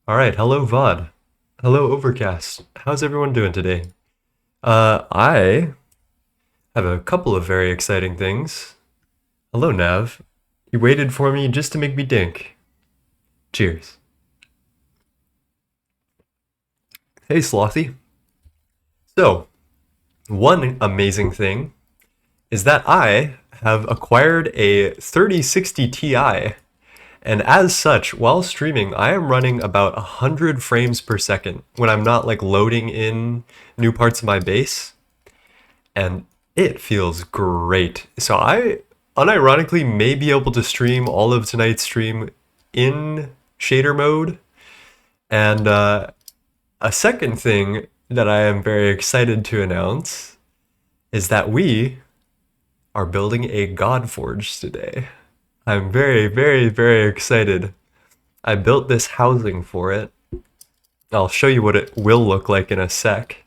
All right, hello VOD. Hello Overcast. How's everyone doing today? I have a couple of very exciting things. Hello Nav. You waited for me just to make me dink. Cheers. Hey Slothy. So, one amazing thing is that I have acquired a 3060 Ti, and as such, while streaming, I am running about 100 frames per second when I'm not like loading in new parts of my base. And it feels great. So I unironically may be able to stream all of tonight's stream in shader mode. And a second thing that I am very excited to announce is that we are building a God Forge today. I'm very, very, very excited. I built this housing for it. I'll show you what it will look like in a sec.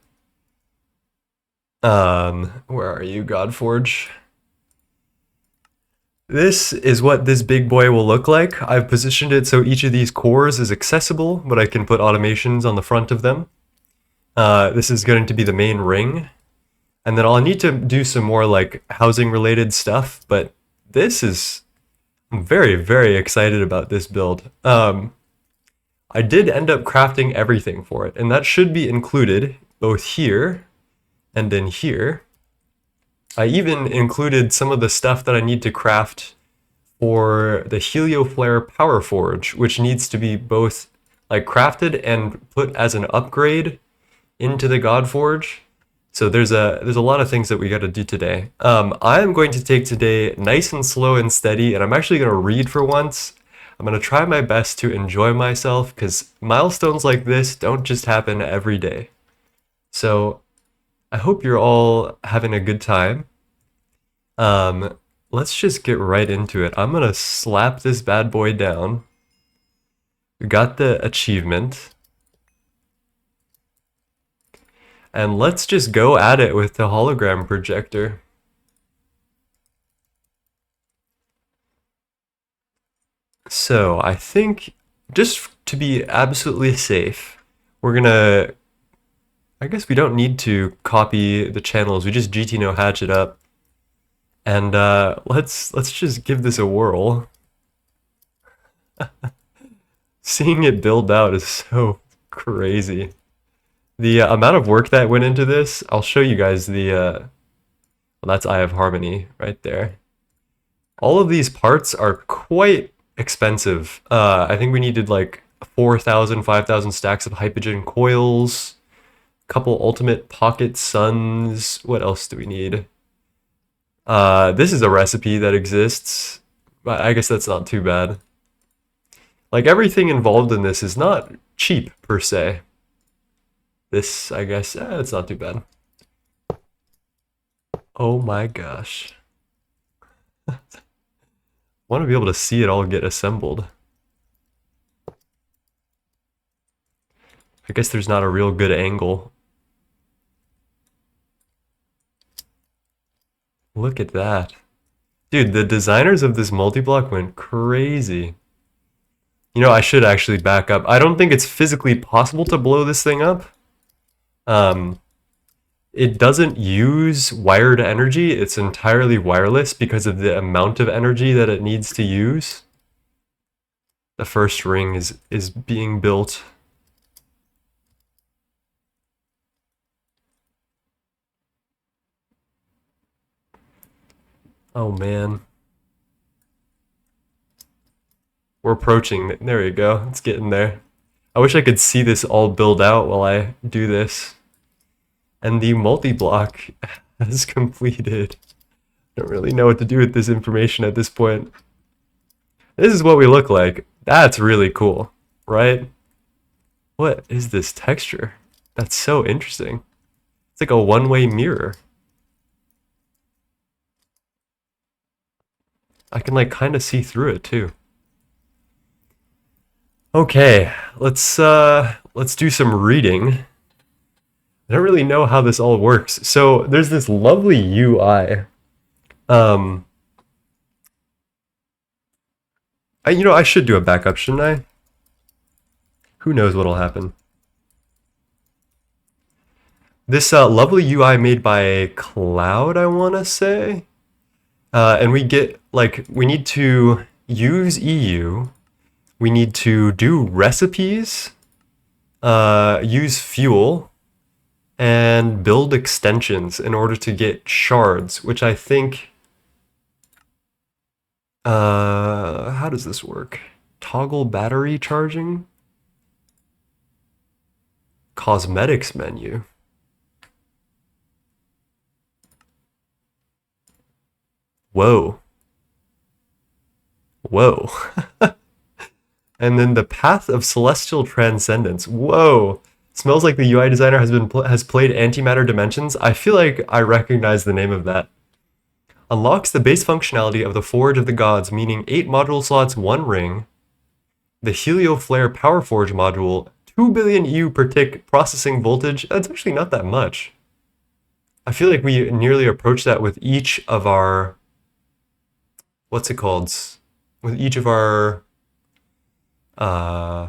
Where are you, Godforge? This is what this big boy will look like. I've positioned it so each of these cores is accessible, but I can put automations on the front of them. This is going to be the main ring. And then I'll need to do some more like housing related stuff, but I'm very, very excited about this build. I did end up crafting everything for it, and that should be included both here and then here. I even included some of the stuff that I need to craft for the Helioflare Power Forge, which needs to be both like crafted and put as an upgrade into the God Forge. So there's a lot of things that we got to do today. I'm going to take today nice and slow and steady, and I'm actually going to read for once. I'm going to try my best to enjoy myself because milestones like this don't just happen every day. So I hope you're all having a good time. Let's just get right into it. I'm gonna slap this bad boy down. We got the achievement. And let's just go at it with the hologram projector. So I think just to be absolutely safe, I guess we don't need to copy the channels. We just GTNH it up. And let's just give this a whirl. Seeing it build out is so crazy. The amount of work that went into this, I'll show you guys well, that's Eye of Harmony right there. All of these parts are quite expensive. I think we needed like 4,000, 5,000 stacks of hypogen coils, a couple ultimate pocket suns. What else do we need? This is a recipe that exists, but I guess that's not too bad. Like everything involved in this is not cheap per se. This, I guess, it's not too bad. Oh my gosh. Want to be able to see it all get assembled. I guess there's not a real good angle. Look at that. Dude, the designers of this multi-block went crazy. You know, I should actually back up. I don't think it's physically possible to blow this thing up. It doesn't use wired energy. It's entirely wireless because of the amount of energy that it needs to use. The first ring is being built. Oh man. We're approaching. There you go. It's getting there. I wish I could see this all build out while I do this. And the multi-block has completed. I don't really know what to do with this information at this point. This is what we look like. That's really cool, right? What is this texture? That's so interesting. It's like a one-way mirror. I can like kind of see through it too. Okay, let's do some reading. I don't really know how this all works. So there's this lovely UI. You know, I should do a backup, shouldn't I? Who knows what'll happen. This lovely UI made by Cloud, I want to say. And we get, like, we need to use EU. We need to do recipes, use fuel, and build extensions in order to get shards, which I think... how does this work? Toggle battery charging? Cosmetics menu. Whoa. Whoa. And then the path of celestial transcendence. Whoa. Smells like the UI designer has played antimatter dimensions. I feel like I recognize the name of that. Unlocks the base functionality of the Forge of the Gods, meaning 8 module slots, 1 ring. The Helioflare Power Forge module, 2 billion EU per tick processing voltage. That's actually not that much. I feel like we nearly approached that with each of our... What's it called? With each of our... I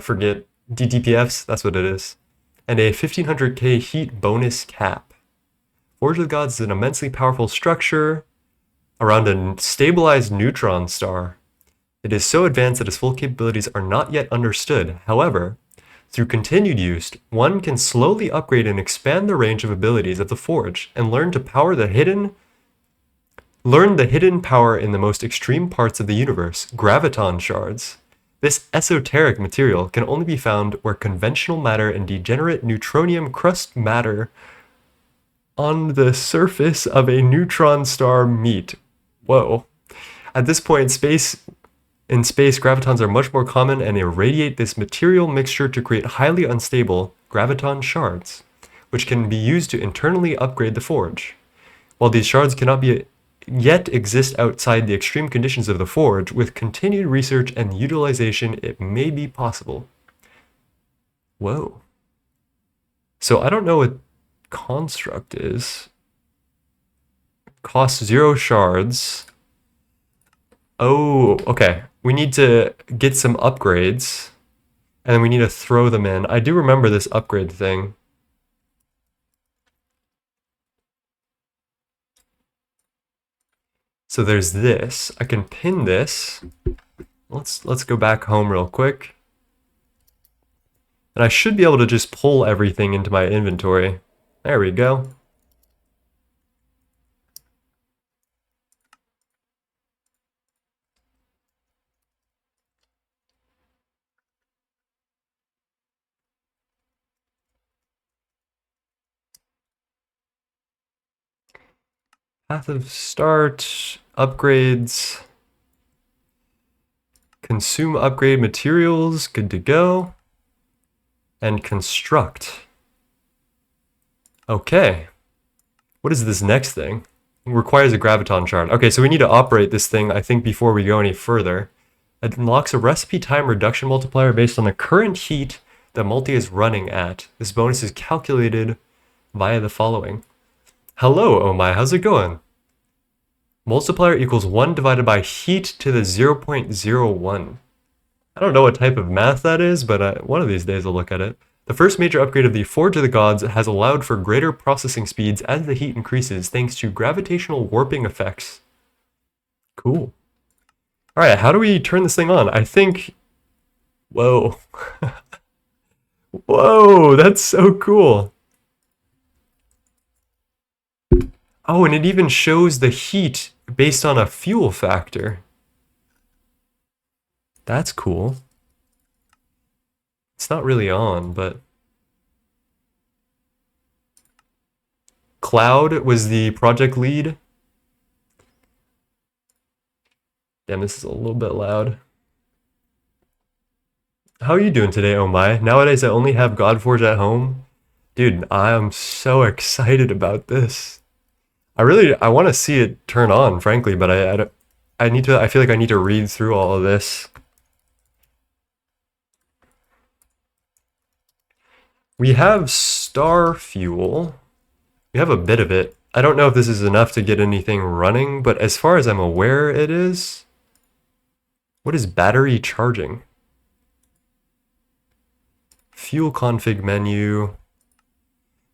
forget. DTPFs, that's what it is. And a 1500k heat bonus cap. Forge of the Gods is an immensely powerful structure around a stabilized neutron star. It is so advanced that its full capabilities are not yet understood. However, through continued use, one can slowly upgrade and expand the range of abilities of the Forge and learn the hidden power in the most extreme parts of the universe, graviton shards. This esoteric material can only be found where conventional matter and degenerate neutronium crust matter on the surface of a neutron star meet. Whoa. At this point, in space, gravitons are much more common and irradiate this material mixture to create highly unstable graviton shards, which can be used to internally upgrade the Forge. While these shards cannot yet exist outside the extreme conditions of the Forge, with continued research and utilization, it may be possible. Whoa. So I don't know what construct is. Costs 0 shards. Oh, okay. We need to get some upgrades, and then we need to throw them in. I do remember this upgrade thing. So there's this. I can pin this. Let's go back home real quick. And I should be able to just pull everything into my inventory. There we go. Path of start, upgrades, consume upgrade materials, good to go, and construct. Okay, what is this next thing? It requires a graviton shard. Okay, so we need to operate this thing, I think, before we go any further. It unlocks a recipe time reduction multiplier based on the current heat the multi is running at. This bonus is calculated via the following. Hello, oh my, how's it going? Multiplier equals 1 divided by heat to the 0.01. I don't know what type of math that is, but one of these days I'll look at it. The first major upgrade of the Forge of the Gods has allowed for greater processing speeds as the heat increases thanks to gravitational warping effects. Cool. Alright, how do we turn this thing on? I think... Whoa. Whoa, that's so cool. Oh, and it even shows the heat based on a fuel factor. That's cool. It's not really on, but... Cloud was the project lead. Damn, this is a little bit loud. How are you doing today, oh my? Nowadays I only have Godforge at home. Dude, I am so excited about this. I want to see it turn on, frankly, but I feel like I need to read through all of this. We have star fuel. We have a bit of it. I don't know if this is enough to get anything running, but as far as I'm aware, it is. What is battery charging? fuel config menu.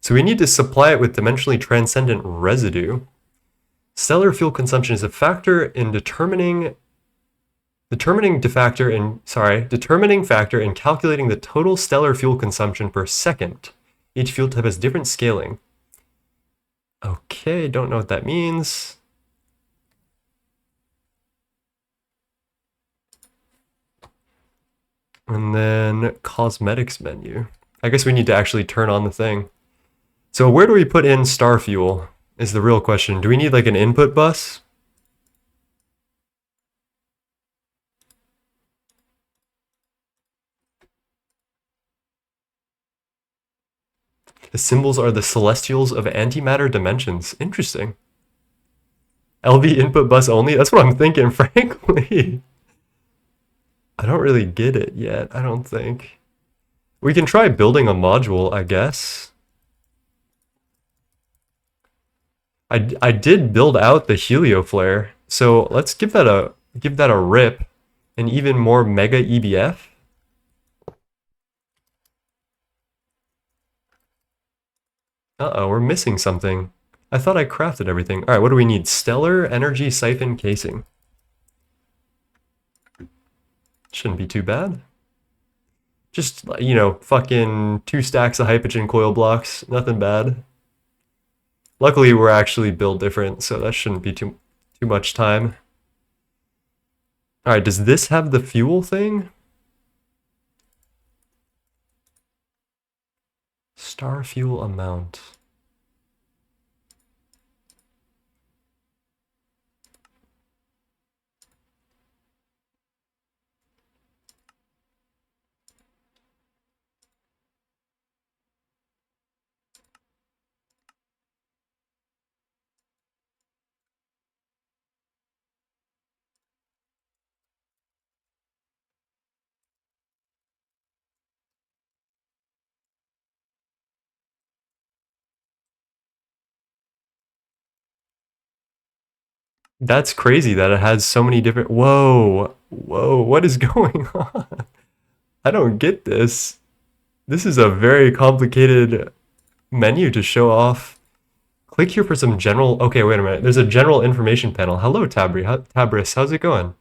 So we need to supply it with dimensionally transcendent residue. Stellar fuel consumption is a factor in determining factor in calculating the total stellar fuel consumption per second. Each fuel type has different scaling. Okay, don't know what that means. And then cosmetics menu. I guess we need to actually turn on the thing. So where do we put in star fuel is the real question. Do we need like an input bus? The symbols are the celestials of antimatter dimensions. Interesting. LV input bus only? That's what I'm thinking, frankly. I don't really get it yet, I don't think. We can try building a module, I guess. I did build out the helioflare, so let's give that a rip, and even more mega EBF. Uh-oh, we're missing something. I thought I crafted everything. All right, what do we need? Stellar energy siphon casing. Shouldn't be too bad. Just, you know, fucking 2 stacks of hydrogen coil blocks. Nothing bad. Luckily, we're actually built different, so that shouldn't be too much time. All right, does this have the fuel thing? Star fuel amount. That's crazy that it has so many different... Whoa, what is going on? I don't get this. This is a very complicated menu to show off. Click here for some general... Okay, wait a minute. There's a general information panel. Hello, Tabris. How's it going?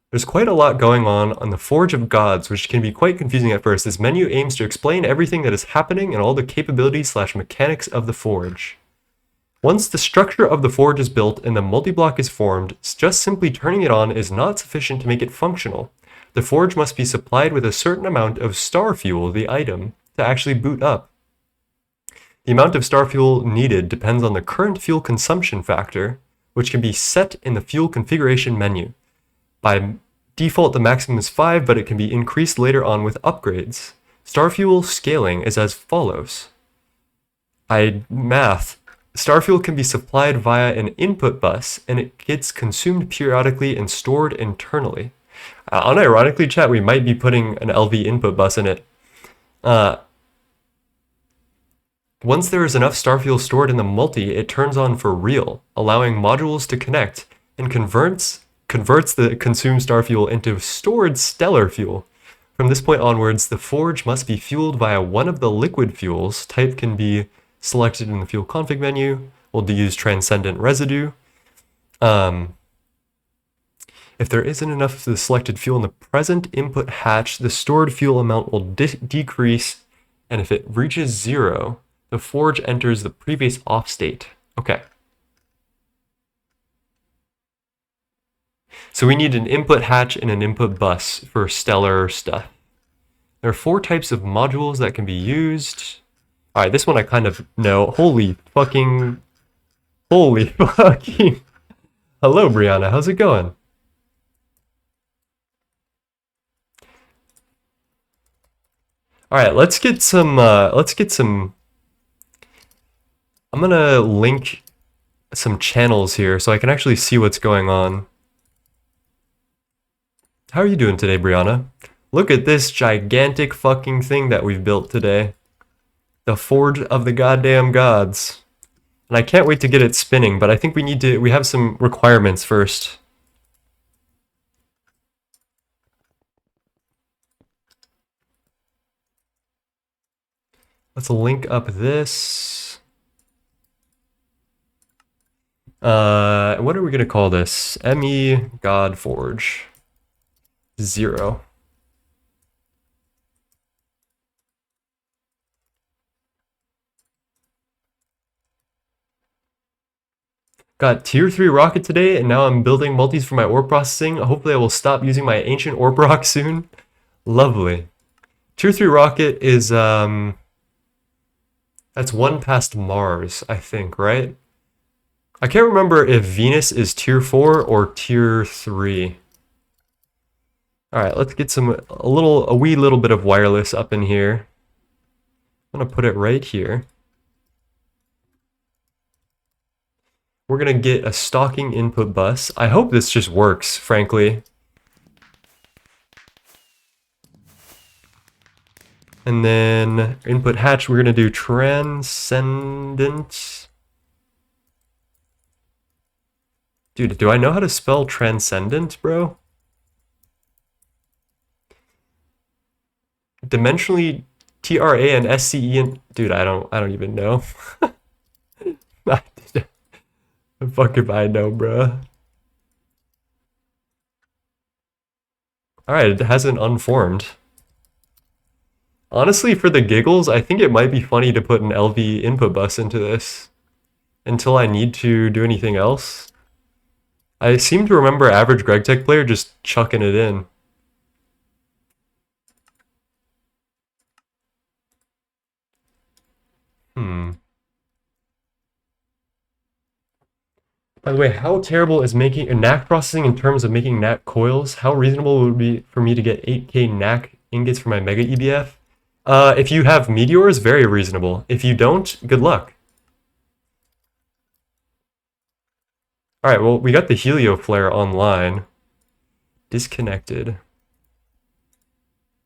There's quite a lot going on the Forge of Gods, which can be quite confusing at first. This menu aims to explain everything that is happening and all the capabilities/mechanics of the Forge. Once the structure of the Forge is built and the multi-block is formed, just simply turning it on is not sufficient to make it functional. The Forge must be supplied with a certain amount of star fuel, the item, to actually boot up. The amount of star fuel needed depends on the current fuel consumption factor, which can be set in the fuel configuration menu. By default, the maximum is 5, but it can be increased later on with upgrades. Star fuel scaling is as follows. Star fuel can be supplied via an input bus, and it gets consumed periodically and stored internally. Unironically, chat, we might be putting an LV input bus in it. Once there is enough star fuel stored in the multi, it turns on for real, allowing modules to connect, and converts the consumed star fuel into stored stellar fuel. From this point onwards, the Forge must be fueled via one of the liquid fuels. Type can be selected in the fuel config menu. We'll use transcendent residue. If there isn't enough of the selected fuel in the present input hatch, the stored fuel amount will decrease, and if it reaches 0, the Forge enters the previous off state. Okay. So we need an input hatch and an input bus for stellar stuff. There are 4 types of modules that can be used. All right, this one I kind of know. Holy fucking... Hello, Brianna. How's it going? All right, let's get some... I'm gonna link some channels here so I can actually see what's going on. How are you doing today, Brianna? Look at this gigantic fucking thing that we've built today. The Forge of the goddamn gods. And I can't wait to get it spinning, but I think we have some requirements first. Let's link up this. What are we gonna call this? ME Godforge 0. Got tier 3 rocket today, and now I'm building multis for my ore processing. Hopefully I will stop using my ancient ore rock soon. Lovely. Tier 3 rocket is, that's one past Mars, I think, right? I can't remember if Venus is tier 4 or tier 3. Alright, let's get a wee little bit of wireless up in here. I'm gonna put it right here. We're gonna get a stocking input bus. I hope this just works, frankly. And then input hatch, we're gonna do transcendent. Dude, do I know how to spell transcendent, bro? Dimensionally TRANSCE and dude, I don't even know. The fuck if I know, bro. Alright, it hasn't unformed. Honestly, for the giggles, I think it might be funny to put an LV input bus into this until I need to do anything else. I seem to remember average Gregtech player just chucking it in. By the way, how terrible is making a NAC processing in terms of making NAC coils? How reasonable would it be for me to get 8K NAC ingots for my Mega EBF? If you have meteors, very reasonable. If you don't, good luck. Alright, well, we got the helioflare online. Disconnected.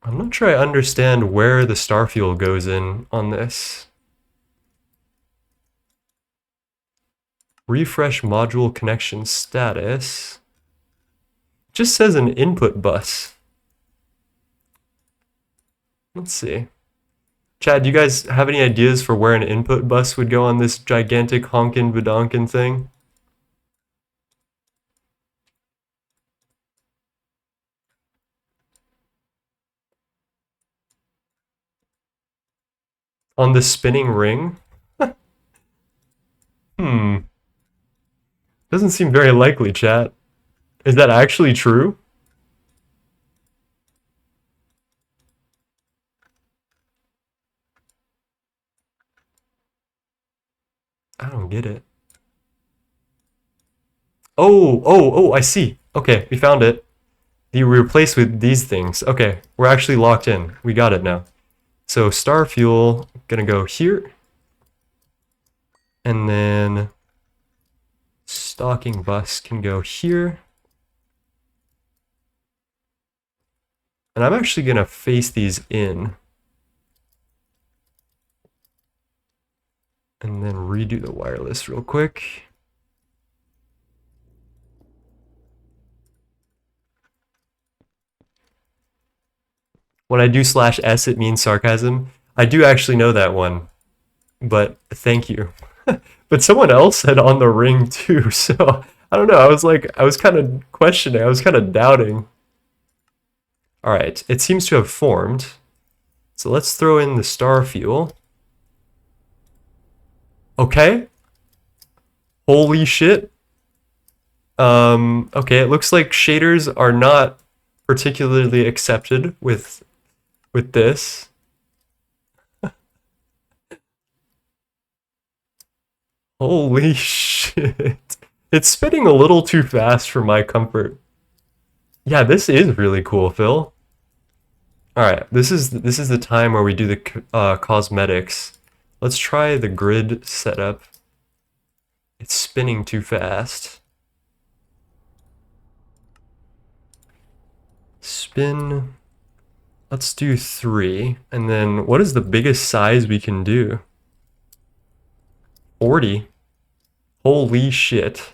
I'm not sure I understand where the star fuel goes in on this. Refresh module connection status. Just says an input bus. Let's see. Chad, do you guys have any ideas for where an input bus would go on this gigantic honkin' badonkin' thing? On the spinning ring? Doesn't seem very likely, chat. Is that actually true? I don't get it. Oh, I see. Okay, we found it. You replace with these things. Okay, we're actually locked in. We got it now. So star fuel, gonna go here. And then stocking bus can go here. And I'm actually gonna face these in. And then redo the wireless real quick. When I do /S, it means sarcasm. I do actually know that one, but thank you. But someone else said on the ring too, so I don't know. I was kind of questioning. I was kind of doubting. All right, it seems to have formed. So let's throw in the star fuel. Okay. Holy shit. Okay, it looks like shaders are not particularly accepted with this. Holy shit. It's spinning a little too fast for my comfort. Yeah, this is really cool, Phil. Alright, this is the time where we do the cosmetics. Let's try the grid setup. It's spinning too fast. Spin. Let's do 3. And then what is the biggest size we can do? 40. Holy shit.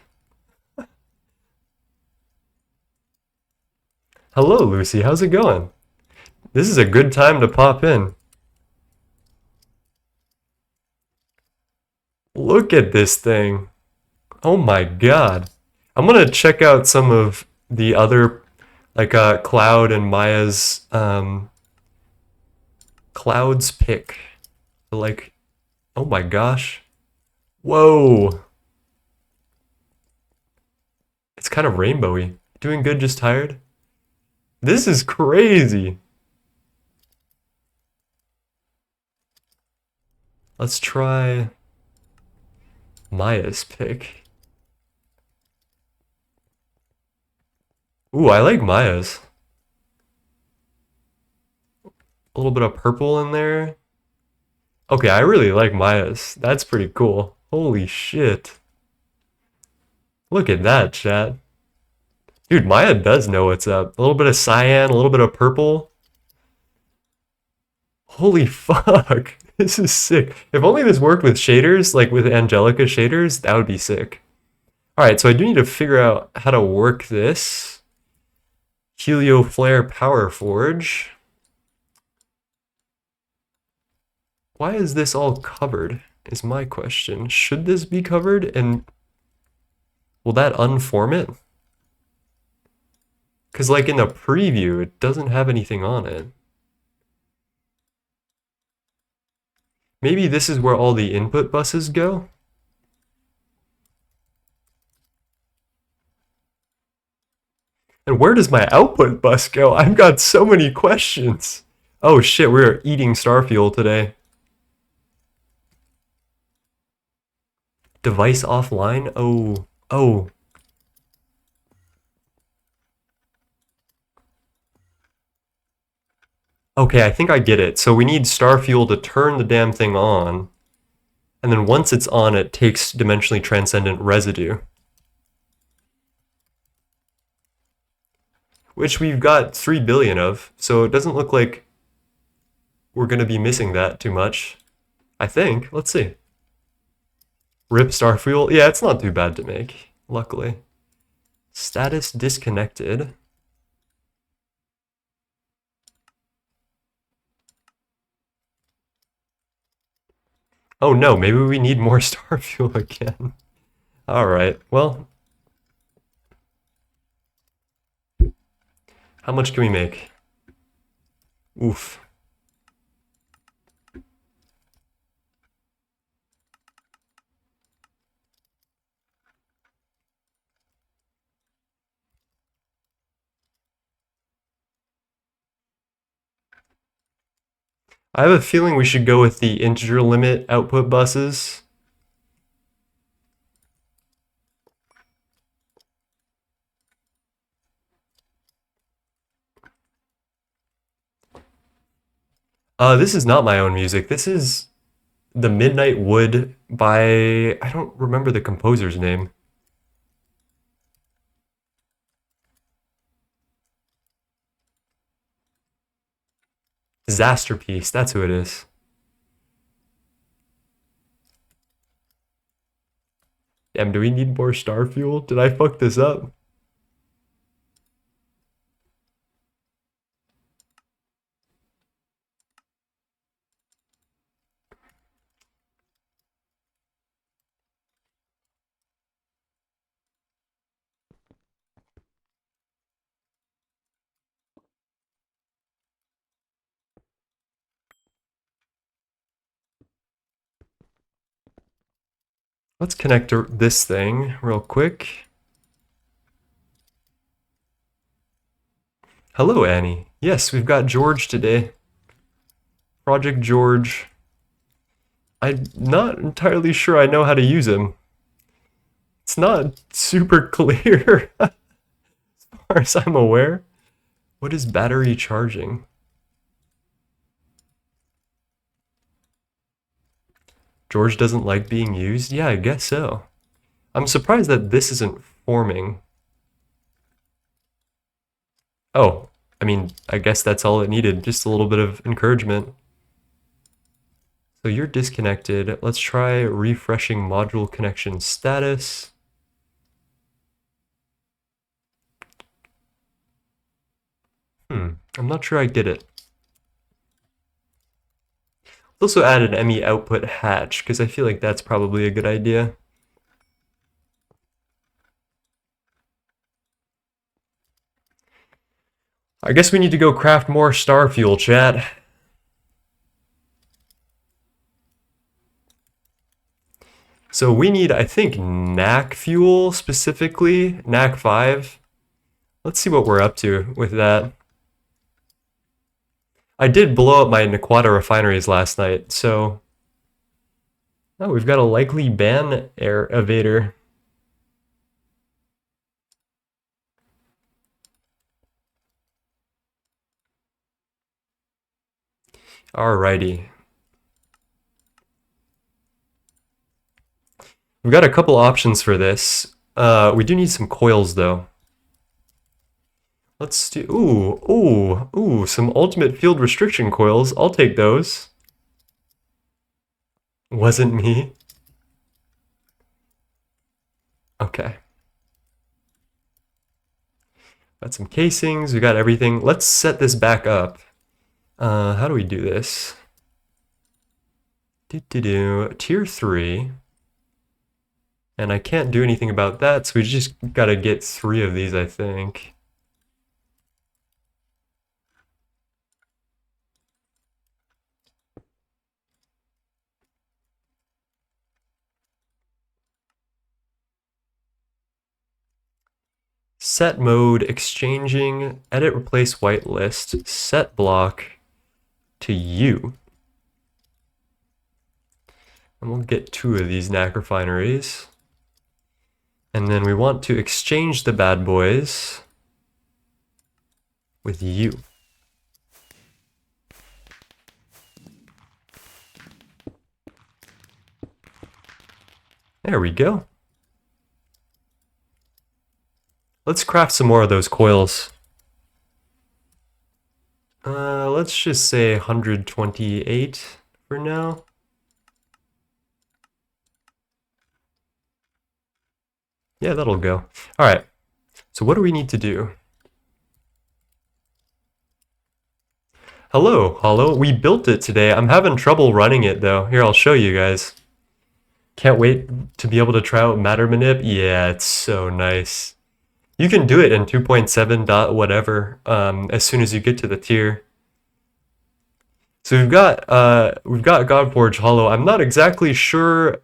Hello, Lucy. How's it going? This is a good time to pop in. Look at this thing. Oh my god. I'm gonna check out some of the other, like Cloud and Maya's Cloud's pick. Like, oh my gosh. Whoa. It's kind of rainbowy. Doing good, just tired? This is crazy. Let's try Maya's pick. Ooh, I like Maya's. A little bit of purple in there. Okay, I really like Maya's. That's pretty cool. Holy shit. Look at that, chat. Dude, Maya does know what's up. A little bit of cyan, a little bit of purple. Holy fuck. This is sick. If only this worked with shaders, like with Angelica shaders, that would be sick. Alright, so I do need to figure out how to work this. Helioflare Power Forge. Why is this all covered, is my question. Should this be covered, and will that unform it? Because like in the preview, it doesn't have anything on it. Maybe this is where all the input buses go? And where does my output bus go? I've got so many questions. Oh shit, we're eating starfuel today. Device offline? Oh. Okay, I think I get it. So we need starfuel to turn the damn thing on. And then once it's on, it takes dimensionally transcendent residue. Which we've got 3 billion of, so it doesn't look like we're going to be missing that too much. I think. Let's see. Rip starfuel. Yeah, it's not too bad to make, luckily. Status disconnected. Oh no, maybe we need more starfuel again. Alright, well. How much can we make? Oof. I have a feeling we should go with the integer limit output buses. This is not my own music. This is The Midnight Wood by, I don't remember the composer's name. Disasterpiece, that's who it is. Damn, do we need more star fuel? Did I fuck this up? Let's connect this thing real quick. Hello, Annie. Yes, we've got George today. Project George. I'm not entirely sure I know how to use him. It's not super clear, as far as I'm aware. What is battery charging? George doesn't like being used? Yeah, I guess so. I'm surprised that this isn't forming. Oh, I mean, I guess that's all it needed. Just a little bit of encouragement. So you're disconnected. Let's try refreshing module connection status. I'm not sure I get it. Let's also add an ME output hatch, because I feel like that's probably a good idea. I guess we need to go craft more star fuel, chat. So we need, I think, NAC fuel specifically, NAC 5. Let's see what we're up to with that. I did blow up my Nequata refineries last night, so... Oh, we've got a likely ban air evader. Alrighty. We've got a couple options for this. We do need some coils, though. Let's do... Ooh, some ultimate field restriction coils. I'll take those. Wasn't me. Okay. Got some casings, we got everything. Let's set this back up. How do we do this? Tier 3. And I can't do anything about that, so we just gotta get 3 of these, I think. Set mode, exchanging, edit, replace, whitelist, set block to you. And we'll get 2 of these NAC refineries. And then we want to exchange the bad boys with you. There we go. Let's craft some more of those coils. Let's just say 128 for now. Yeah, that'll go. Alright, so what do we need to do? Hello, we built it today. I'm having trouble running it though. Here, I'll show you guys. Can't wait to be able to try out matter manip. Yeah, it's so nice. You can do it in 2.7 dot whatever as soon as you get to the tier. So we've got Godforge Hollow. I'm not exactly sure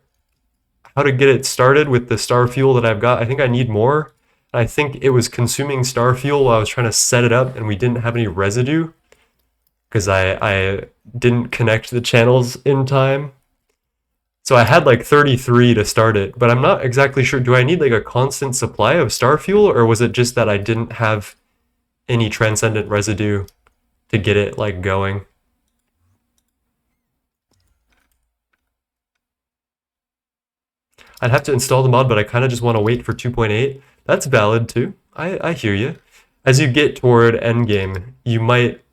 how to get it started with the star fuel that I've got. I think I need more. I think it was consuming star fuel while I was trying to set it up and we didn't have any residue because I didn't connect the channels in time. So I had like 33 to start it, but I'm not exactly sure. Do I need like a constant supply of star fuel, or was it just that I didn't have any transcendent residue to get it like going? I'd have to install the mod, but I kind of just want to wait for 2.8. That's valid too. I hear you. As you get toward endgame, you might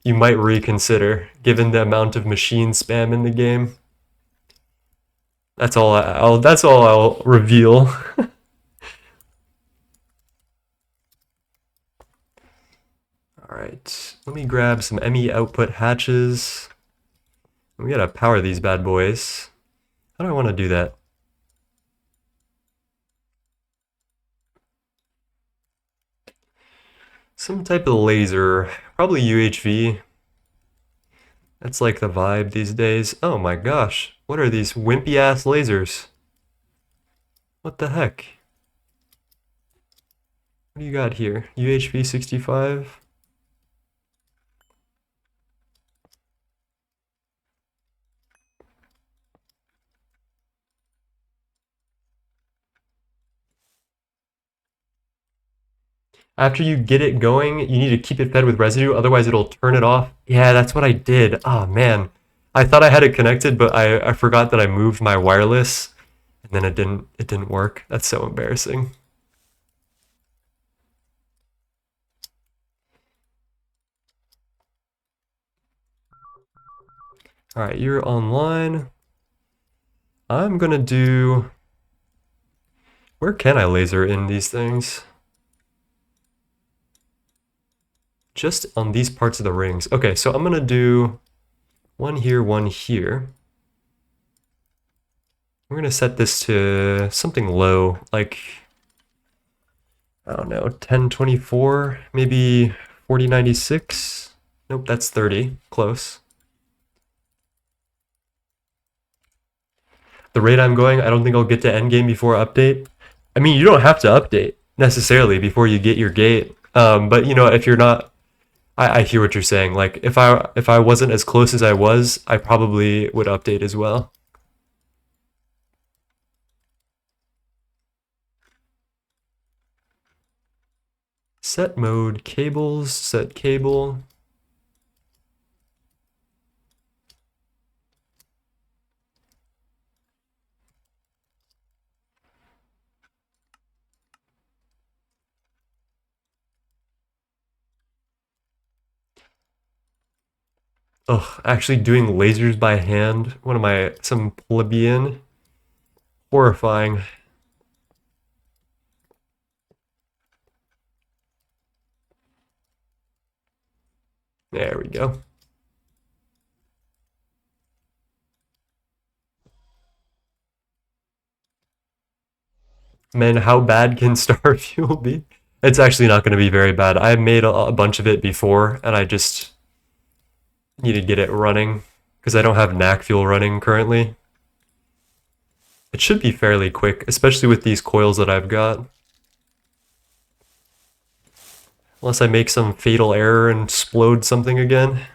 reconsider, given the amount of machine spam in the game. That's all I'll reveal. Alright, let me grab some ME output hatches. We gotta power these bad boys. How do I want to do that? Some type of laser, probably UHV. That's like the vibe these days. Oh my gosh, what are these wimpy ass lasers? What the heck? What do you got here? UHV 65? After you get it going, you need to keep it fed with residue, otherwise it'll turn it off. Yeah, that's what I did. Oh man. I thought I had it connected, but I forgot that I moved my wireless, and then it didn't work. That's so embarrassing. Alright, you're online. I'm gonna do... Where can I laser in these things? Just on these parts of the rings. Okay, so I'm gonna do One here, one here. We're gonna set this to something low, like, I don't know, 1024, maybe 4096. Nope, that's 30, close. The rate I'm going, I don't think I'll get to endgame before update. I mean, you don't have to update necessarily before you get your gate. But you know, if you're not, I hear what you're saying. Like if I wasn't as close as I was, I probably would update as well. Set mode, cables, set cable. Ugh, actually doing lasers by hand. What am I, some plebeian? Horrifying. There we go. Man, how bad can Star Fuel be? It's actually not going to be very bad. I made a bunch of it before, and I just need to get it running because I don't have knack fuel running currently. It should be fairly quick, especially with these coils that I've got. Unless I make some fatal error and explode something again.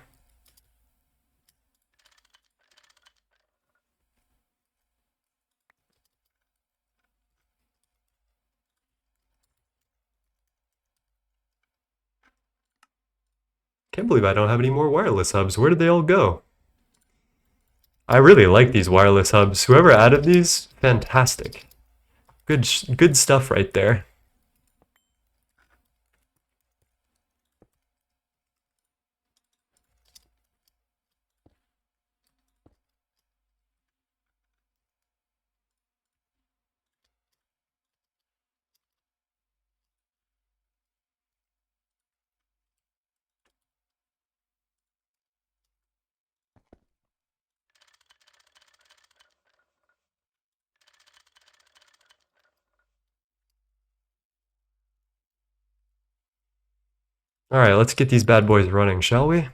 Can't believe I don't have any more wireless hubs. Where did they all go? I really like these wireless hubs. Whoever added these, fantastic. Good stuff right there. Alright, let's get these bad boys running, shall we?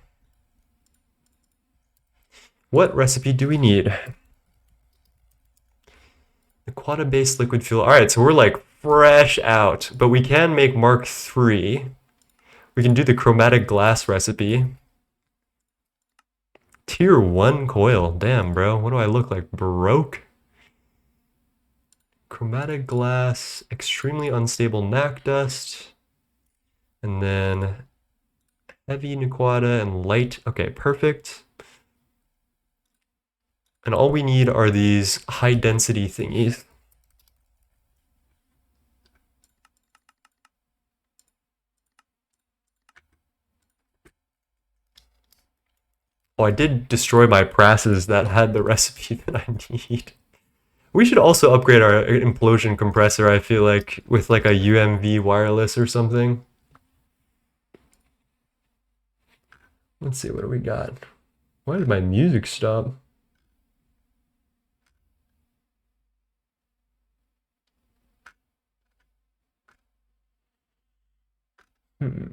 What recipe do we need? The quad-based liquid fuel. Alright, so we're like fresh out, but we can make Mark III. We can do the chromatic glass recipe. Tier 1 coil. Damn, bro. What do I look like? Broke? Chromatic glass, extremely unstable knack dust, and then heavy nuquata and light. Okay, perfect. And all we need are these high density thingies. Oh, I did destroy my presses that had the recipe that I need. We should also upgrade our implosion compressor, I feel like, with like a UMV wireless or something. Let's see, what do we got? Why did my music stop? Hmm.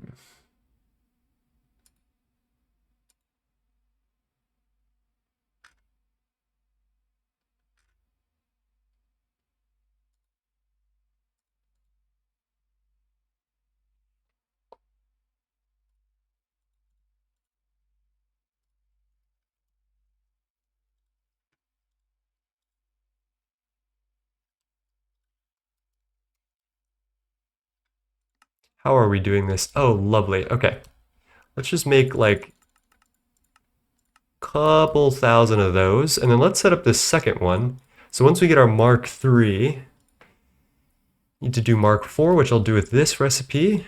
How are we doing this? Oh, lovely. Okay. Let's just make like couple thousand of those, and then let's set up this second one. So once we get our Mark III, need to do Mark IV, which I'll do with this recipe.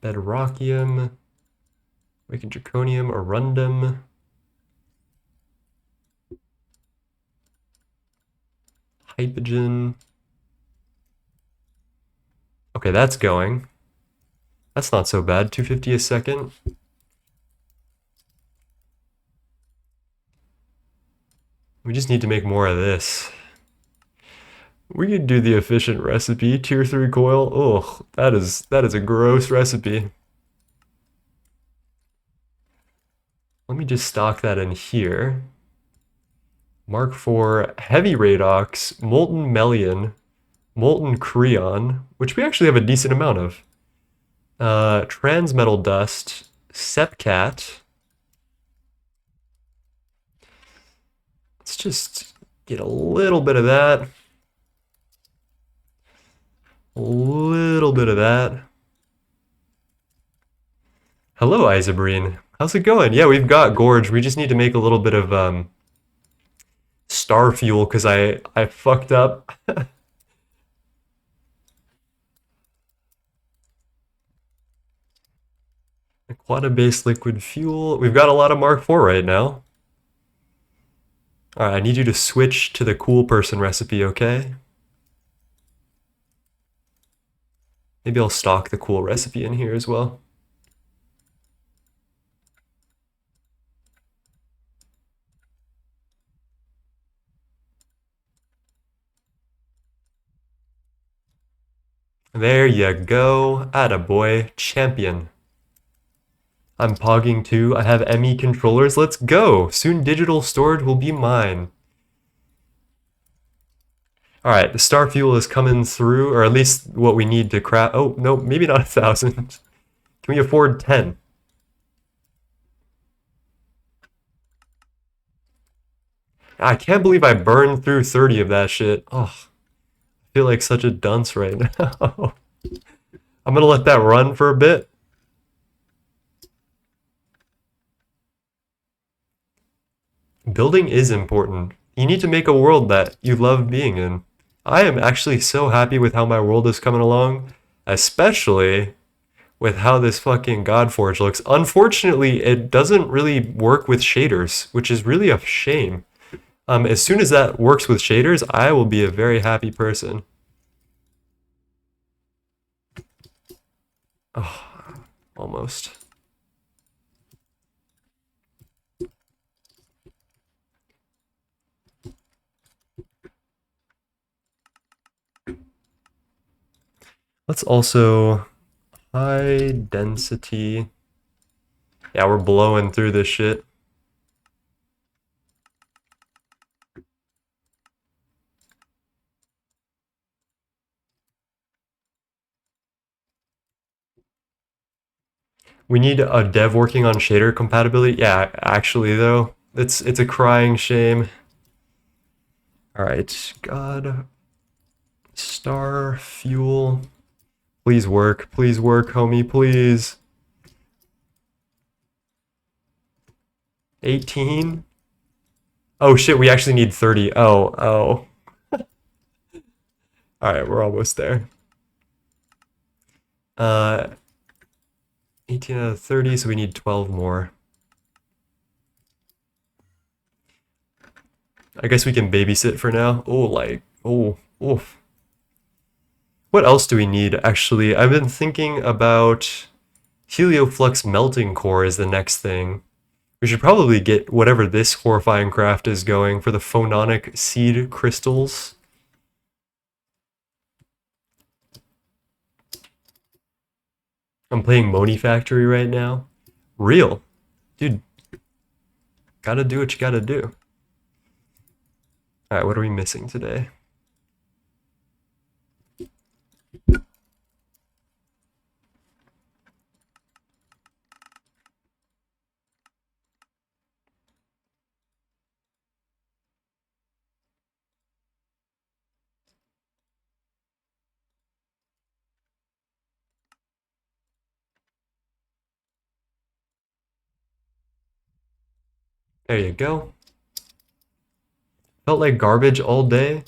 Bedrockium, wicked draconium, arundum. Hypogen. Okay, that's going. That's not so bad. 250 a second. We just need to make more of this. We could do the efficient recipe, tier 3 coil. Ugh, that is a gross recipe. Let me just stock that in here. Mark IV, heavy radox, molten melian, molten creon, which we actually have a decent amount of. Transmetal dust, sepcat. Let's just get a little bit of that. A little bit of that. Hello, Isobrine. How's it going? Yeah, we've got Gorge. We just need to make a little bit of star fuel because I fucked up. Aquata-based liquid fuel. We've got a lot of Mark IV right now. Alright, I need you to switch to the cool person recipe, okay? Maybe I'll stock the cool recipe in here as well. There you go. Attaboy. Champion. I'm pogging too. I have ME controllers. Let's go. Soon digital storage will be mine. Alright, the star fuel is coming through, or at least what we need to craft. Oh, no, maybe not 1,000. Can we afford 10? I can't believe I burned through 30 of that shit. Oh, I feel like such a dunce right now. I'm gonna let that run for a bit. Building is important. You need to make a world that you love being in. I am actually so happy with how my world is coming along, especially with how this fucking Godforge looks. Unfortunately, it doesn't really work with shaders, which is really a shame. As soon as that works with shaders, I will be a very happy person. Oh, almost. Let's also high density. Yeah, we're blowing through this shit. We need a dev working on shader compatibility. Yeah, actually though, it's a crying shame. All right, God, star fuel. Please work, homie, please. 18. Oh shit, we actually need 30. Oh. All right, we're almost there. 18 out of 30, so we need 12 more. I guess we can babysit for now. Oof. What else do we need, actually? I've been thinking about Helioflux melting core is the next thing. We should probably get whatever this horrifying craft is going for the phononic seed crystals. I'm playing Moni Factory right now. Real. Dude, gotta do what you gotta do. Alright, what are we missing today? There you go. Felt like garbage all day.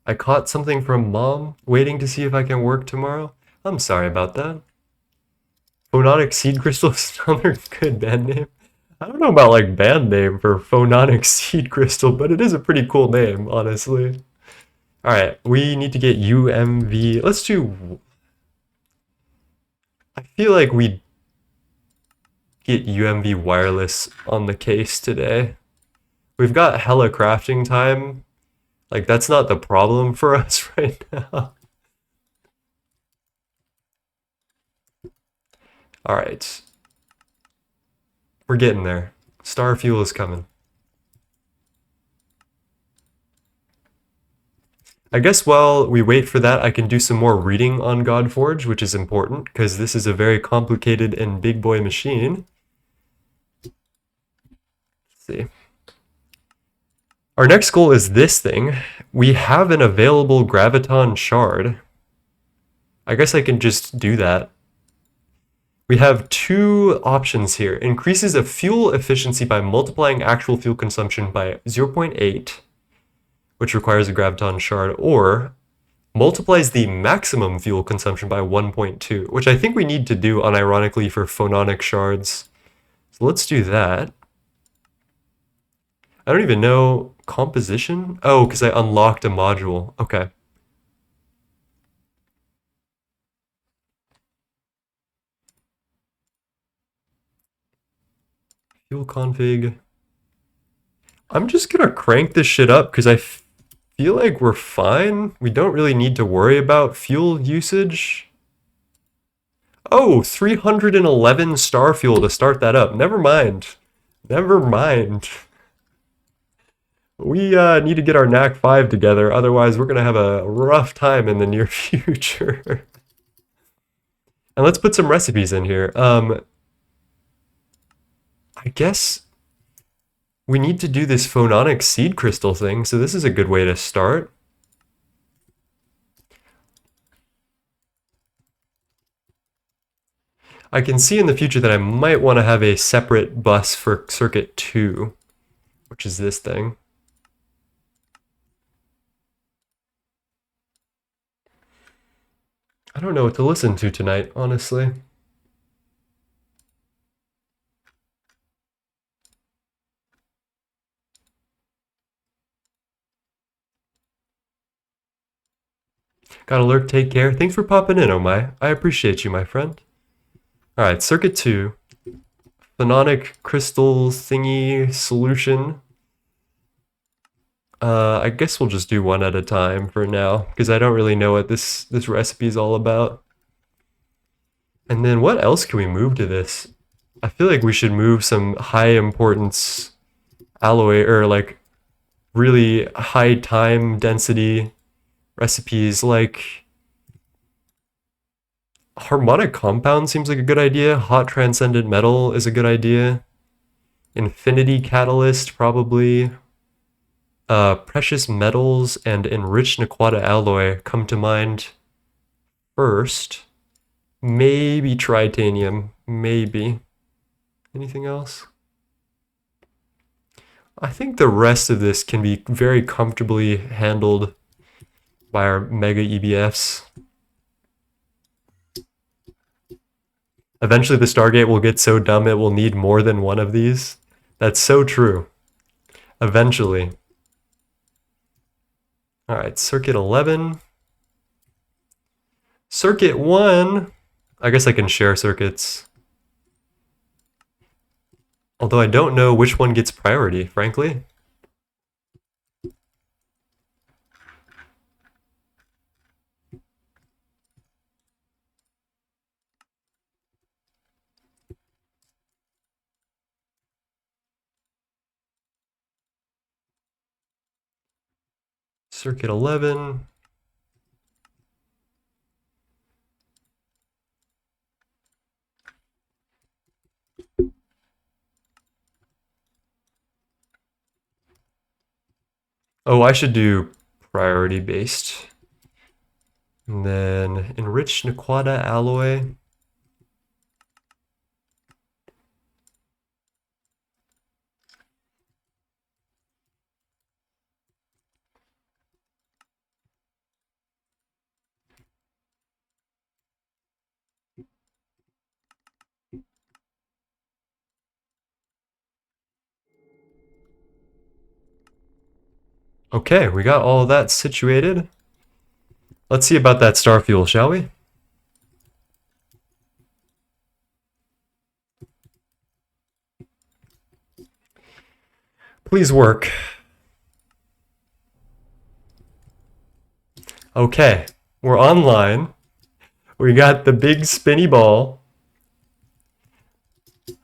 I caught something from mom, waiting to see if I can work tomorrow. I'm sorry about that. Phononic Seed Crystal is another good band name. I don't know about like band name for Phononic Seed Crystal, but it is a pretty cool name, honestly. Alright, we need to get UMV. Let's do... I feel like we get UMV wireless on the case today. We've got hella crafting time. Like, that's not the problem for us right now. Alright. We're getting there. Star fuel is coming. I guess while we wait for that, I can do some more reading on Godforge, which is important, because this is a very complicated and big boy machine. Let's see. Our next goal is this thing. We have an available graviton shard. I guess I can just do that. We have two options here. Increases of fuel efficiency by multiplying actual fuel consumption by 0.8, which requires a graviton shard, or multiplies the maximum fuel consumption by 1.2, which I think we need to do unironically for phononic shards. So let's do that. I don't even know composition. Oh, because I unlocked a module. Okay. Fuel config. I'm just gonna crank this shit up because I feel like we're fine. We don't really need to worry about fuel usage. Oh, 311 star fuel to start that up. Never mind. Never mind. We need to get our NAC 5 together, otherwise we're going to have a rough time in the near future. And let's put some recipes in here. I guess we need to do this phononic seed crystal thing, so this is a good way to start. I can see in the future that I might want to have a separate bus for circuit 2, which is this thing. I don't know what to listen to tonight, honestly. Gotta lurk, take care. Thanks for popping in, Omai. I appreciate you, my friend. Alright, circuit 2. Phononic crystal thingy solution. I guess we'll just do one at a time for now, because I don't really know what this recipe is all about. And then what else can we move to this? I feel like we should move some high importance alloy, or like really high time density recipes, like harmonic compound seems like a good idea. Hot transcendent metal is a good idea. Infinity catalyst, probably. Precious metals and enriched Naquata alloy come to mind first. Maybe tritanium, maybe. Anything else? I think the rest of this can be very comfortably handled by our mega EBFs. Eventually the Stargate will get so dumb it will need more than one of these. That's so true. Eventually. Alright, circuit 11. Circuit 1. I guess I can share circuits. Although I don't know which one gets priority, frankly. Circuit 11. Oh, I should do priority based. And then enriched Naquata alloy. Okay, we got all of that situated. Let's see about that star fuel, shall we? Please work. Okay, we're online. We got the big spinny ball.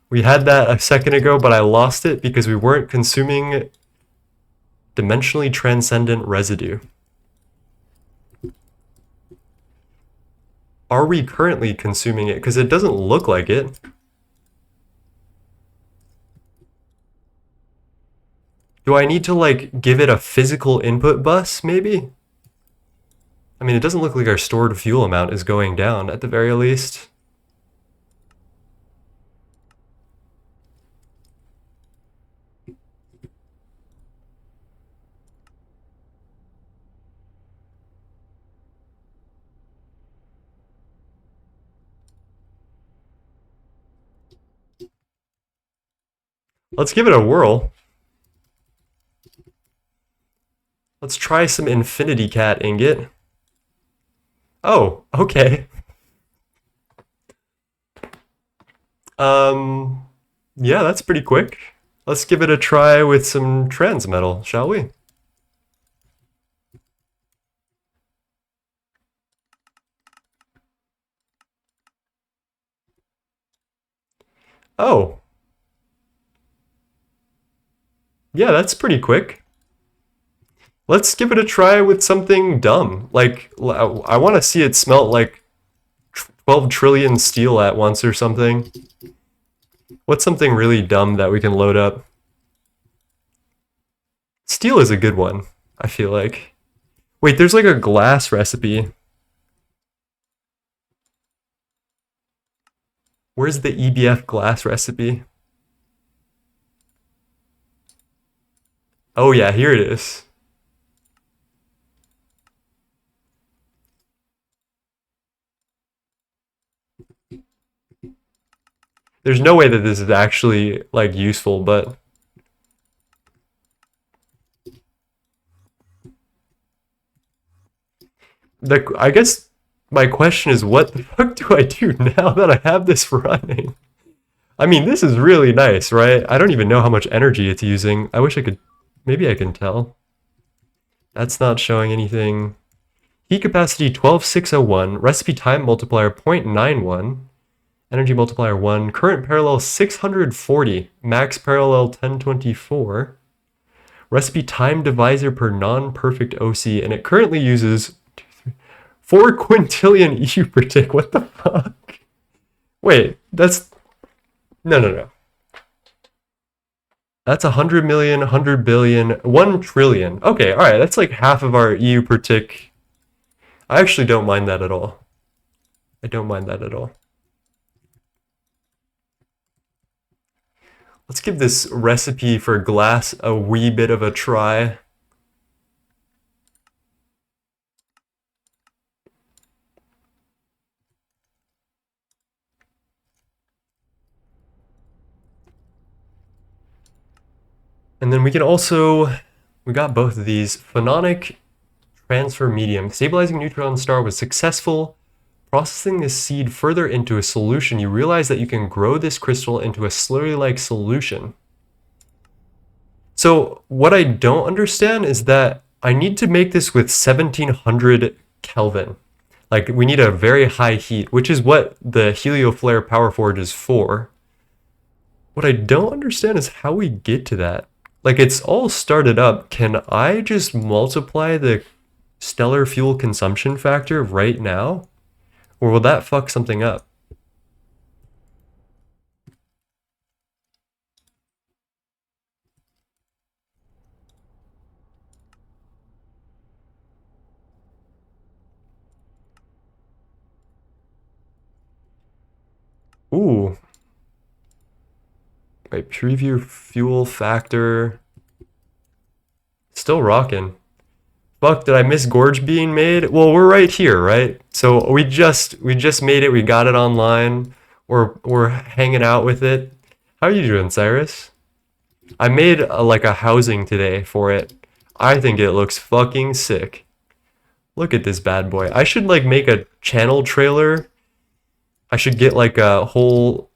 We had that a second ago, but I lost it because we weren't consuming dimensionally transcendent residue. Are we currently consuming it? Because it doesn't look like it. Do I need to like give it a physical input bus, maybe? I mean, it doesn't look like our stored fuel amount is going down at the very least. Let's give it a whirl. Let's try some Infinity Cat ingot. Oh, okay. Yeah, that's pretty quick. Let's give it a try with some transmetal, shall we? Oh. Yeah, that's pretty quick. Let's give it a try with something dumb. Like, I want to see it smelt like 12 trillion steel at once or something. What's something really dumb that we can load up? Steel is a good one, I feel like. Wait, there's like a glass recipe. Where's the EBF glass recipe? Oh yeah, here it is. There's no way that this is actually like useful, but I guess my question is, what the fuck do I do now that I have this running? I mean, this is really nice, right? I don't even know how much energy it's using. I wish I could, maybe I can tell. That's not showing anything. Heat capacity 12601, recipe time multiplier 0.91, energy multiplier 1, current parallel 640, max parallel 1024, recipe time divisor per non-perfect OC, and it currently uses 4 quintillion EU per tick. What the fuck? Wait, that's... No. That's 100 million, 100 billion, 1 trillion. Okay, alright, that's like half of our EU per tick. I actually don't mind that at all. I don't mind that at all. Let's give this recipe for glass a wee bit of a try. And then we can also, we got both of these. Phononic transfer medium. Stabilizing neutron star was successful. Processing this seed further into a solution, you realize that you can grow this crystal into a slurry-like solution. So what I don't understand is that I need to make this with 1700 Kelvin. Like, we need a very high heat, which is what the Helioflare Power Forge is for. What I don't understand is how we get to that. Like, it's all started up. Can I just multiply the stellar fuel consumption factor right now? Or will that fuck something up? Ooh. My preview fuel factor. Still rocking. Fuck, did I miss Gorge being made? Well, we're right here, right? So we just made it. We got it online. We're hanging out with it. How are you doing, Cyrus? I made like a housing today for it. I think it looks fucking sick. Look at this bad boy. I should like make a channel trailer. I should get like a whole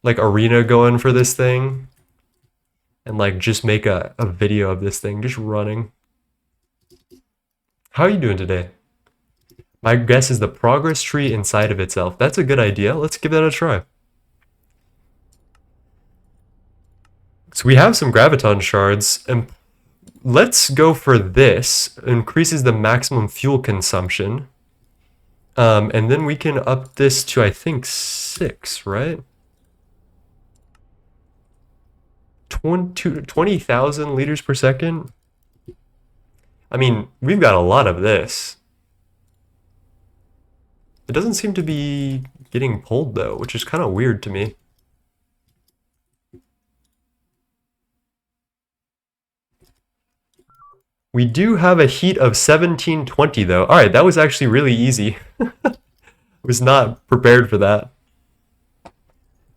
like arena going for this thing. and like just make a video of this thing just running. How are you doing today? My guess is the progress tree inside of itself. That's a good idea. Let's give that a try. So we have some graviton shards, and let's go for this. Increases the maximum fuel consumption. And then we can up this to, I think, 6, right? 20,000 liters per second. I mean, we've got a lot of this. It doesn't seem to be getting pulled though, which is kind of weird to me. We do have a heat of 1720 though. All right, that was actually really easy. I was not prepared for that.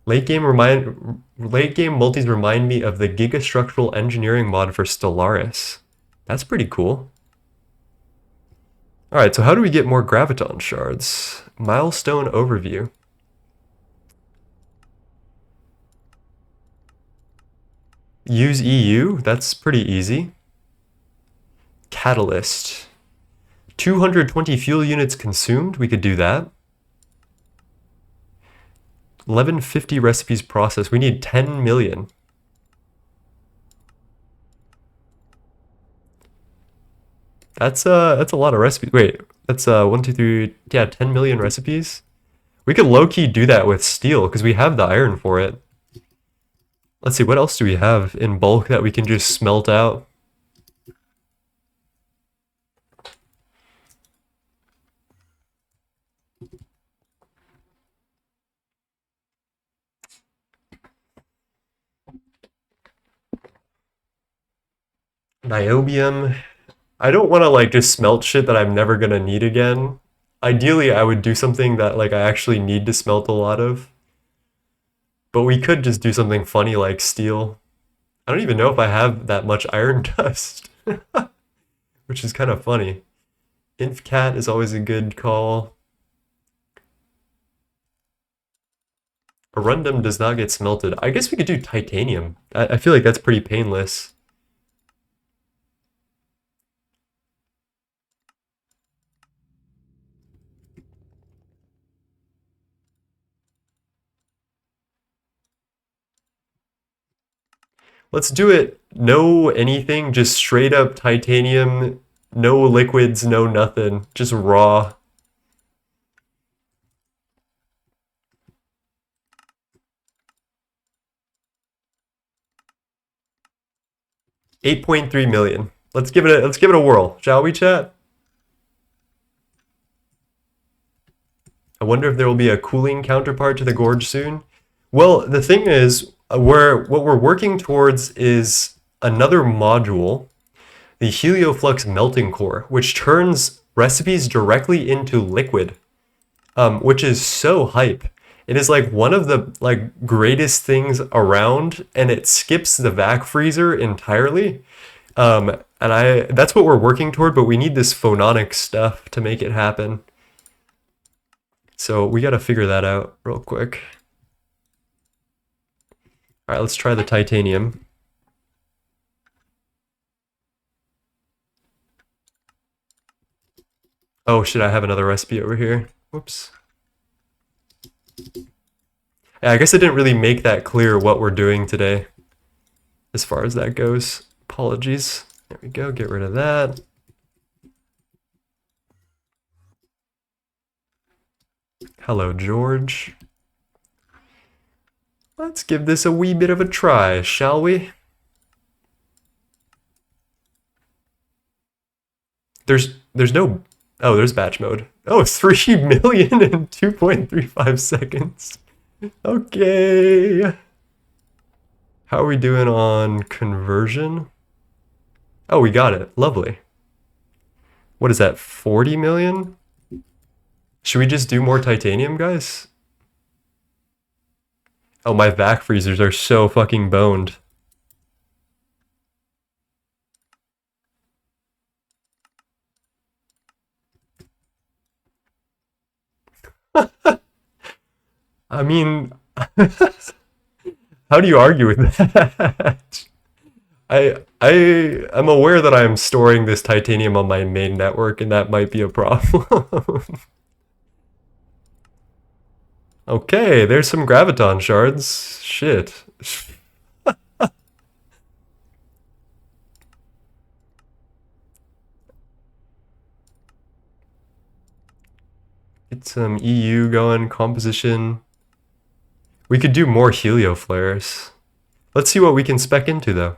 Late game multis remind me of the Gigastructural Engineering mod for Stellaris. That's pretty cool. All right, so how do we get more graviton shards? Milestone overview. Use EU, that's pretty easy. Catalyst. 220 fuel units consumed, we could do that. 1150 recipes processed, we need 10 million. That's a lot of recipes. Wait, that's 1, 2, 3, yeah, 10 million recipes. We could low-key do that with steel because we have the iron for it. Let's see, what else do we have in bulk that we can just smelt out? Niobium. I don't want to like just smelt shit that I'm never gonna need again. Ideally, I would do something that like I actually need to smelt a lot of. But we could just do something funny like steel. I don't even know if I have that much iron dust, which is kind of funny. InfCat is always a good call. Arundum does not get smelted. I guess we could do titanium. I feel like that's pretty painless. Let's do it. No anything, just straight up titanium. No liquids, no nothing. Just raw. $8.3 million. Let's give it a whirl, shall we, chat? I wonder if there will be a cooling counterpart to the gorge soon. Well, the thing is, what we're working towards is another module, the Helioflux melting core, which turns recipes directly into liquid, which is so hype. It is like one of the like greatest things around, and it skips the vac freezer entirely. And that's what we're working toward, but we need this phononic stuff to make it happen. So we got to figure that out real quick. All right, let's try the titanium. Oh shit, I have another recipe over here. Whoops. Yeah, I guess I didn't really make that clear what we're doing today as far as that goes. Apologies. There we go, get rid of that. Hello, George. Let's give this a wee bit of a try, shall we? There's no... Oh, there's batch mode. Oh, 3 million in 2.35 seconds. Okay. How are we doing on conversion? Oh, we got it. Lovely. What is that, 40 million? Should we just do more titanium, guys? Oh, my vac freezers are so fucking boned. I mean, how do you argue with that? I am aware that I'm storing this titanium on my main network, and that might be a problem. Okay, there's some graviton shards. Shit. Get some EU going, composition. We could do more helioflares. Let's see what we can spec into though.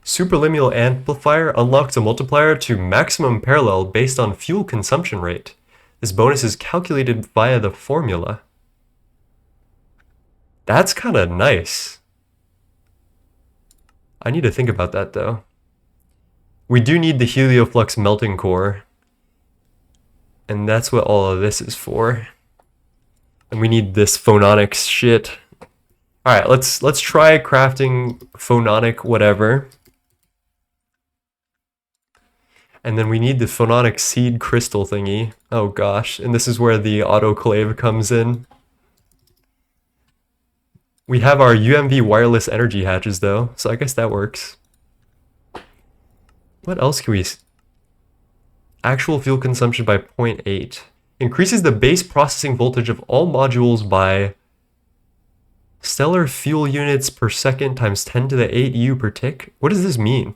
Superliminal amplifier unlocks a multiplier to maximum parallel based on fuel consumption rate. This bonus is calculated via the formula. That's kind of nice. I need to think about that though. We do need the helioflux melting core. And that's what all of this is for. And we need this phononics shit. Alright, let's try crafting phononic whatever. And then we need the phononic seed crystal thingy. Oh gosh, and this is where the autoclave comes in. We have our UMV wireless energy hatches though, so I guess that works. What else can we... Actual fuel consumption by 0.8. Increases the base processing voltage of all modules by stellar fuel units per second times 10 to the 8 U per tick. What does this mean?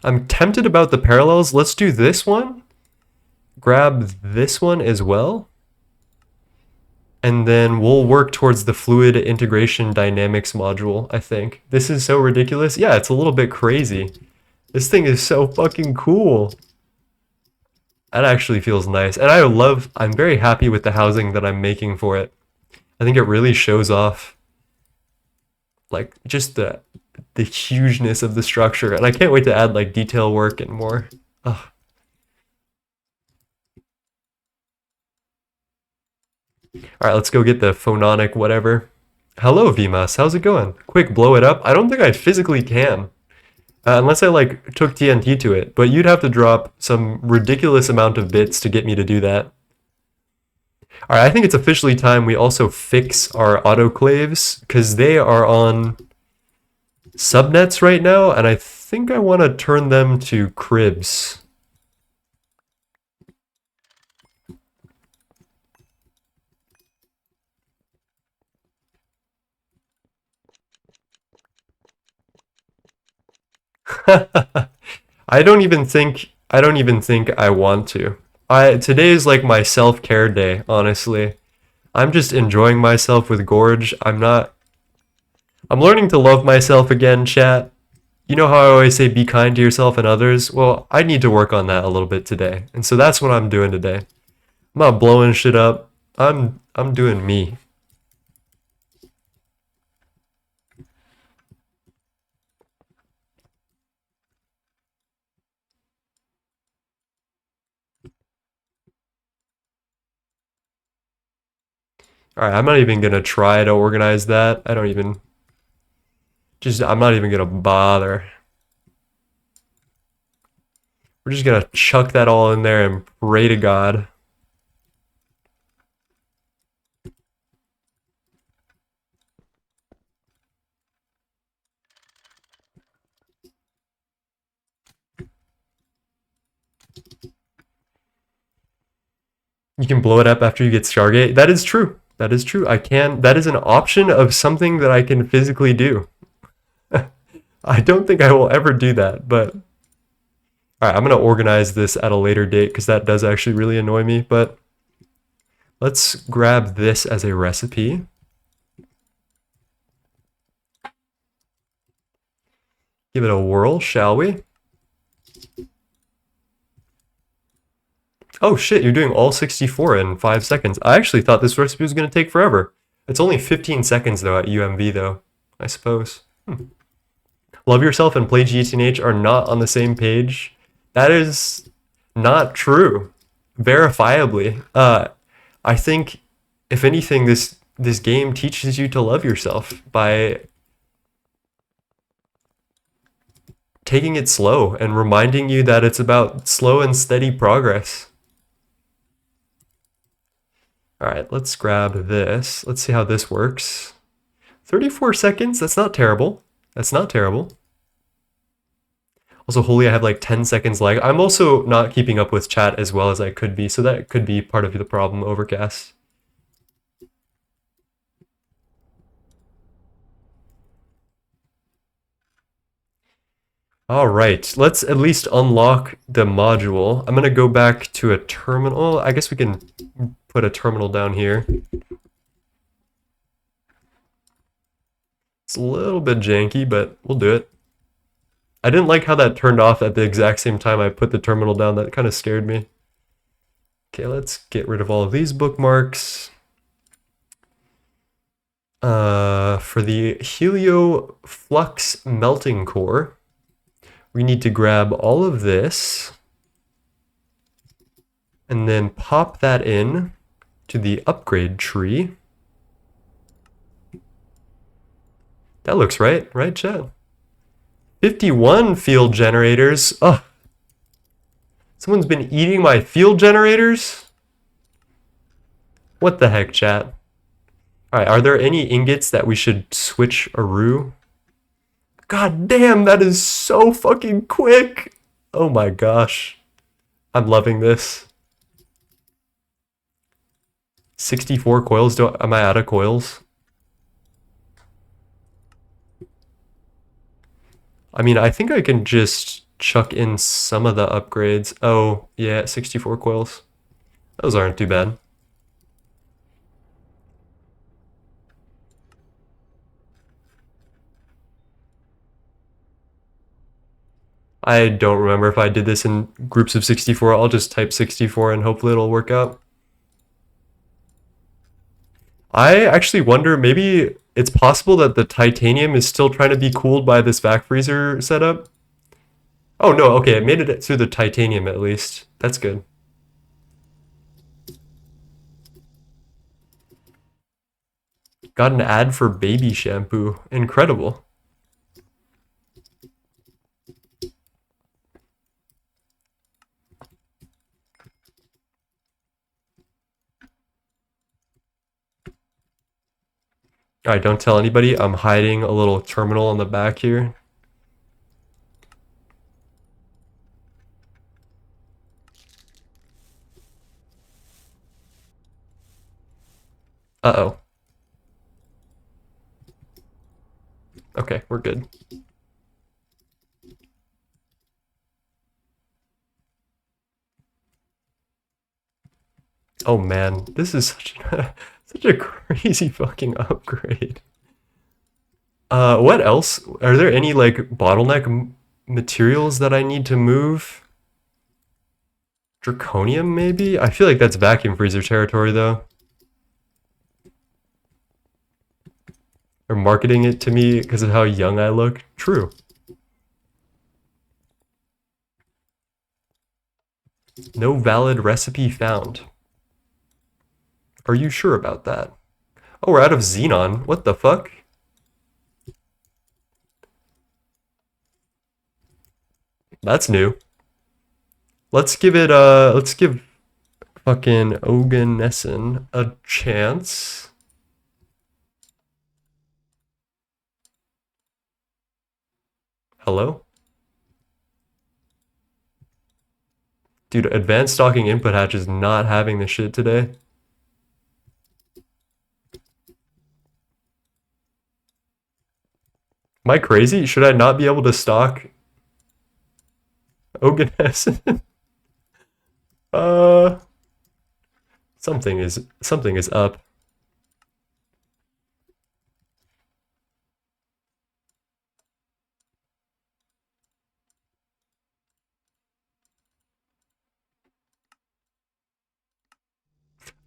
I'm tempted about the parallels. Let's do this one. Grab this one as well. And then we'll work towards the fluid integration dynamics module, I think. This is so ridiculous. Yeah, it's a little bit crazy. This thing is so fucking cool. That actually feels nice. And I'm very happy with the housing that I'm making for it. I think it really shows off like just the hugeness of the structure. And I can't wait to add like detail work and more. Ugh. All right, let's go get the phononic whatever. Hello, VMAS. How's it going? Quick, blow it up. I don't think I physically can. Unless I like took TNT to it. But you'd have to drop some ridiculous amount of bits to get me to do that. All right, I think it's officially time we also fix our autoclaves because they are on subnets right now, and I think I want to turn them to cribs. I don't even think I want to. Today is like my self-care day, honestly. I'm just enjoying myself with Gorge. I'm learning to love myself again, chat. You know how I always say be kind to yourself and others? Well, I need to work on that a little bit today. And so that's what I'm doing today. I'm not blowing shit up. I'm doing me. Alright, I'm not even gonna try to organize that. I'm not even gonna bother. We're just gonna chuck that all in there and pray to God. You can blow it up after you get Stargate. That is true. That is true. That is an option of something that I can physically do. I don't think I will ever do that, but... Alright, I'm gonna organize this at a later date because that does actually really annoy me, but... Let's grab this as a recipe. Give it a whirl, shall we? Oh shit, you're doing all 64 in 5 seconds. I actually thought this recipe was going to take forever. It's only 15 seconds though at UMV though, I suppose. Love yourself and play GTNH are not on the same page. That is not true. Verifiably. I think, if anything, this game teaches you to love yourself by taking it slow and reminding you that it's about slow and steady progress. All right, let's grab this. Let's see how this works. 34 seconds, that's not terrible. That's not terrible. Also, holy, I have like 10 seconds lag. I'm also not keeping up with chat as well as I could be, so that could be part of the problem, Overcast. All right, let's at least unlock the module. I'm gonna go back to a terminal. I guess we can put a terminal down here. It's a little bit janky, but we'll do it. I didn't like how that turned off at the exact same time I put the terminal down. That kind of scared me. Okay, let's get rid of all of these bookmarks. For the Helioflux melting core, we need to grab all of this and then pop that in to the upgrade tree. That looks right, right, chat? 51 field generators. Oh, someone's been eating my field generators? What the heck, chat? All right, are there any ingots that we should switch Aru? God damn, that is so fucking quick. Oh my gosh. I'm loving this. 64 coils. Am I out of coils? I mean, I think I can just chuck in some of the upgrades. Oh, yeah, 64 coils. Those aren't too bad. I don't remember if I did this in groups of 64. I'll just type 64 and hopefully it'll work out. I actually wonder, maybe it's possible that the titanium is still trying to be cooled by this vac freezer setup. Oh no, okay, it made it through the titanium at least. That's good. Got an ad for baby shampoo. Incredible. Alright, don't tell anybody. I'm hiding a little terminal on the back here. Uh-oh. Okay, we're good. Oh man, this is such a crazy fucking upgrade. What else? Are there any like bottleneck materials that I need to move? Draconium maybe? I feel like that's vacuum freezer territory though. Or marketing it to me because of how young I look. True. No valid recipe found. Are you sure about that? Oh, we're out of xenon. What the fuck? That's new. Let's give fucking Oganesson a chance. Hello? Dude, advanced stocking input hatch is not having the shit today. Am I crazy? Should I not be able to stock Oganesson? Something is up.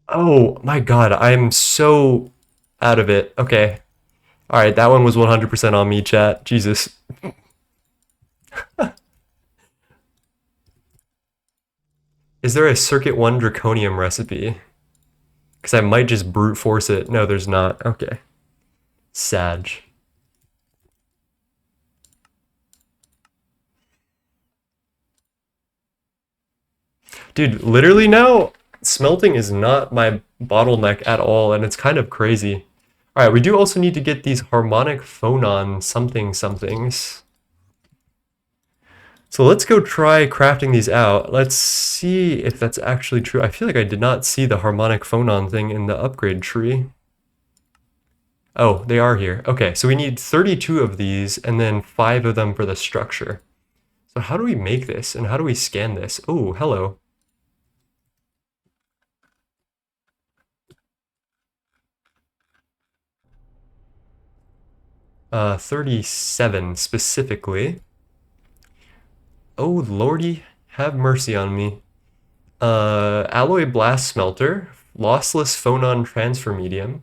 Oh my god, I'm so out of it. Okay. Alright, that one was 100% on me, chat. Jesus. Is there a Circuit 1 Draconium recipe? Because I might just brute force it. No, there's not. Okay. Sag. Dude, literally now, Smelting is not my bottleneck at all, and it's kind of crazy. All right, we do also need to get these harmonic phonon something somethings. So let's go try crafting these out. Let's see if that's actually true. I feel like I did not see the harmonic phonon thing in the upgrade tree. Oh, they are here. Okay, so we need 32 of these and then 5 of them for the structure. So how do we make this and how do we scan this? Oh, hello. 37 specifically. Oh, lordy, have mercy on me. Alloy blast smelter, lossless phonon transfer medium,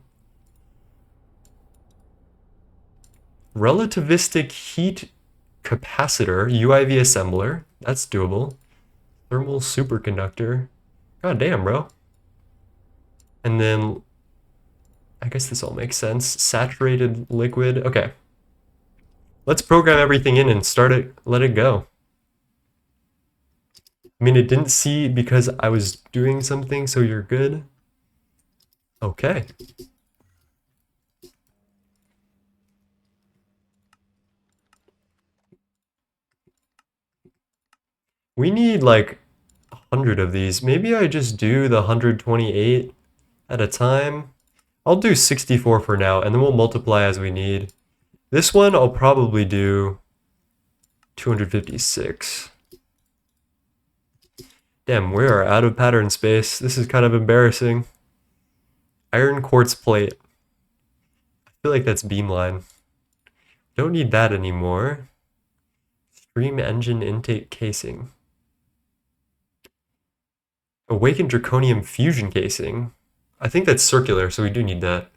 relativistic heat capacitor, UIV assembler. That's doable. Thermal superconductor. God damn, bro. And then, I guess this all makes sense. Saturated liquid. Okay. Let's program everything in and start it, let it go. I mean, it didn't see because I was doing something, so you're good. Okay. We need like 100 of these. Maybe I just do the 128 at a time. I'll do 64 for now, and then we'll multiply as we need. This one I'll probably do 256. Damn, we are out of pattern space. This is kind of embarrassing. Iron quartz plate. I feel like that's beamline. Don't need that anymore. Stream engine intake casing. Awakened draconium fusion casing. I think that's circular, so we do need that.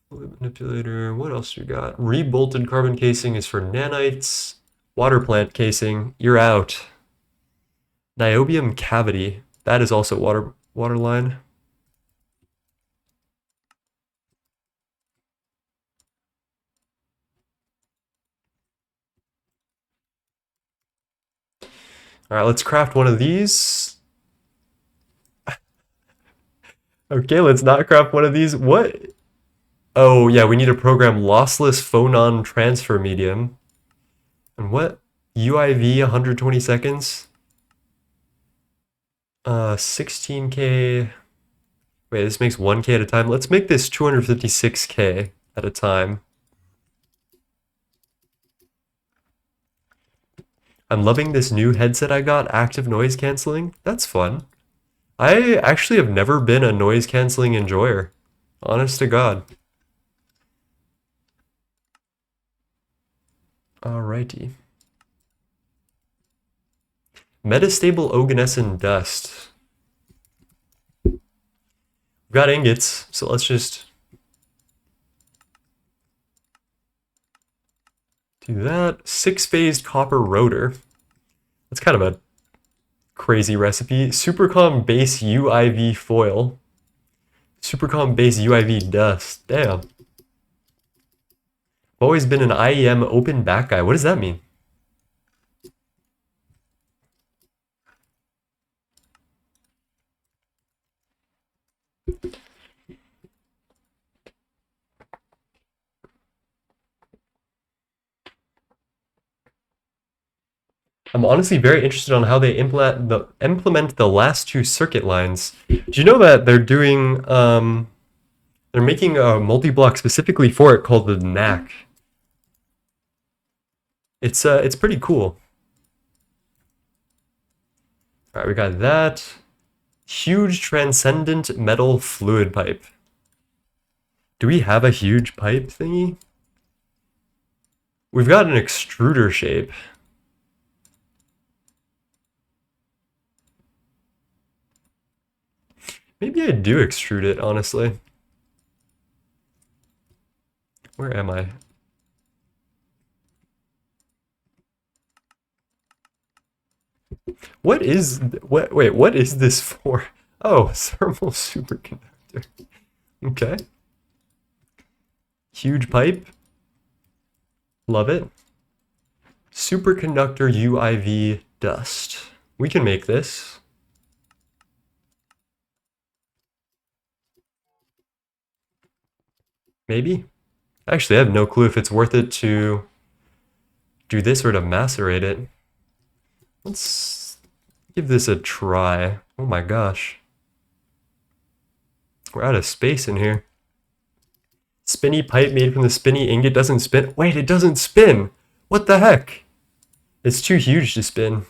Fluid manipulator. What else we got? Rebolted carbon casing is for nanites. Water plant casing. You're out. Niobium cavity. That is also water line. All right, let's craft one of these. Okay, let's not craft one of these. What? Oh, yeah, we need to program lossless phonon transfer medium. And what? UIV 120 seconds? 16K. Wait, this makes 1K at a time. Let's make this 256K at a time. I'm loving this new headset I got, active noise canceling. That's fun. I actually have never been a noise canceling enjoyer. Honest to God. Alrighty. Metastable oganescent dust. We've got ingots, so let's just do that. 6-phased copper rotor. That's kind of a crazy recipe. Supercom base UIV foil. Supercom base UIV dust. Damn. I've always been an IEM open back guy. What does that mean? I'm honestly very interested on how they implement the last 2 circuit lines. Do you know that they're doing they're making a multi-block specifically for it called the NAC. It's pretty cool. All right, we got that. Huge transcendent metal fluid pipe. Do we have a huge pipe thingy? We've got an extruder shape. Maybe I do extrude it, honestly. Where am I? What is wait, what is this for? Oh, thermal superconductor. Okay. Huge pipe. Love it. Superconductor UIV dust. We can make this. Maybe. Actually, I have no clue if it's worth it to do this or to macerate it. Let's give this a try. Oh my gosh. We're out of space in here. Spinny pipe made from the spinny ingot doesn't spin. Wait, it doesn't spin! What the heck? It's too huge to spin.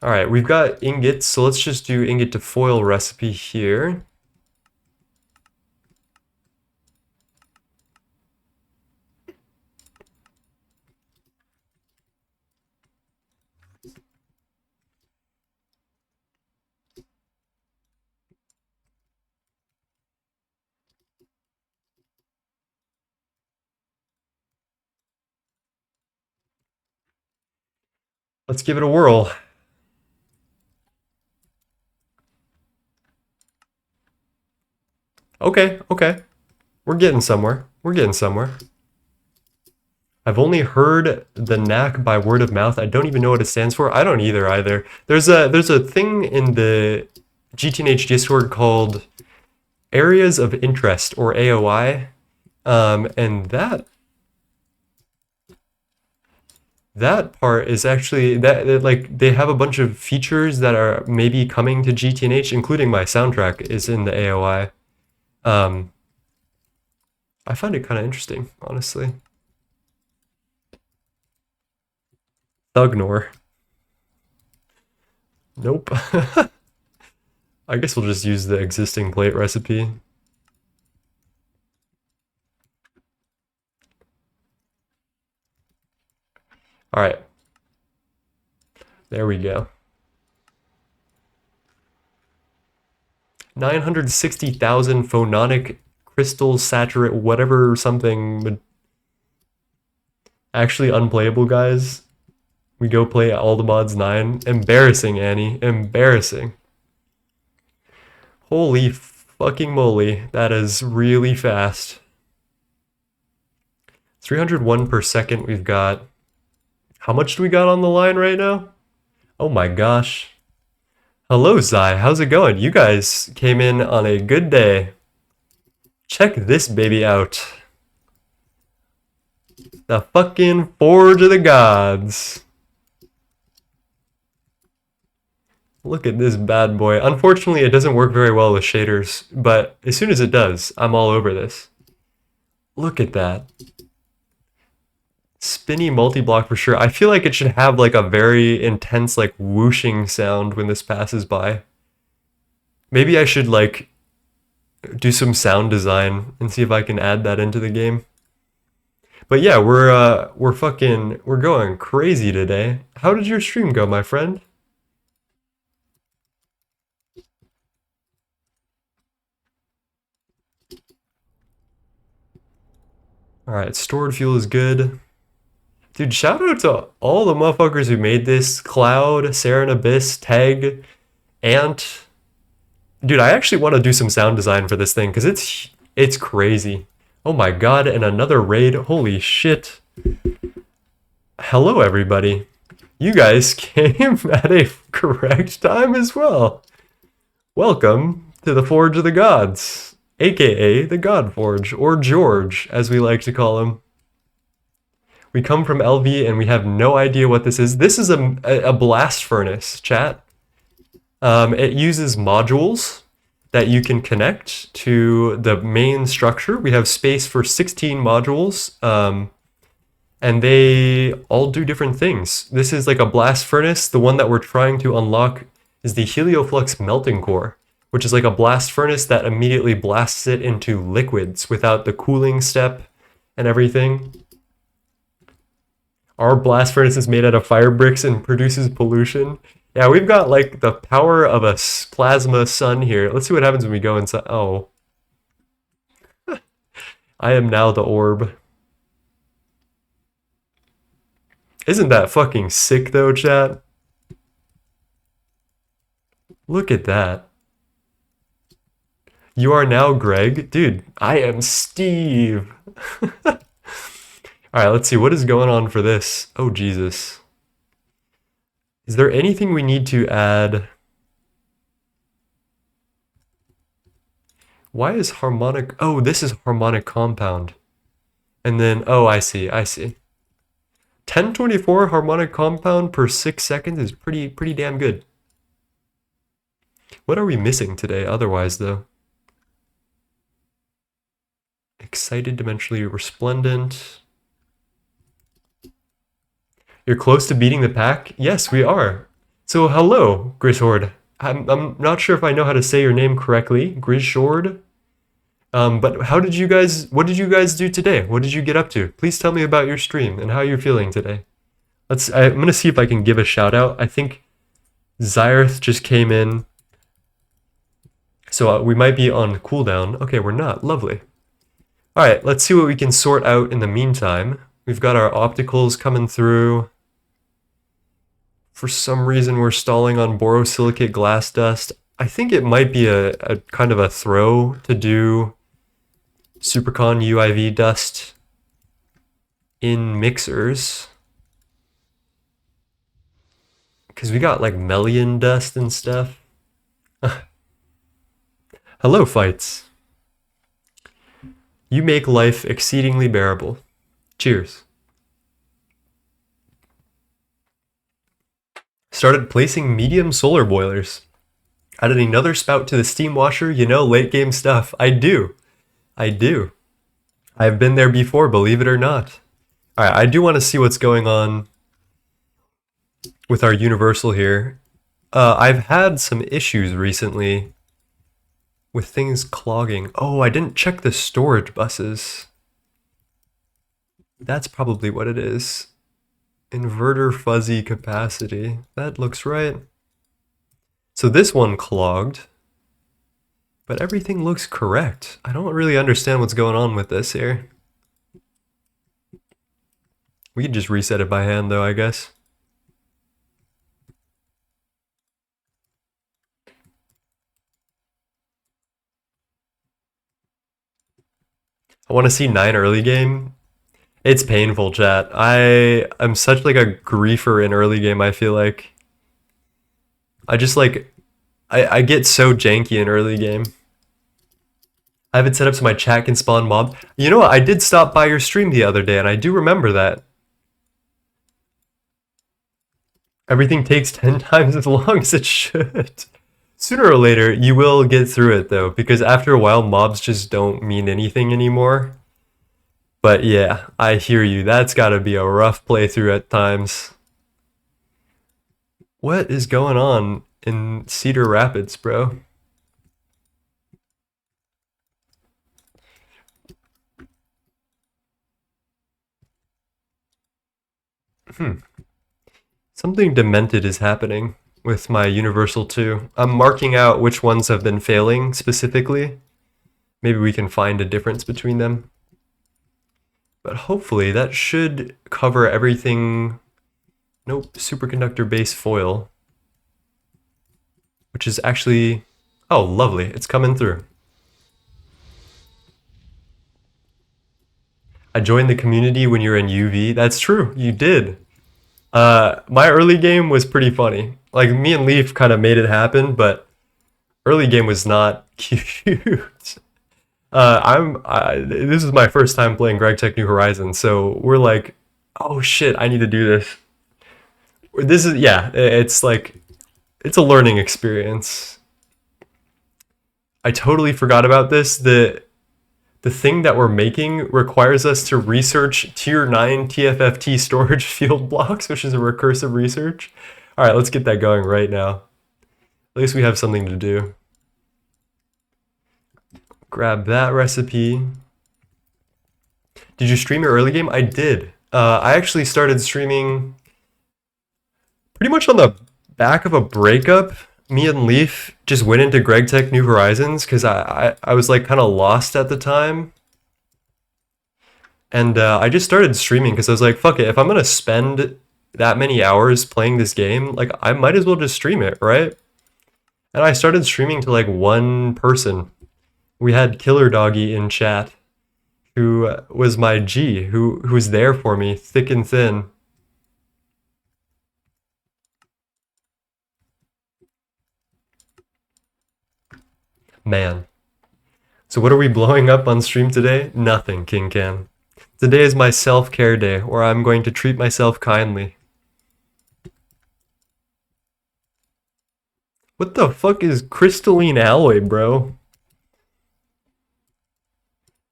Alright, we've got ingots, so let's just do ingot to foil recipe here. Let's give it a whirl. Okay, okay. We're getting somewhere. We're getting somewhere. I've only heard the knack by word of mouth. I don't even know what it stands for. I don't either. There's a thing in the GTNH Discord called Areas of Interest, or AOI. And that part is actually that like they have a bunch of features that are maybe coming to GTNH, including my soundtrack is in the AOI. I find it kind of interesting, honestly. Thugnor. Nope. I guess we'll just use the existing plate recipe. All right. There we go. 960,000 phononic crystal saturate whatever something. Actually unplayable, guys. We go play all the mods 9. Embarrassing, Annie. Embarrassing. Holy fucking moly. That is really fast. 301 per second we've got. How much do we got on the line right now? Oh my gosh. Hello, Zai. How's it going? You guys came in on a good day. Check this baby out. The fucking Forge of the Gods. Look at this bad boy. Unfortunately, it doesn't work very well with shaders, but as soon as it does, I'm all over this. Look at that. Spinny multi-block for sure. I feel like it should have like a very intense like whooshing sound when this passes by. Maybe I should like do some sound design and see if I can add that into the game. But yeah, we're going crazy today. How did your stream go, my friend? Alright, stored fuel is good. Dude, shout out to all the motherfuckers who made this. Cloud, Saren Abyss, Tag, Ant. Dude, I actually want to do some sound design for this thing, because it's crazy. Oh my god, and another raid. Holy shit. Hello, everybody. You guys came at a correct time as well. Welcome to the Forge of the Gods, aka the God Forge, or George, as we like to call him. We come from LV and we have no idea what this is. This is a blast furnace, chat. It uses modules that you can connect to the main structure. We have space for 16 modules, and they all do different things. This is like a blast furnace. The one that we're trying to unlock is the Helioflux melting core, which is like a blast furnace that immediately blasts it into liquids without the cooling step and everything. Our blast furnace is made out of fire bricks and produces pollution. Yeah, we've got like the power of a plasma sun here. Let's see what happens when we go inside. Oh. I am now the orb. Isn't that fucking sick though, chat? Look at that. You are now Greg. Dude, I am Steve. All right, let's see what is going on for this. Oh, Jesus. Is there anything we need to add? Why is harmonic? Oh, this is harmonic compound. And then, oh, I see, I see. 1024 harmonic compound per 6 seconds is pretty damn good. What are we missing today otherwise, though? Excited, dimensionally resplendent. You're close to beating the pack? Yes, we are. So hello, Grishord. I'm not sure if I know how to say your name correctly, Grishord. But what did you guys do today? What did you get up to? Please tell me about your stream and how you're feeling today. I'm gonna see if I can give a shout out. I think Zyrth just came in. So we might be on cooldown. Okay, we're not. Lovely. All right, let's see what we can sort out in the meantime. We've got our opticals coming through. For some reason, we're stalling on borosilicate glass dust. I think it might be a kind of a throw to do Supercon UIV dust in mixers. Because we got like Melian dust and stuff. Hello, fights. You make life exceedingly bearable. Cheers. Started placing medium solar boilers. Added another spout to the steam washer, you know, late game stuff. I do. I've been there before, believe it or not. Alright, I do want to see what's going on with our universal here. I've had some issues recently with things clogging. Oh, I didn't check the storage buses. That's probably what it is. Inverter fuzzy capacity. That looks right. So this one clogged, but everything looks correct. I don't really understand what's going on with this here. We could just reset it by hand though, I guess. I want to see 9 early game. It's painful, chat. I'm such like a griefer in early game, I feel like. I just like, I get so janky in early game. I have it set up so my chat can spawn mob. You know what, I did stop by your stream the other day and I do remember that. Everything takes 10 times as long as it should. Sooner or later, you will get through it though, because after a while, mobs just don't mean anything anymore. But yeah, I hear you. That's gotta be a rough playthrough at times. What is going on in Cedar Rapids, bro? Something demented is happening with my Universal 2. I'm marking out which ones have been failing specifically. Maybe we can find a difference between them. But hopefully that should cover everything. Nope, superconductor base foil. Which is actually, oh lovely, it's coming through. I joined the community when you're in UV. That's true, you did. My early game was pretty funny. Like me and Leaf kind of made it happen, but early game was not cute. This is my first time playing Gregtech New Horizons, so we're like, oh shit, I need to do this. This is, yeah, it's like, it's a learning experience. I totally forgot about this. The thing that we're making requires us to research tier 9 TFFT storage field blocks, which is a recursive research. All right, let's get that going right now. At least we have something to do. Grab that recipe. Did you stream your early game? I did. I actually started streaming pretty much on the back of a breakup. Me and Leaf just went into Gregtech New Horizons because I was like kind of lost at the time. And I just started streaming because I was like, fuck it, if I'm going to spend that many hours playing this game, like I might as well just stream it, right? And I started streaming to like one person. We had Killer Doggy in chat. who was my G, who's there for me, thick and thin. Man. So what are we blowing up on stream today? Nothing, King Cam. Today is my self-care day, where I'm going to treat myself kindly. What the fuck is crystalline alloy, bro?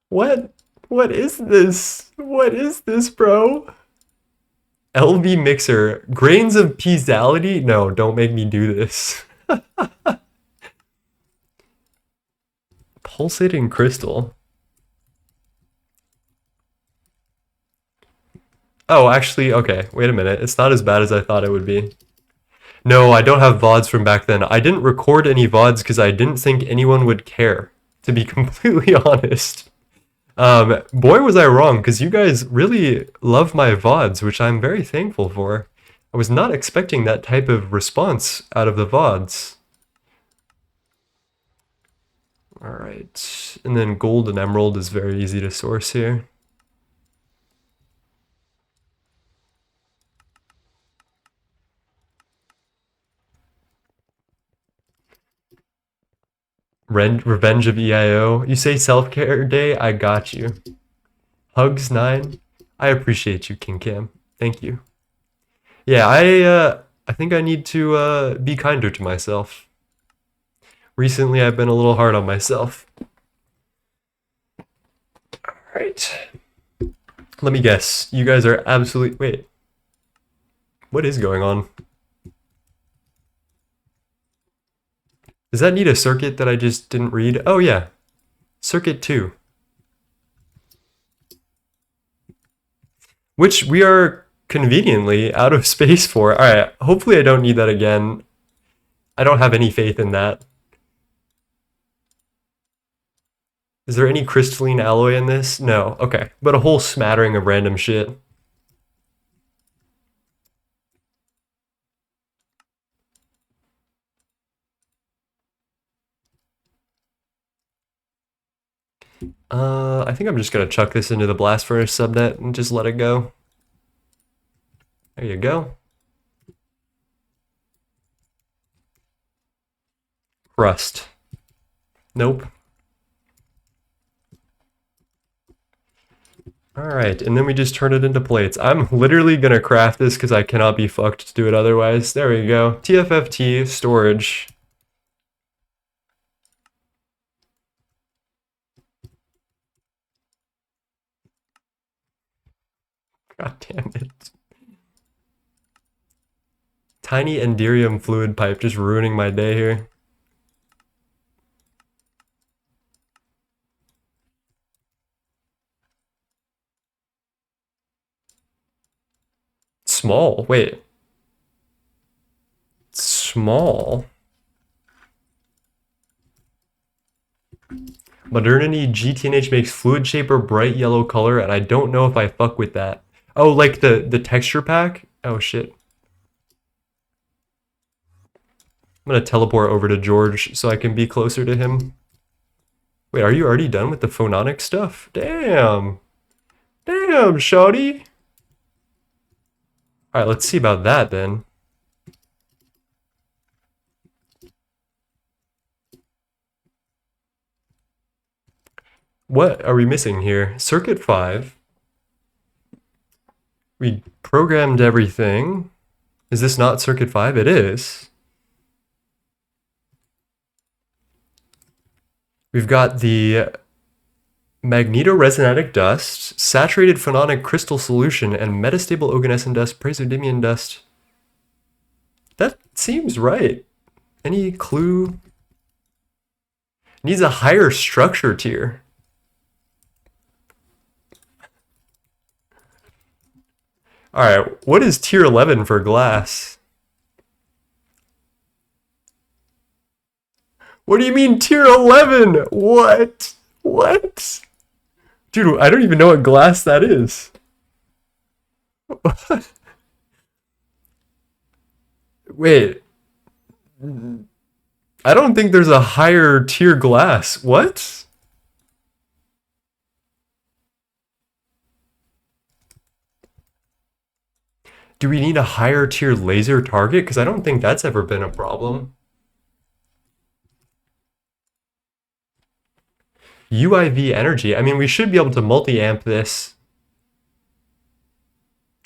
What? What is this? What is this, bro? LV mixer. Grains of piesality? No, don't make me do this. Pulsating crystal. Oh, actually, okay. Wait a minute. It's not as bad as I thought it would be. No, I don't have VODs from back then. I didn't record any VODs because I didn't think anyone would care, to be completely honest. Boy, was I wrong, because you guys really love my VODs, which I'm very thankful for. I was not expecting that type of response out of the VODs. Alright, and then gold and emerald is very easy to source here. Revenge of EIO. You say self-care day? I got you. Hugs 9. I appreciate you, King Cam. Thank you. Yeah, I think I need to be kinder to myself. Recently, I've been a little hard on myself. Alright. Let me guess. You guys are absolutely... Wait. What is going on? Does that need a circuit that I just didn't read? Oh, yeah. Circuit 2. Which we are conveniently out of space for. Alright, hopefully I don't need that again. I don't have any faith in that. Is there any crystalline alloy in this? No. Okay. But a whole smattering of random shit. I think I'm just gonna chuck this into the blast furnace subnet and just let it go. There you go. Rust. Nope. Alright, and then we just turn it into plates. I'm literally gonna craft this because I cannot be fucked to do it otherwise. There we go. TFFT storage. God damn it. Tiny enderium fluid pipe just ruining my day here. Small, wait. Small. Modernity GTNH makes fluid shaper bright yellow color, and I don't know if I fuck with that. Oh, like the texture pack? Oh shit. I'm gonna teleport over to George so I can be closer to him. Wait, are you already done with the phononic stuff? Damn. Damn, shawty. Alright, let's see about that then. What are we missing here? Circuit 5. We programmed everything. Is this not circuit 5? It is. We've got the magnetoresonatic dust, saturated phononic crystal solution, and metastable oganescent dust, praseodymium dust. That seems right. Any clue? Needs a higher structure tier. Alright, what is tier 11 for glass? What do you mean tier 11? What? What? Dude, I don't even know what glass that is. Wait. I don't think there's a higher tier glass. What? Do we need a higher tier laser target? Because I don't think that's ever been a problem. UIV energy. I mean, we should be able to multi-amp this.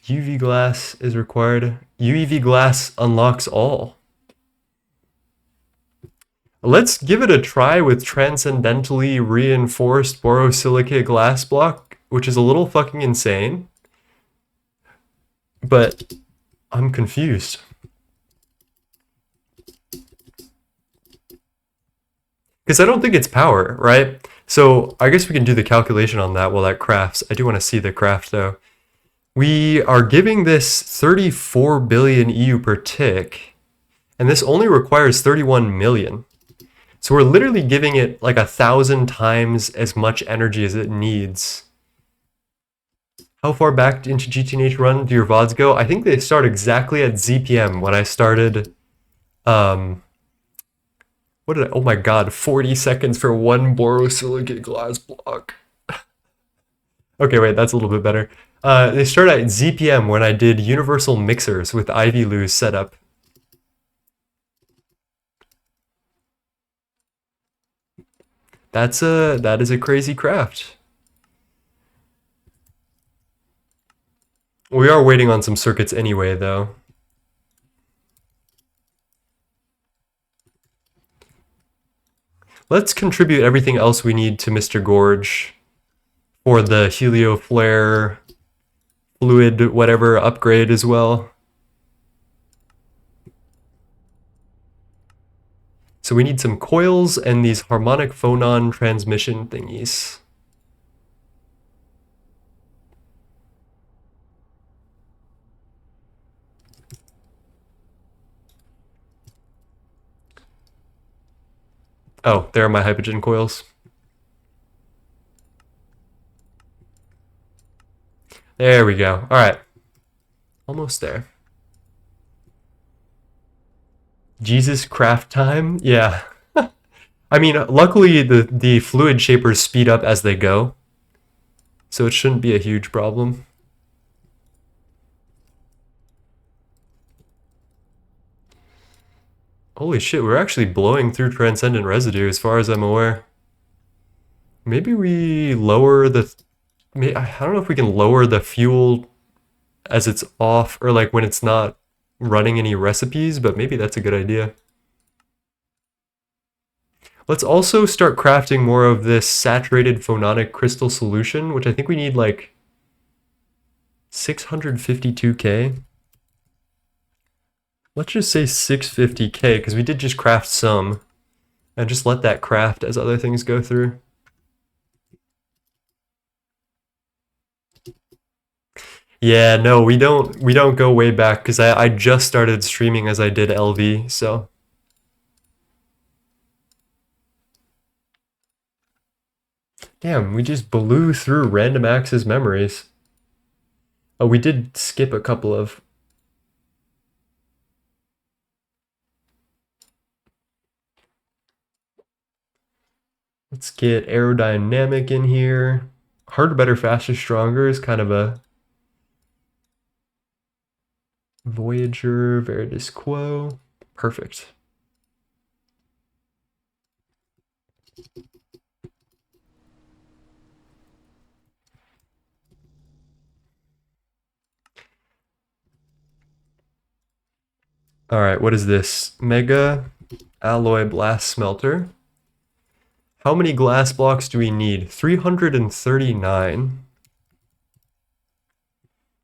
UV glass is required. UEV glass unlocks all. Let's give it a try with transcendentally reinforced borosilicate glass block, which is a little fucking insane. But I'm confused. Because I don't think it's power, right? So I guess we can do the calculation on that while that crafts. I do want to see the craft though. We are giving this 34 billion EU per tick, and this only requires 31 million. So we're literally giving it like 1,000 times as much energy as it needs. How far back into GTNH run do your VODs go? I think they start exactly at ZPM when I started, what did I, oh my god, 40 seconds for one borosilicate glass block. Okay, wait, that's a little bit better. They start at ZPM when I did universal mixers with Ivy Lou's setup. That is a crazy craft. We are waiting on some circuits anyway, though. Let's contribute everything else we need to Mr. Gorge for the helioflare fluid whatever upgrade as well. So we need some coils and these harmonic phonon transmission thingies. Oh, there are my hypogen coils. There we go. All right. Almost there. Jesus craft time? Yeah. I mean, luckily the fluid shapers speed up as they go, so it shouldn't be a huge problem. Holy shit, we're actually blowing through transcendent residue as far as I'm aware. Maybe we lower the... I don't know if we can lower the fuel as it's off, or like when it's not running any recipes, but maybe that's a good idea. Let's also start crafting more of this saturated phononic crystal solution, which I think we need like 652K. Let's just say 650K, because we did just craft some, and just let that craft as other things go through. Yeah, no, we don't go way back, because I just started streaming as I did LV, so. Damn, we just blew through Random Access memories. Oh, we did skip a couple of... Let's get aerodynamic in here. Harder, better, faster, stronger is kind of a Voyager, Veritas Quo. Perfect. All right, what is this? Mega alloy blast smelter. How many glass blocks do we need? 339.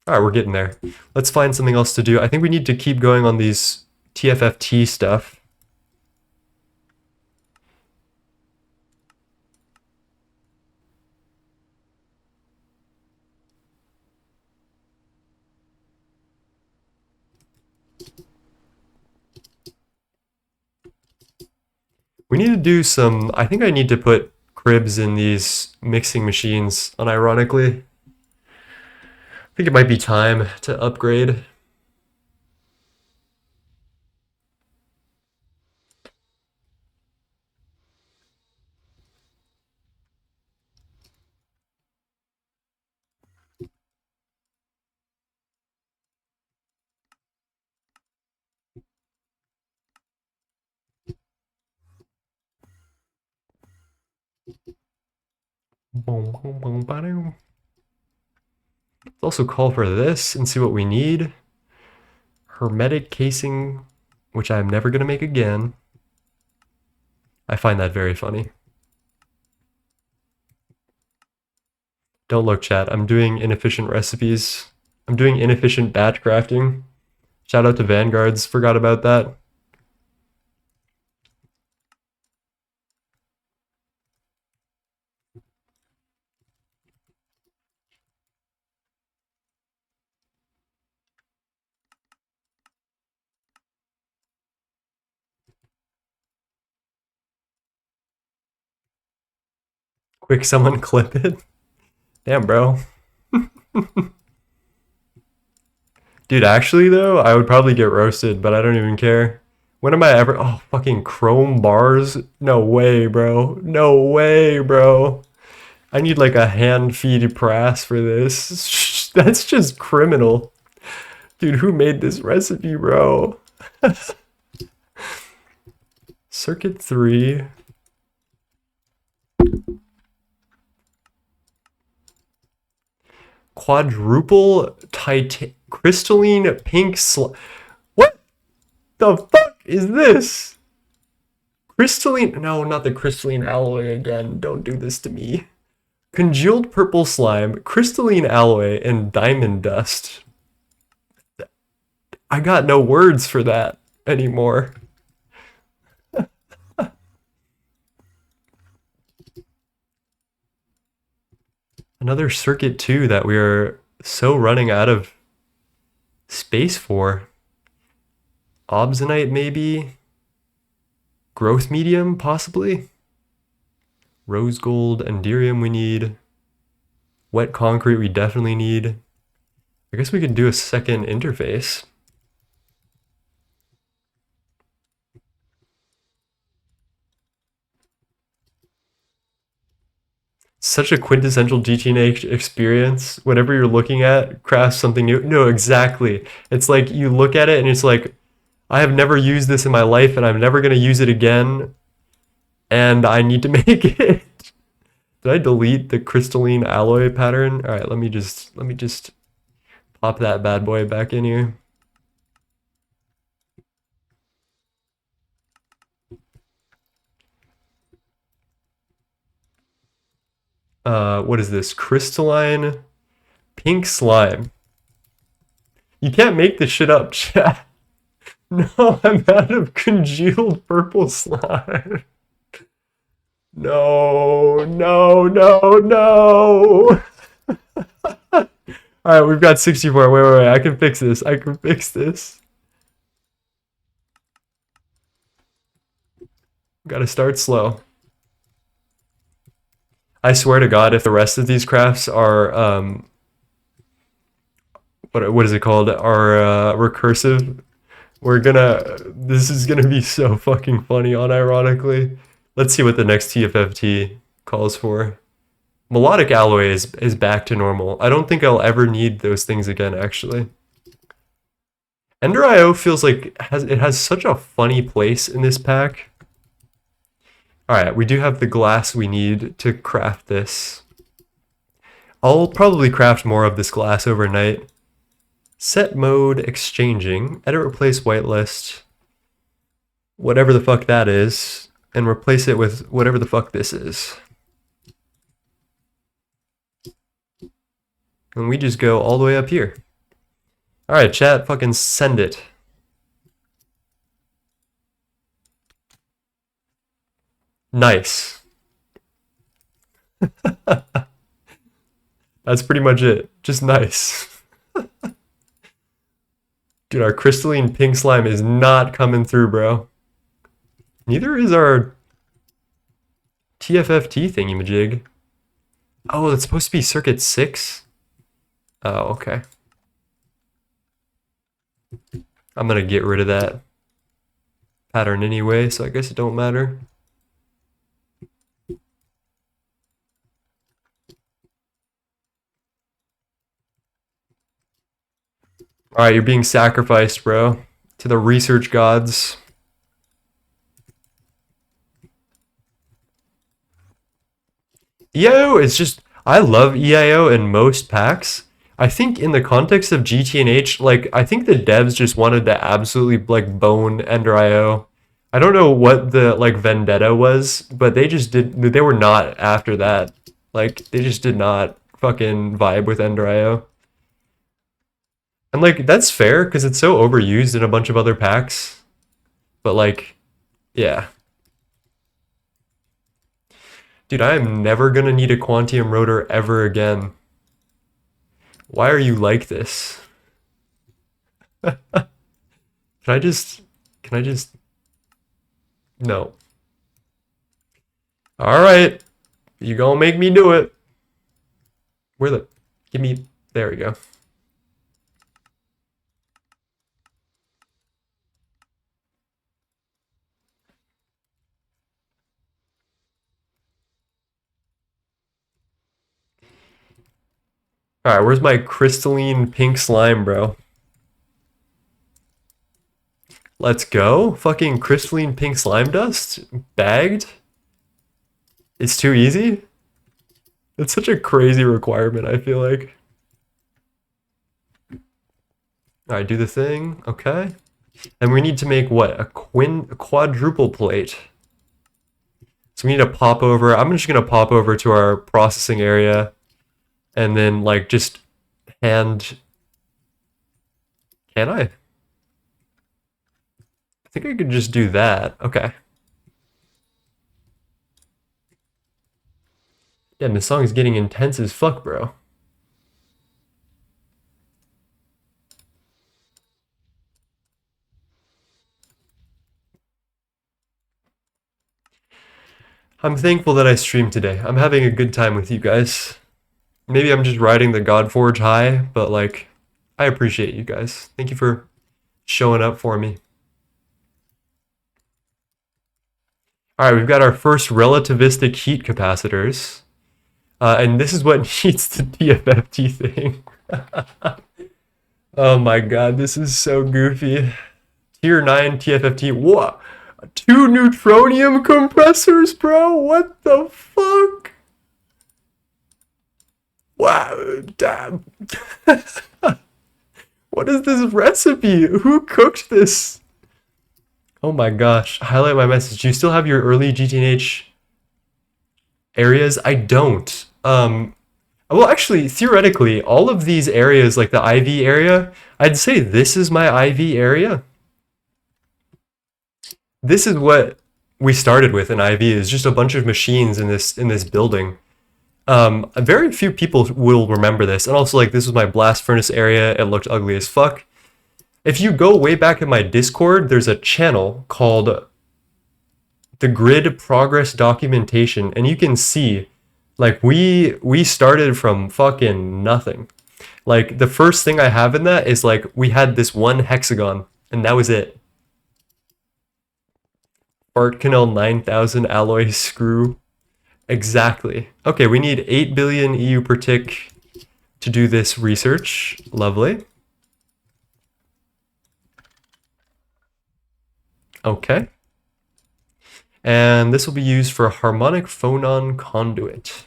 All right, we're getting there. Let's find something else to do. I think we need to keep going on these TFFT stuff. We need to do some, I think I need to put cribs in these mixing machines, unironically. I think it might be time to upgrade. Let's also call for this and see what we need. Hermetic casing, which I'm never going to make again. I find that very funny. Don't look, chat. I'm doing inefficient recipes. I'm doing inefficient batch crafting. Shout out to Vanguards. Forgot about that. Quick, someone clip it. Damn, bro. Dude, actually, though, I would probably get roasted, but I don't even care. When am I ever... Oh, fucking chrome bars? No way, bro. No way, bro. I need like a hand-feed press for this. That's just criminal. Dude, who made this recipe, bro? Circuit 3. Quadruple crystalline pink What the fuck is this? Crystalline... No, not the crystalline alloy again. Don't do this to me. Congealed purple slime, crystalline alloy, and diamond dust. I got no words for that anymore. Another circuit too that we are so running out of space for. Obsonite maybe? Growth medium possibly? Rose gold, enderium we need. Wet concrete we definitely need. I guess we could do a second interface. Such a quintessential GTNH experience. Whenever you're looking at, craft something new. No, exactly. It's like you look at it and it's like, I have never used this in my life and I'm never going to use it again. And I need to make it. Did I delete the crystalline alloy pattern? All right, let me just pop that bad boy back in here. What is this? Crystalline pink slime. You can't make this shit up, chat. No, I'm out of congealed purple slime. No, no, no, no. All right, we've got 64. Wait. I can fix this. I can fix this. Gotta start slow. I swear to God, if the rest of these crafts are what is it called? Are recursive, this is gonna be so fucking funny, unironically. Let's see what the next TFFT calls for. Melodic alloy is back to normal. I don't think I'll ever need those things again, actually. Ender IO feels like it has such a funny place in this pack. Alright, we do have the glass we need to craft this. I'll probably craft more of this glass overnight. Set mode exchanging, edit replace whitelist, whatever the fuck that is, and replace it with whatever the fuck this is. And we just go all the way up here. Alright, chat, fucking send it. Nice. That's pretty much it. Just nice. Dude, our crystalline pink slime is not coming through, bro. Neither is our TFFT thingy-majig. Oh, it's supposed to be circuit 6? Oh, okay. I'm gonna get rid of that pattern anyway, so I guess it don't matter. Alright, you're being sacrificed, bro, to the research gods. EIO is just, I love EIO in most packs. I think in the context of GTNH, like, I think the devs just wanted to absolutely, like, bone Ender IO. I don't know what the, like, vendetta was, but they just they were not after that. Like, they just did not fucking vibe with Ender IO. And, like, that's fair, because it's so overused in a bunch of other packs. But, like, yeah. Dude, I am never gonna need a Quantium rotor ever again. Why are you like this? Can I just... Can I just... No. Alright. You gonna make me do it. Where the... Give me... There we go. Alright, where's my crystalline pink slime, bro? Let's go. Fucking crystalline pink slime dust? Bagged? It's too easy? It's such a crazy requirement, I feel like. Alright, do the thing. Okay. And we need to make what? A quadruple plate. So we need to pop over. I'm just gonna pop over to our processing area and then like just hand. Can I? I think I could just do that. Okay. Damn, this song is getting intense as fuck, bro. I'm thankful that I streamed today. I'm having a good time with you guys. Maybe I'm just riding the Godforge high, but like, I appreciate you guys. Thank you for showing up for me. All right, we've got our first relativistic heat capacitors. And this is what needs the TFFT thing. Oh my god, this is so goofy. Tier 9 TFFT. What? 2 neutronium compressors, bro? What the fuck? Wow, damn. What is this recipe? Who cooked this? Oh my gosh. Highlight my message. Do you still have your early GTNH areas? I don't. Well, actually, theoretically, all of these areas, like the IV area, I'd say this is my IV area. This is what we started with in IV, is just a bunch of machines in this building. Very few people will remember this, and also like this was my blast furnace area. It looked ugly as fuck. If you go way back in my Discord, there's a channel called the Grid Progress Documentation, and you can see, like we started from fucking nothing. Like the first thing I have in that is like we had this one hexagon, and that was it. Bartcanel 9000 alloy screw. Exactly. Okay, we need 8 billion EU per tick to do this research. Lovely. Okay. And this will be used for harmonic phonon conduit.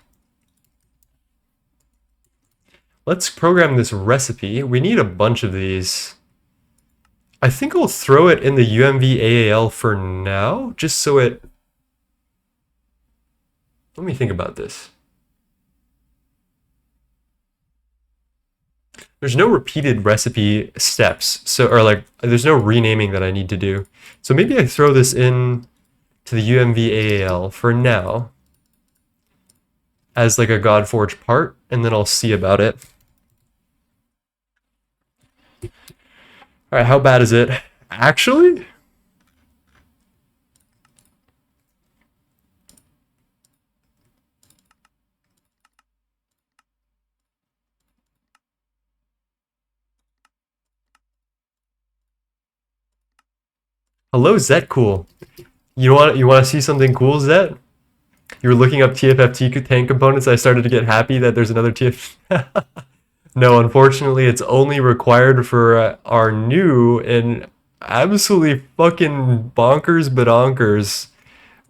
Let's program this recipe. We need a bunch of these. I think I'll throw it in the UMV AAL for now, just so it... Let me think about this. There's no repeated recipe steps, so or like there's no renaming that I need to do. So maybe I throw this in to the UMV AAL for now as like a Godforge part, and then I'll see about it. All right, how bad is it? Actually? Hello, Zet Cool. You want to see something cool, Zet? You were looking up TFFT tank components. I started to get happy that there's another TF. No, unfortunately, it's only required for our new and absolutely fucking bonkers badonkers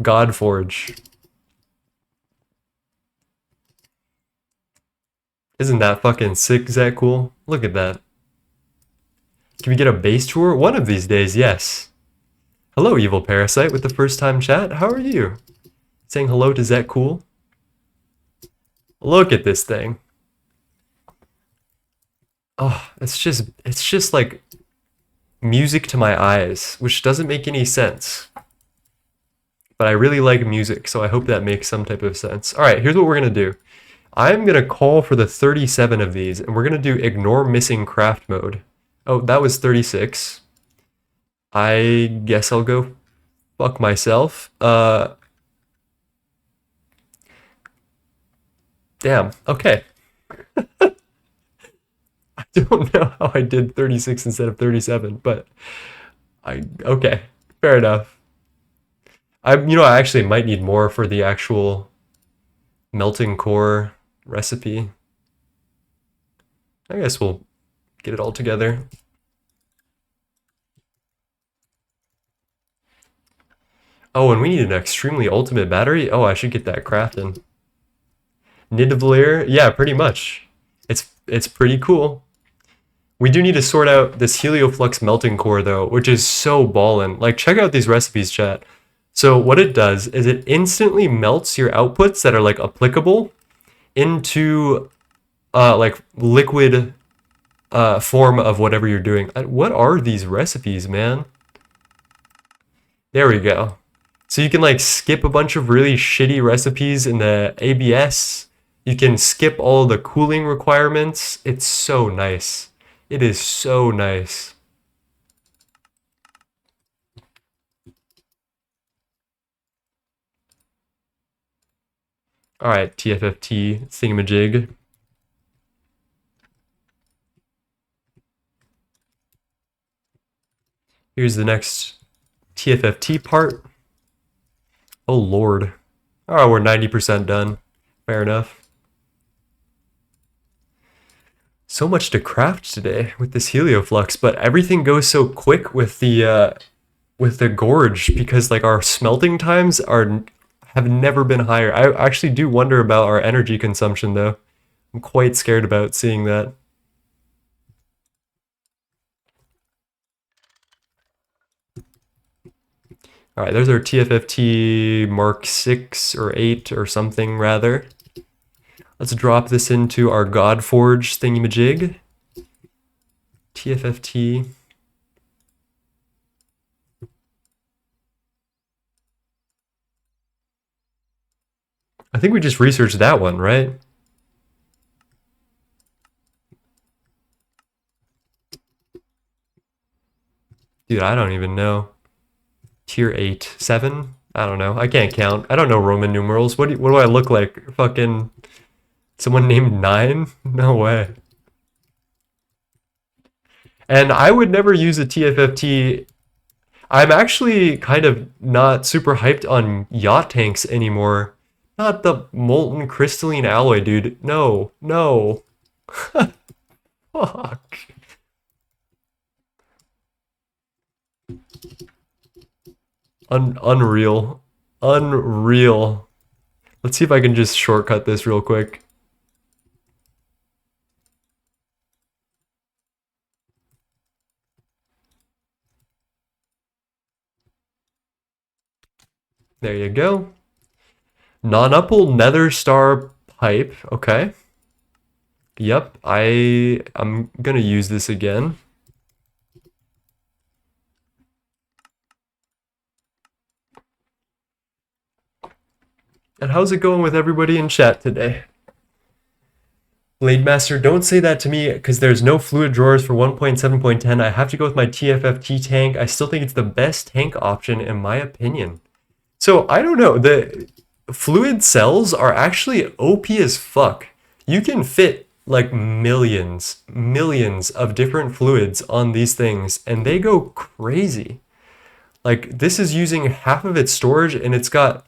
Godforge. Isn't that fucking sick? Is that cool? Look at that. Can we get a base tour? One of these days, yes. Hello, evil parasite with the first time chat. How are you? Saying hello to Zet Cool. Look at this thing. Oh, it's just like music to my eyes, which doesn't make any sense. But I really like music, so I hope that makes some type of sense. All right, here's what we're gonna do. I'm gonna call for the 37 of these, and we're gonna do ignore missing craft mode. Oh, that was 36. I guess I'll go fuck myself. Damn, okay. I don't know how I did 36 instead of 37, but okay, fair enough. I actually might need more for the actual melting core recipe. I guess we'll get it all together. Oh, and we need an extremely ultimate battery. Oh, I should get that crafting. Nidavellir, yeah, pretty much. It's pretty cool. We do need to sort out this Helioflux melting core though, which is so ballin'. Like, check out these recipes, chat. So what it does is it instantly melts your outputs that are like applicable into like liquid form of whatever you're doing. What are these recipes, man? There we go. So you can like skip a bunch of really shitty recipes in the ABS. You can skip all the cooling requirements. It's so nice. It is so nice. All right, TFFT thingamajig. Here's the next TFFT part. Oh lord. Oh, we're 90% done. Fair enough. So much to craft today with this Helioflux, but everything goes so quick with the gorge because like our smelting times have never been higher. I actually do wonder about our energy consumption though. I'm quite scared about seeing that. All right, there's our TFFT Mark 6 or 8 or something rather. Let's drop this into our Godforge thingamajig. TFFT. I think we just researched that one, right? Dude, I don't even know. Tier 8, 7? I don't know. I can't count. I don't know Roman numerals. What do I look like? Fucking someone named 9? No way. And I would never use a TFFT. I'm actually kind of not super hyped on yacht tanks anymore. Not the molten crystalline alloy, dude. No, no. Fuck. Unreal. Unreal. Let's see if I can just shortcut this real quick. There you go. Non-upple nether star pipe. Okay. Yep, I'm gonna use this again. And how's it going with everybody in chat today? Blade Master, don't say that to me because there's no fluid drawers for 1.7.10. I have to go with my TFFT tank. I still think it's the best tank option in my opinion. So I don't know. The fluid cells are actually OP as fuck. You can fit like millions of different fluids on these things and they go crazy. Like this is using half of its storage and it's got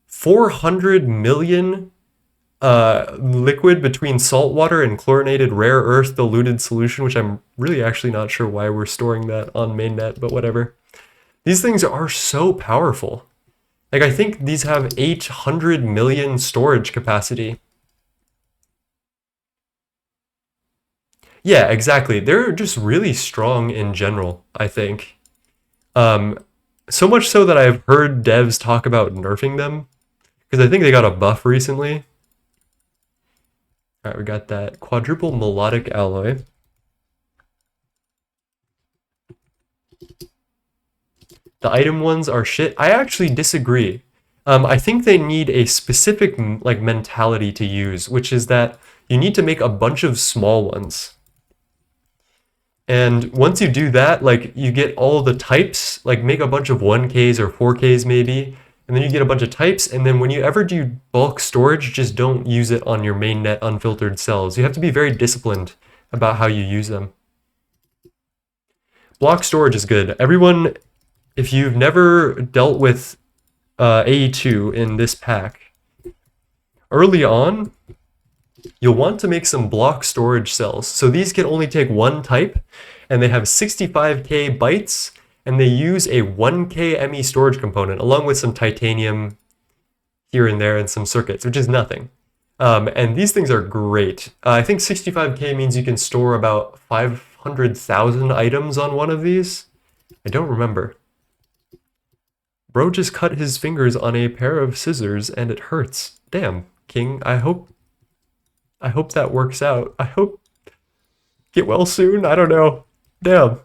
400 million liquid between salt water and chlorinated rare earth diluted solution, which I'm really actually not sure why we're storing that on mainnet, but whatever. These things are so powerful. Like I think these have 800 million storage capacity. Yeah, exactly. They're just really strong in general, I think. Um, so much so that I've heard devs talk about nerfing them because I think they got a buff recently. All right, we got that quadruple melodic alloy. The item ones are shit. I actually disagree. I think they need a specific like mentality to use, which is that you need to make a bunch of small ones. And once you do that, like you get all the types, like make a bunch of 1Ks or 4Ks maybe, and then you get a bunch of types, and then when you ever do bulk storage, just don't use it on your mainnet unfiltered cells. You have to be very disciplined about how you use them. Block storage is good. Everyone, if you've never dealt with AE2 in this pack, early on, you'll want to make some block storage cells. So these can only take one type, and they have 65K bytes, and they use a 1K ME storage component, along with some titanium here and there and some circuits, which is nothing. And these things are great. I think 65K means you can store about 500,000 items on one of these. I don't remember. Bro just cut his fingers on a pair of scissors and it hurts. Damn, King, I hope that works out. I hope get well soon. I don't know. Damn,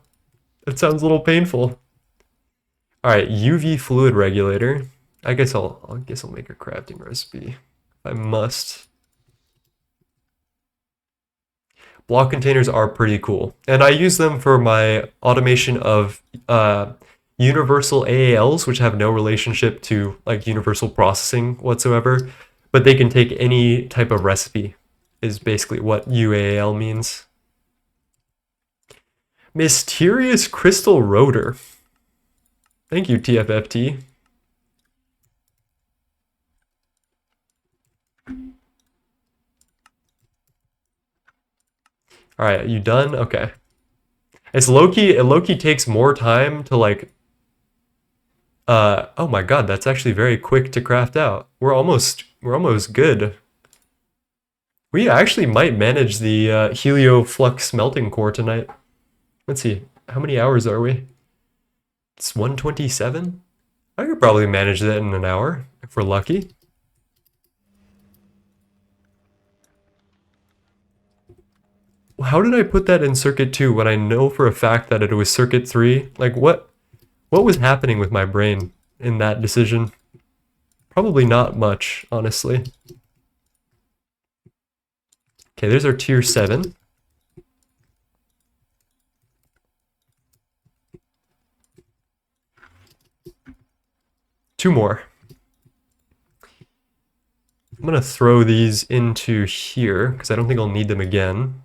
that sounds a little painful. All right, UV fluid regulator. I guess I'll make a crafting recipe. I must. Block containers are pretty cool, and I use them for my automation of universal AALs, which have no relationship to like universal processing whatsoever, but they can take any type of recipe. Is basically what UAL means. Mysterious crystal rotor. Thank you, TFFT. All right, you done? Okay. It's low-key, it low-key takes more time to like, oh my God, that's actually very quick to craft out. We're almost good. We actually might manage the Helioflux melting core tonight. Let's see, how many hours are we? It's 127? I could probably manage that in an hour, if we're lucky. How did I put that in circuit 2 when I know for a fact that it was circuit 3? Like what was happening with my brain in that decision? Probably not much, honestly. Okay, there's our tier 7. Two more. I'm gonna throw these into here because I don't think I'll need them again.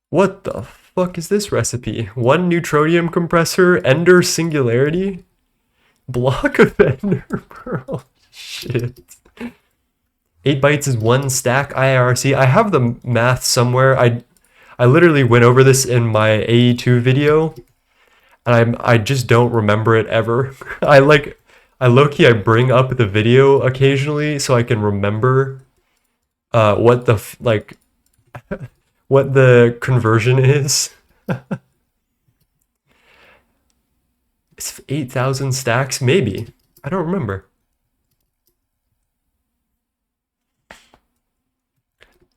What the fuck is this recipe? 1 neutronium compressor, ender singularity, block of ender pearl. Shit. 8 bytes is 1 stack IRC. I have the math somewhere. I literally went over this in my AE2 video, and I just don't remember it ever. I low-key I bring up the video occasionally so I can remember what the what the conversion is. It's 8,000 stacks, maybe. I don't remember.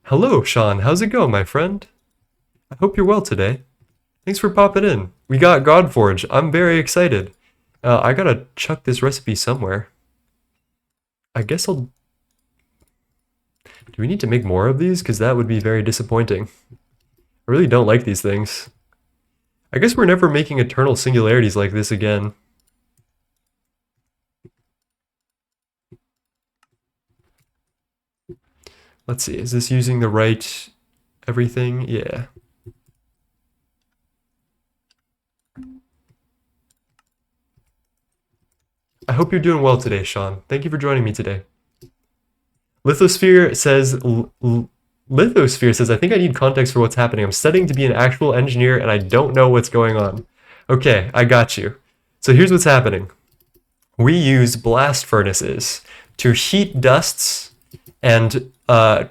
Hello, Sean. How's it going, my friend? I hope you're well today. Thanks for popping in. We got Godforge. I'm very excited. I gotta chuck this recipe somewhere. I guess I'll... Do we need to make more of these? Because that would be very disappointing. I really don't like these things. I guess we're never making eternal singularities like this again. Let's see, is this using the right everything? Yeah. I hope you're doing well today, Sean. Thank you for joining me today. Lithosphere says, I think I need context for what's happening. I'm studying to be an actual engineer and I don't know what's going on. Okay, I got you. So here's what's happening. We use blast furnaces to heat dusts and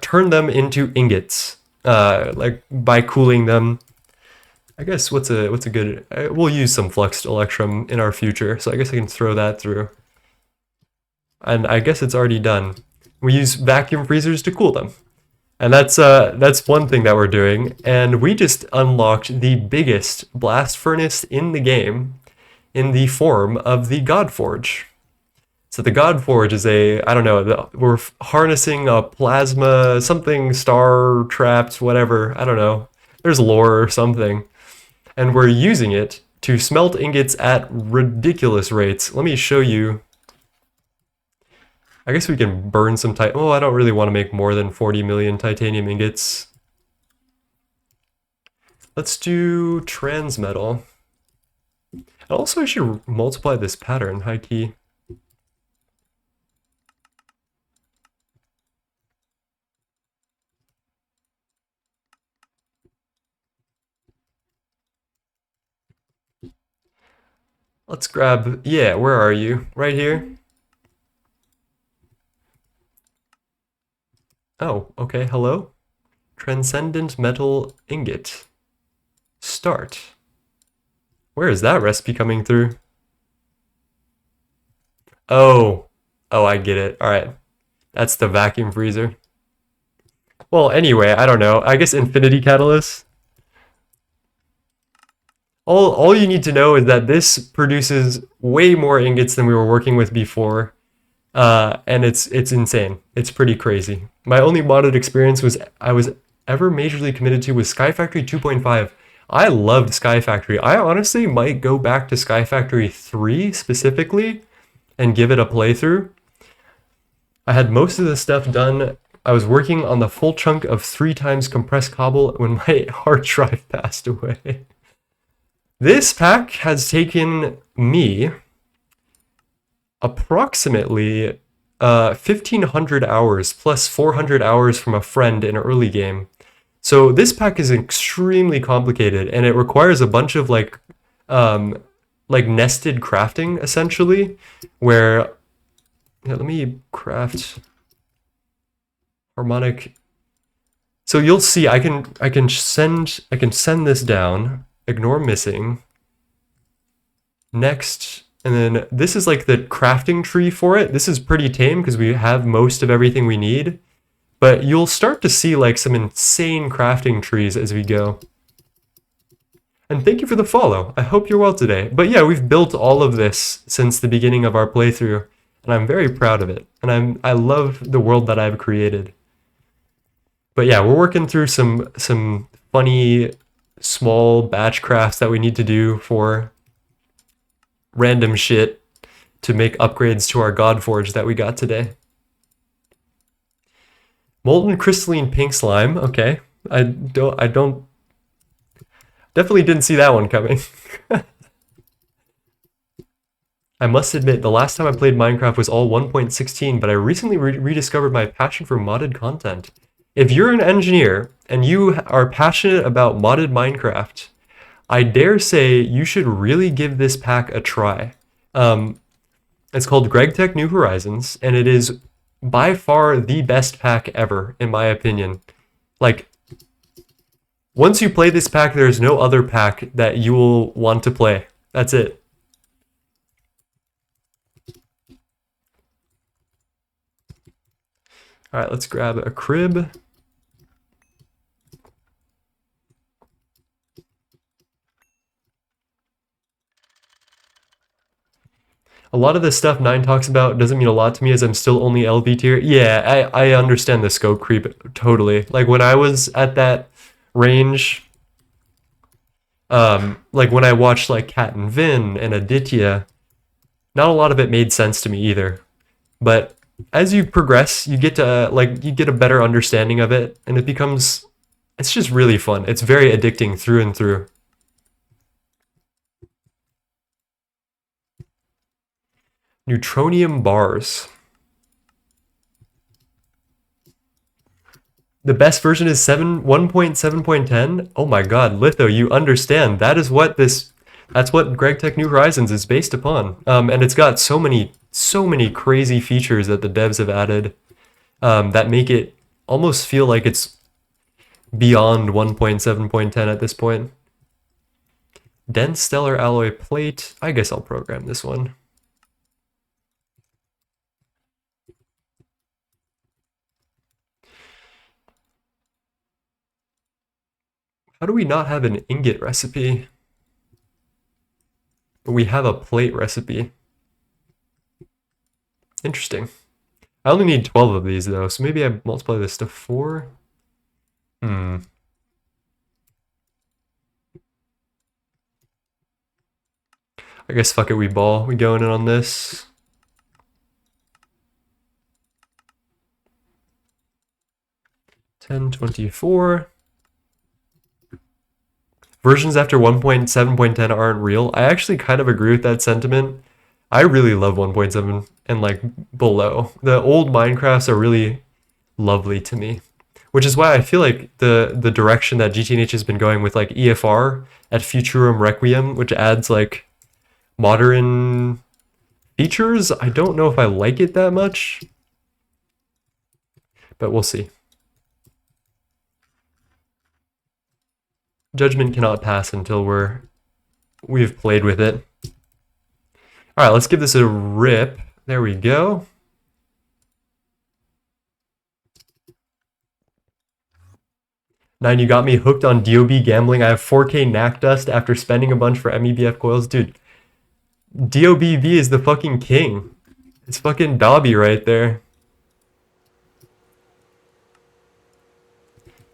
turn them into ingots, like by cooling them. I guess what's a good, we'll use some fluxed electrum in our future, so I guess I can throw that through. And I guess it's already done. We use vacuum freezers to cool them. And that's one thing that we're doing. And we just unlocked the biggest blast furnace in the game in the form of the Godforge. So the Godforge is I don't know, we're harnessing a plasma, something star trapped, whatever, I don't know. There's lore or something. And we're using it to smelt ingots at ridiculous rates. Let me show you. I guess we can burn some oh, I don't really want to make more than 40 million titanium ingots. Let's do transmetal. And also I should multiply this pattern, high key. Let's grab, yeah, where are you? Right here? Oh, okay, hello? Transcendent metal ingot. Start. Where is that recipe coming through? Oh, I get it. All right, that's the vacuum freezer. Well, anyway, I don't know. I guess infinity catalyst. All you need to know is that this produces way more ingots than we were working with before. And it's insane. It's pretty crazy. My only modded experience I was ever majorly committed to was Sky Factory 2.5. I loved Sky Factory. I honestly might go back to Sky Factory 3 specifically and give it a playthrough. I had most of the stuff done. I was working on the full chunk of 3 times compressed cobble when my hard drive passed away. This pack has taken me approximately 1,500 hours plus 400 hours from a friend in early game. So this pack is extremely complicated, and it requires a bunch of like nested crafting essentially, where let me craft harmonic. So you'll see I can send this down, ignore missing. Next. And then this is like the crafting tree for it. This is pretty tame because we have most of everything we need. But you'll start to see like some insane crafting trees as we go. And thank you for the follow. I hope you're well today. But yeah, we've built all of this since the beginning of our playthrough. And I'm very proud of it. And I love the world that I've created. But yeah, we're working through some funny small batch crafts that we need to do for random shit to make upgrades to our Godforge that we got today. Molten crystalline pink slime. Okay, I don't definitely didn't see that one coming. I must admit, the last time I played Minecraft was all 1.16, but I recently rediscovered my passion for modded content. If you're an engineer and you are passionate about modded Minecraft, I dare say you should really give this pack a try. It's called Gregtech New Horizons, and it is by far the best pack ever, in my opinion. Like, once you play this pack, there's no other pack that you will want to play. That's it. All right, let's grab a crib. A lot of the stuff Nine talks about doesn't mean a lot to me as I'm still only LV tier. Yeah, I understand the scope creep totally. Like when I was at that range, like when I watched like Kat and Vin and Aditya, not a lot of it made sense to me either. But as you progress, you get to you get a better understanding of it, and it's just really fun. It's very addicting through and through. Neutronium bars. The best version is 1.7.10. Oh my god, Litho, you understand. That's what Gregtech New Horizons is based upon. And it's got so many crazy features that the devs have added. that make it almost feel like it's beyond 1.7.10 at this point. Dense stellar alloy plate. I guess I'll program this one. How do we not have an ingot recipe? But we have a plate recipe. Interesting. I only need 12 of these though, so maybe I multiply this to 4. I guess fuck it, we ball. We going in on this. $10.24. Versions after 1.7.10 aren't real. I actually kind of agree with that sentiment. I really love 1.7 and like below. The old Minecrafts are really lovely to me, which is why I feel like the direction that GTNH has been going with like EFR at Futurum Requiem, which adds like modern features. I don't know if I like it that much, but we'll see. Judgment cannot pass until we've played with it. All right, let's give this a rip. There we go. Nine, you got me hooked on DOB gambling. I have 4K knack dust after spending a bunch for MEBF coils. Dude, DOBB is the fucking king. It's fucking Dobby right there.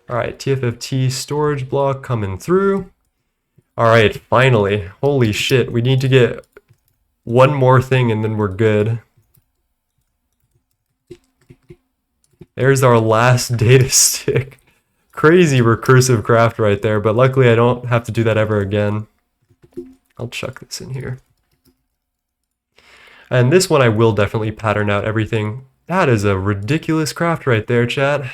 All right, TFFT storage block coming through. All right, finally. Holy shit, we need to get one more thing and then we're good. There's our last data stick. Crazy recursive craft right there, but luckily I don't have to do that ever again. I'll chuck this in here. And this one I will definitely pattern out everything. That is a ridiculous craft right there, chat.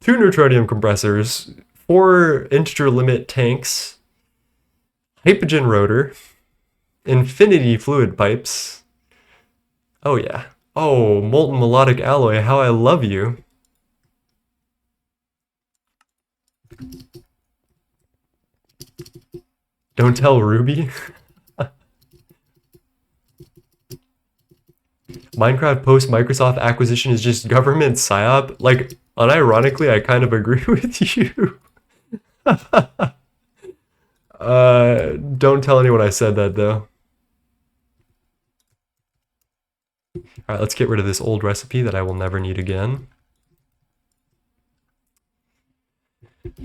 2 neutronium compressors, 4 integer limit tanks, hypogen rotor, infinity fluid pipes. Oh yeah. Oh, molten melodic alloy, how I love you. Don't tell Ruby. Minecraft post-Microsoft acquisition is just government psyop. Like, unironically, I kind of agree with you. Don't tell anyone I said that, though. Alright, let's get rid of this old recipe that I will never need again.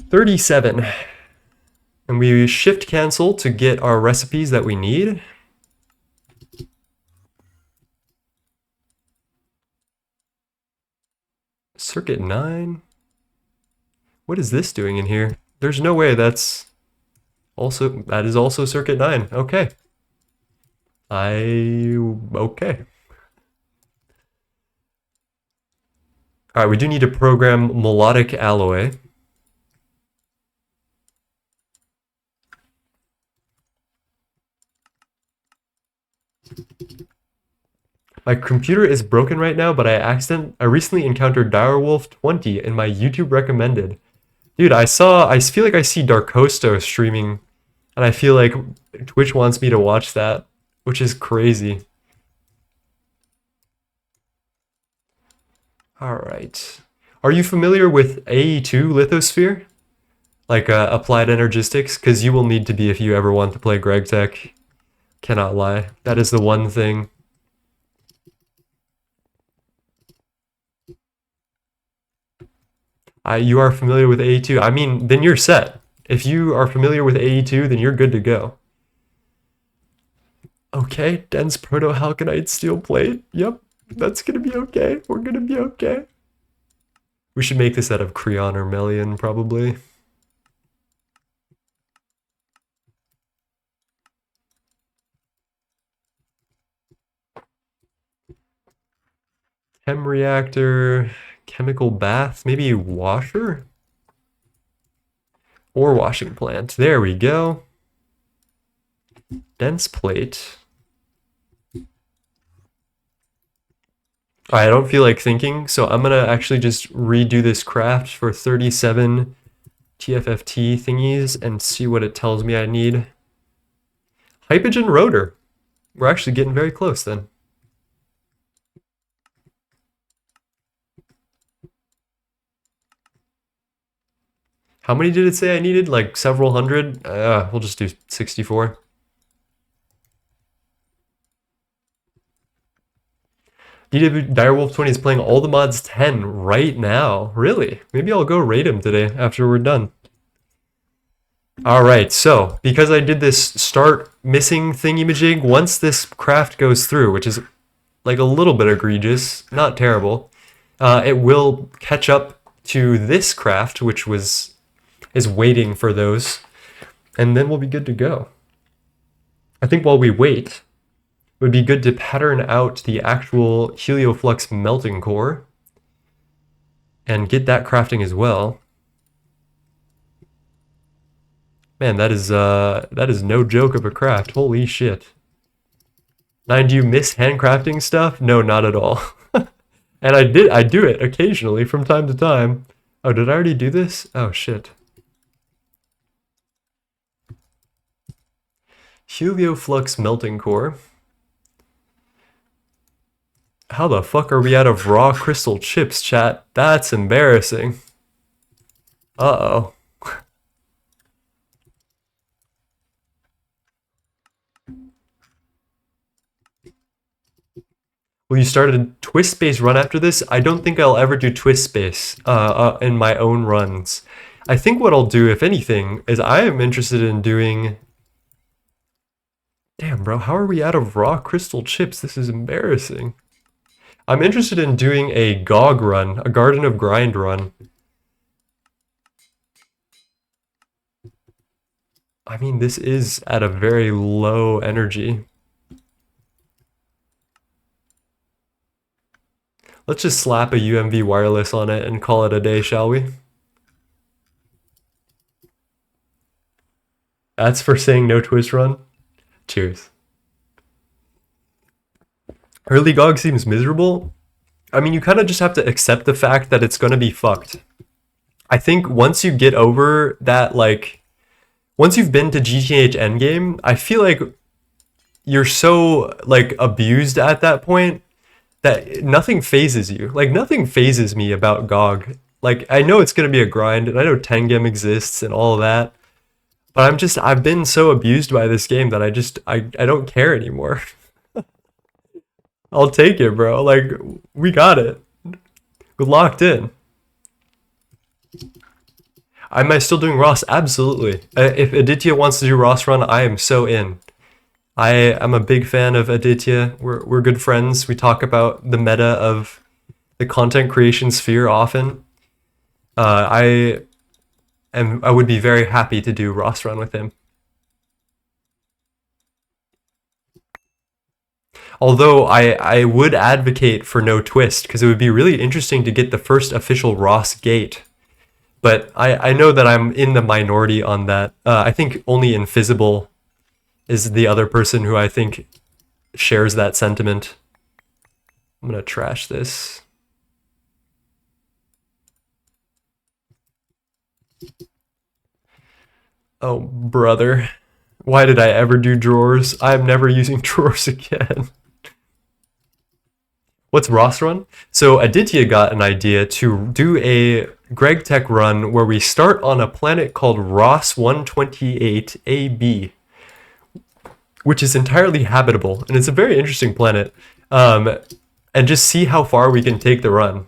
37. And we shift cancel to get our recipes that we need. Circuit 9? What is this doing in here? There's no way that is also circuit 9. Okay. Okay. Alright, we do need to program melodic alloy. My computer is broken right now, but I recently encountered Direwolf 20 in my YouTube recommended. Dude, I feel like I see Darkosto streaming, and I feel like Twitch wants me to watch that, which is crazy. Alright. Are you familiar with AE2 lithosphere? Like applied energistics? Because you will need to be if you ever want to play Gregtech. Cannot lie. That is the one thing. You are familiar with AE2. I mean, then you're set. If you are familiar with AE2, then you're good to go. Okay, dense proto-halconite steel plate. Yep, that's gonna be okay. We're gonna be okay. We should make this out of Creon or Melian, probably. Chem reactor, chemical bath, maybe washer? Or washing plant. There we go. Dense plate. I don't feel like thinking, so I'm gonna actually just redo this craft for 37 TFFT thingies and see what it tells me I need. Hypogen rotor. We're actually getting very close then. How many did it say I needed? Like several hundred? We'll just do 64. DW Direwolf 20 is playing all the mods 10 right now. Really? Maybe I'll go raid him today after we're done. Alright, so because I did this start missing thingy-majig, once this craft goes through, which is like a little bit egregious, not terrible, it will catch up to this craft, which is waiting for those, and then we'll be good to go. I think while we wait, it would be good to pattern out the actual Helioflux melting core and get that crafting as well. Man, that is no joke of a craft. Holy shit. Nine, do you miss handcrafting stuff? No, not at all. And I do it occasionally from time to time. Oh, did I already do this? Oh shit. Helioflux melting core. How the fuck are we out of raw crystal chips, chat? That's embarrassing. Uh-oh. Will you start a twist space run after this? I don't think I'll ever do twist space in my own runs. I think what I'll do, if anything, is I am interested in doing... Damn, bro, how are we out of raw crystal chips? This is embarrassing. I'm interested in doing a GOG run, a Garden of Grind run. I mean, this is at a very low energy. Let's just slap a UMV wireless on it and call it a day, shall we? That's for saying no twist run. Cheers. Early GOG seems miserable. I mean, you kind of just have to accept the fact that it's going to be fucked. I think once you get over that, like, once you've been to GTNH endgame, I feel like you're so, like, abused at that point that nothing phases you. Like, nothing phases me about GOG. Like, I know it's going to be a grind, and I know Tengem exists and all of that, but I've been so abused by this game that I don't care anymore. I'll take it, bro. Like, we got it. We're locked in. Am I still doing Ross? Absolutely. If Aditya wants to do Ross run, I am so in. I am a big fan of Aditya. We're good friends. We talk about the meta of the content creation sphere often. I would be very happy to do Ross run with him. Although I would advocate for no twist, because it would be really interesting to get the first official Ross gate. But I know that I'm in the minority on that. I think only Invisible is the other person who I think shares that sentiment. I'm gonna trash this. Oh, brother. Why did I ever do drawers? I'm never using drawers again. What's Ross run? So Aditya got an idea to do a Gregtech run where we start on a planet called Ross 128 AB, which is entirely habitable, and it's a very interesting planet, and just see how far we can take the run.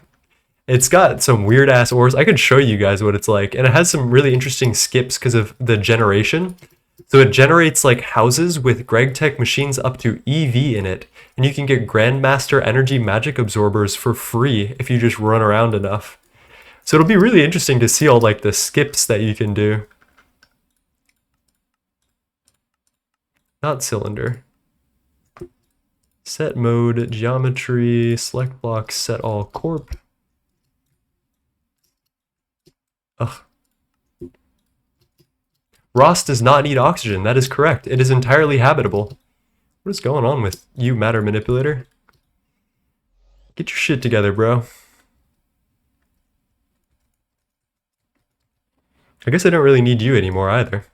It's got some weird-ass ores. I could show you guys what it's like, and it has some really interesting skips because of the generation. So it generates like houses with Gregtech machines up to EV in it, and you can get Grandmaster Energy Magic Absorbers for free if you just run around enough. So it'll be really interesting to see all like the skips that you can do. Not cylinder. Set mode, geometry, select block, set all corp. Ugh. Ross does not need oxygen. That is correct. It is entirely habitable. What is going on with you, matter manipulator? Get your shit together, bro. I guess I don't really need you anymore either.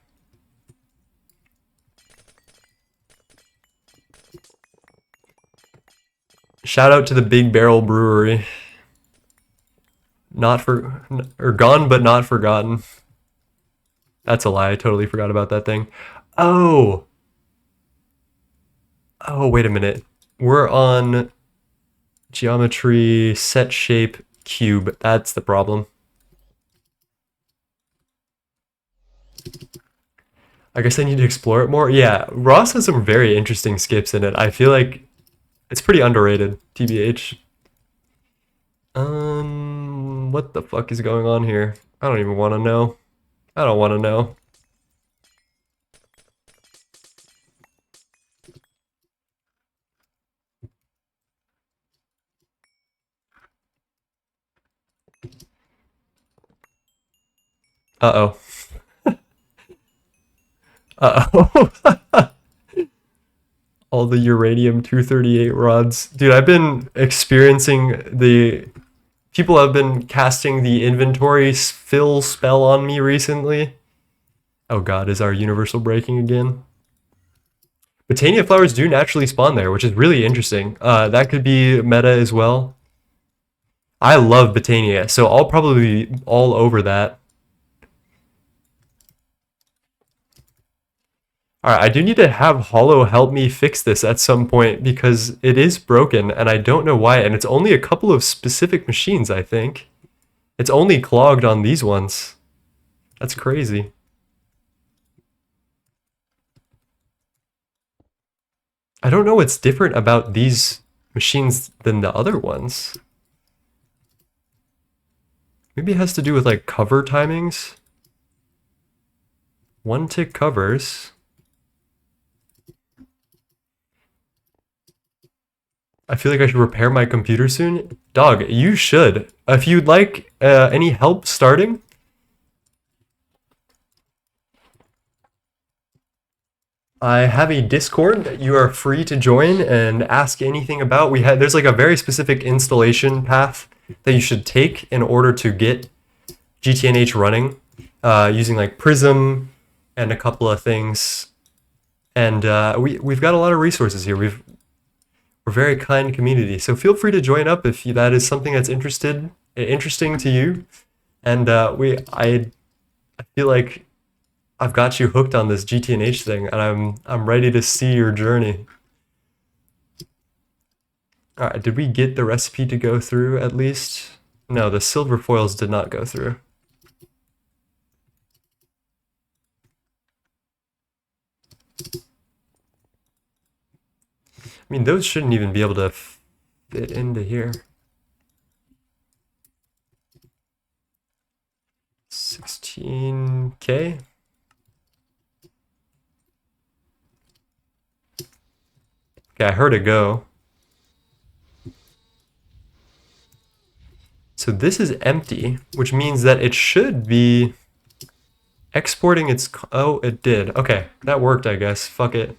Shout out to the Big Barrel Brewery. Gone but not forgotten. That's a lie. I totally forgot about that thing. Oh. Oh, wait a minute. We're on geometry, set shape, cube. That's the problem. I guess I need to explore it more. Yeah, Ross has some very interesting skips in it. I feel like it's pretty underrated, TBH. What the fuck is going on here? I don't even want to know. I don't want to know. Uh-oh. Uh-oh. All the uranium-238 rods. Dude, I've been experiencing the... People have been casting the inventory fill spell on me recently. Oh god, is our universal breaking again? Botania flowers do naturally spawn there, which is really interesting. That could be meta as well. I love Botania, so I'll probably be all over that. Alright, I do need to have Hollow help me fix this at some point because it is broken and I don't know why, and it's only a couple of specific machines, I think. It's only clogged on these ones. That's crazy. I don't know what's different about these machines than the other ones. Maybe it has to do with like cover timings. One tick covers. I feel like I should repair my computer soon. Dog, you should. If you'd like any help starting, I have a Discord that you are free to join and ask anything about. There's like a very specific installation path that you should take in order to get GTNH running, using like Prism and a couple of things. And we've got a lot of resources here. We're a very kind community, so feel free to join up if that is something that's interesting to you. And I feel like I've got you hooked on this GTNH thing, and I'm ready to see your journey. All right, did we get the recipe to go through at least? No, the silver foils did not go through. I mean, those shouldn't even be able to fit into here. 16K. Okay, I heard it go. So this is empty, which means that it should be exporting its... Oh, it did. Okay, that worked, I guess. Fuck it.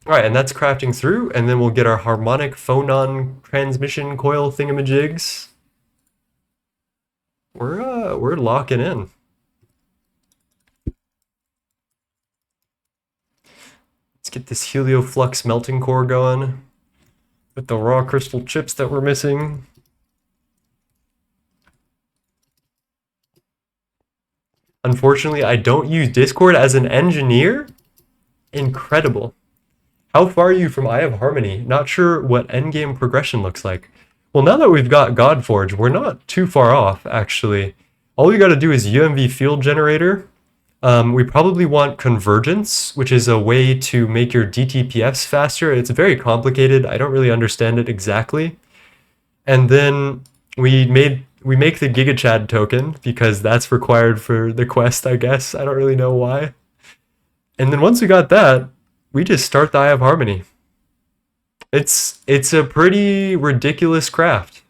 Alright, and that's crafting through, and then we'll get our harmonic phonon transmission coil thingamajigs. We're locking in. Let's get this helioflux melting core going with the raw crystal chips that we're missing. Unfortunately, I don't use Discord as an engineer. Incredible. How far are you from Eye of Harmony? Not sure what endgame progression looks like. Well, now that we've got Godforge, we're not too far off, actually. All we gotta do is UMV field generator. We probably want convergence, which is a way to make your DTPFs faster. It's very complicated. I don't really understand it exactly. And then we make the GigaChad token because that's required for the quest, I guess. I don't really know why. And then once we got that, we just start the Eye of Harmony. It's a pretty ridiculous craft.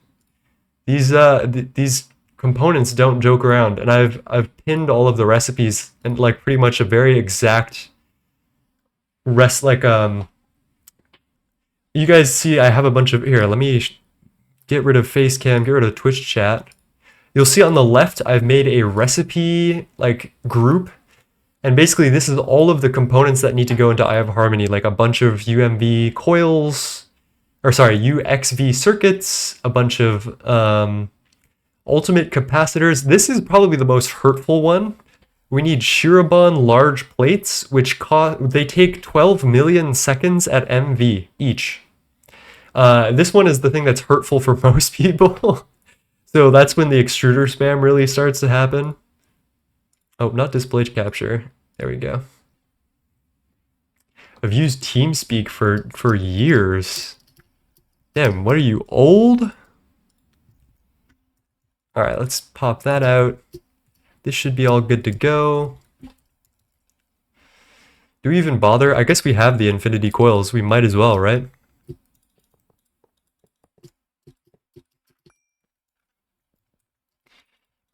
These components don't joke around, and I've pinned all of the recipes and like pretty much a very exact You guys see I have a bunch of, here, let me get rid of Facecam, get rid of Twitch chat. You'll see on the left, I've made a recipe like group. And basically this is all of the components that need to go into Eye of Harmony, like a bunch of UMV coils, or sorry, UXV circuits, a bunch of ultimate capacitors. This is probably the most hurtful one. We need Shirobon large plates, which they take 12 million seconds at MV each. This one is the thing that's hurtful for most people. So that's when the extruder spam really starts to happen. Oh, not display capture. There we go. I've used TeamSpeak for years. Damn, what are you, old? All right, let's pop that out. This should be all good to go. Do we even bother? I guess we have the infinity coils. We might as well, right?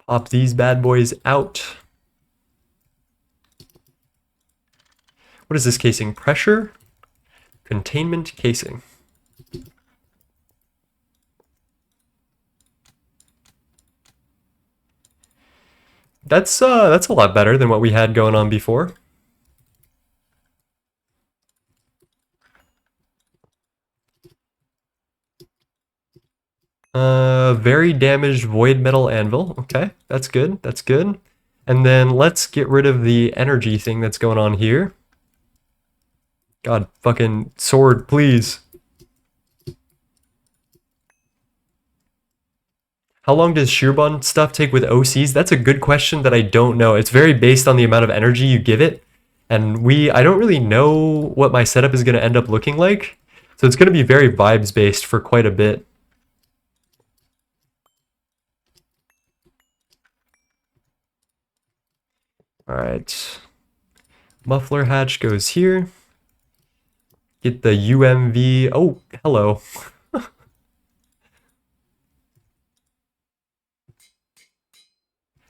Pop these bad boys out. What is this casing? Pressure? Containment casing. That's a lot better than what we had going on before. Very damaged void metal anvil. Okay, that's good. That's good. And then let's get rid of the energy thing that's going on here. God, fucking sword, please. How long does Shirobon stuff take with OCs? That's a good question that I don't know. It's very based on the amount of energy you give it. And I don't really know what my setup is going to end up looking like. So it's going to be very vibes based for quite a bit. All right. Muffler hatch goes here. Get the UMV. Oh, hello.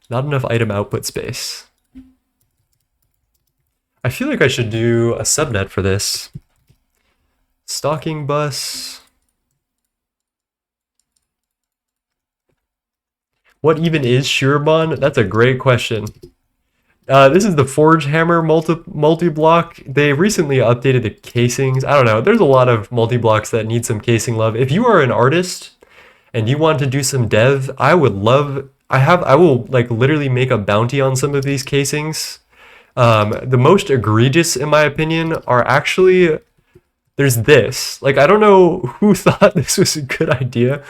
Not enough item output space. I feel like I should do a subnet for this. Stocking bus. What even is Shirobon? That's a great question. This is the Forge Hammer multi-block. They recently updated the casings. I don't know. There's a lot of multi-blocks that need some casing love. If you are an artist and you want to do some dev, I would love. I will like literally make a bounty on some of these casings. The most egregious, in my opinion, are actually there's this. Like I don't know who thought this was a good idea.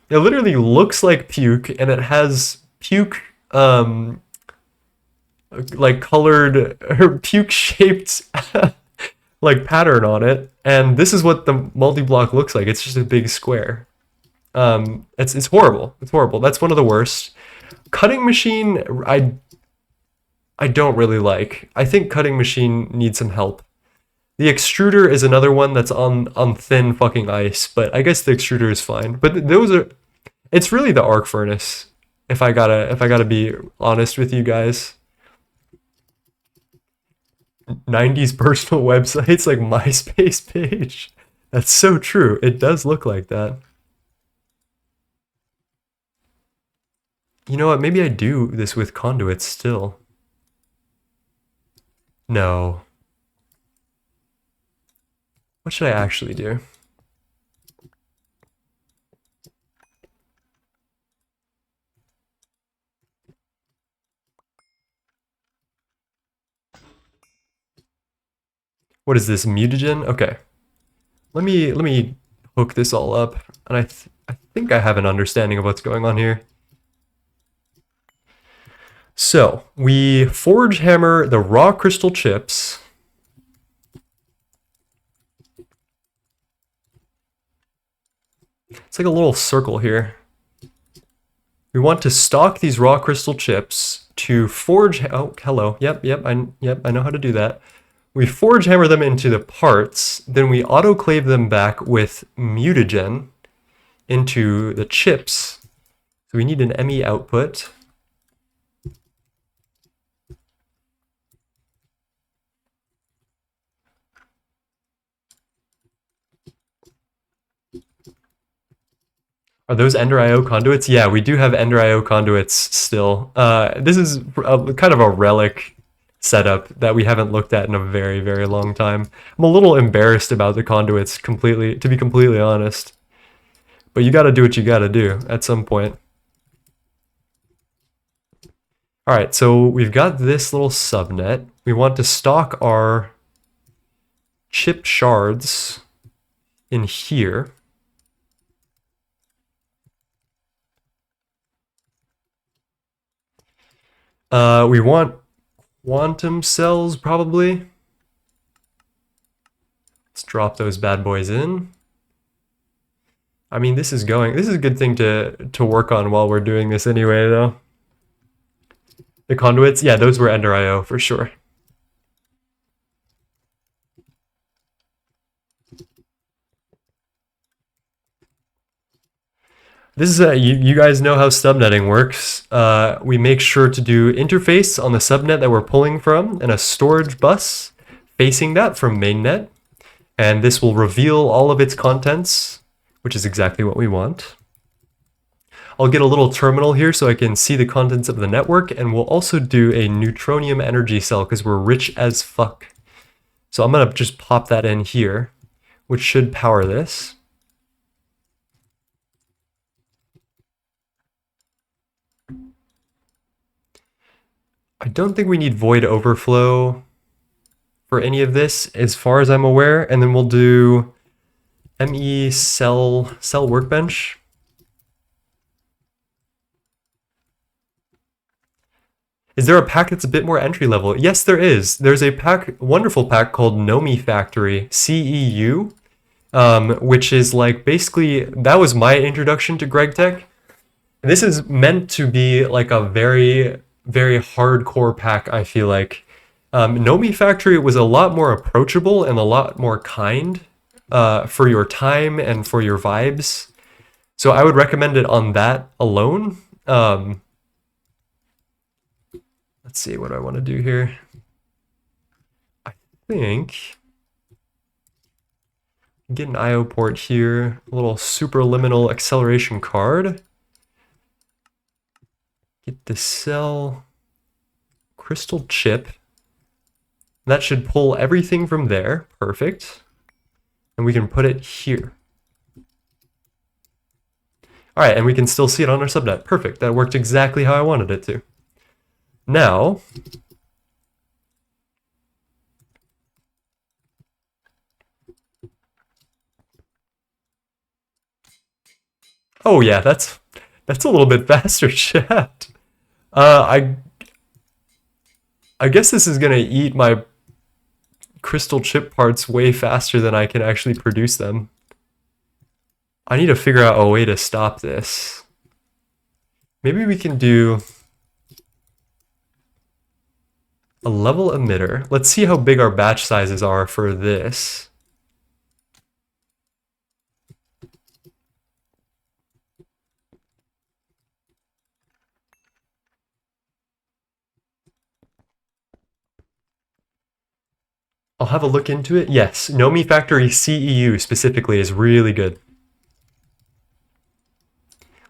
It literally looks like puke, and it has puke. Like colored or puke shaped like pattern on it, and this is what the multi-block looks like. It's just a big square. It's horrible. It's horrible. That's one of the worst. Cutting machine, I don't really like. I think cutting machine needs some help. The extruder is another one that's on thin fucking ice, but I guess the extruder is fine. But those are, it's really the arc furnace. If I gotta be honest with you guys. 90s personal websites like MySpace page. That's so true. It does look like that. You know what? Maybe I do this with conduits still. No. What should I actually do? What is this, mutagen? Okay. Let me hook this all up, and I think I have an understanding of what's going on here. So we forge hammer the raw crystal chips. It's like a little circle here. We want to stock these raw crystal chips to forge. Oh, hello. Yep, I know how to do that. We forge hammer them into the parts, then we autoclave them back with mutagen into the chips. So we need an ME output. Are those Ender IO conduits? Yeah, we do have Ender IO conduits still. This is kind of a relic setup that we haven't looked at in a very, very long time. I'm a little embarrassed about the conduits completely, to be completely honest. But you gotta do what you gotta do at some point. All right, so we've got this little subnet. We want to stock our chip shards in here. We want quantum cells, probably. Let's drop those bad boys in. I mean, this is a good thing to work on while we're doing this anyway, though. The conduits, yeah, those were Ender IO for sure. This is you guys know how subnetting works. We make sure to do interface on the subnet that we're pulling from and a storage bus facing that from mainnet. And this will reveal all of its contents, which is exactly what we want. I'll get a little terminal here so I can see the contents of the network, and we'll also do a neutronium energy cell because we're rich as fuck. So I'm gonna just pop that in here, which should power this. I don't think we need void overflow for any of this as far as I'm aware, and then we'll do ME cell workbench. Is there a pack that's a bit more entry level? Yes, there is. There's a pack, wonderful pack called Nomi Factory, CEU, which is like basically, that was my introduction to Gregtech. This is meant to be like a very, very hardcore pack, I feel like. Nomi Factory was a lot more approachable and a lot more kind for your time and for your vibes. So I would recommend it on that alone. Let's see what I want to do here. I think get an IO port here, a little superliminal acceleration card. Get the cell crystal chip. That should pull everything from there. Perfect. And we can put it here. All right, and we can still see it on our subnet. Perfect. That worked exactly how I wanted it to. Now, oh yeah, that's a little bit faster, chat. I guess this is gonna eat my crystal chip parts way faster than I can actually produce them. I need to figure out a way to stop this. Maybe we can do a level emitter. Let's see how big our batch sizes are for this. I'll have a look into it. Yes, Nomi Factory CEU specifically is really good.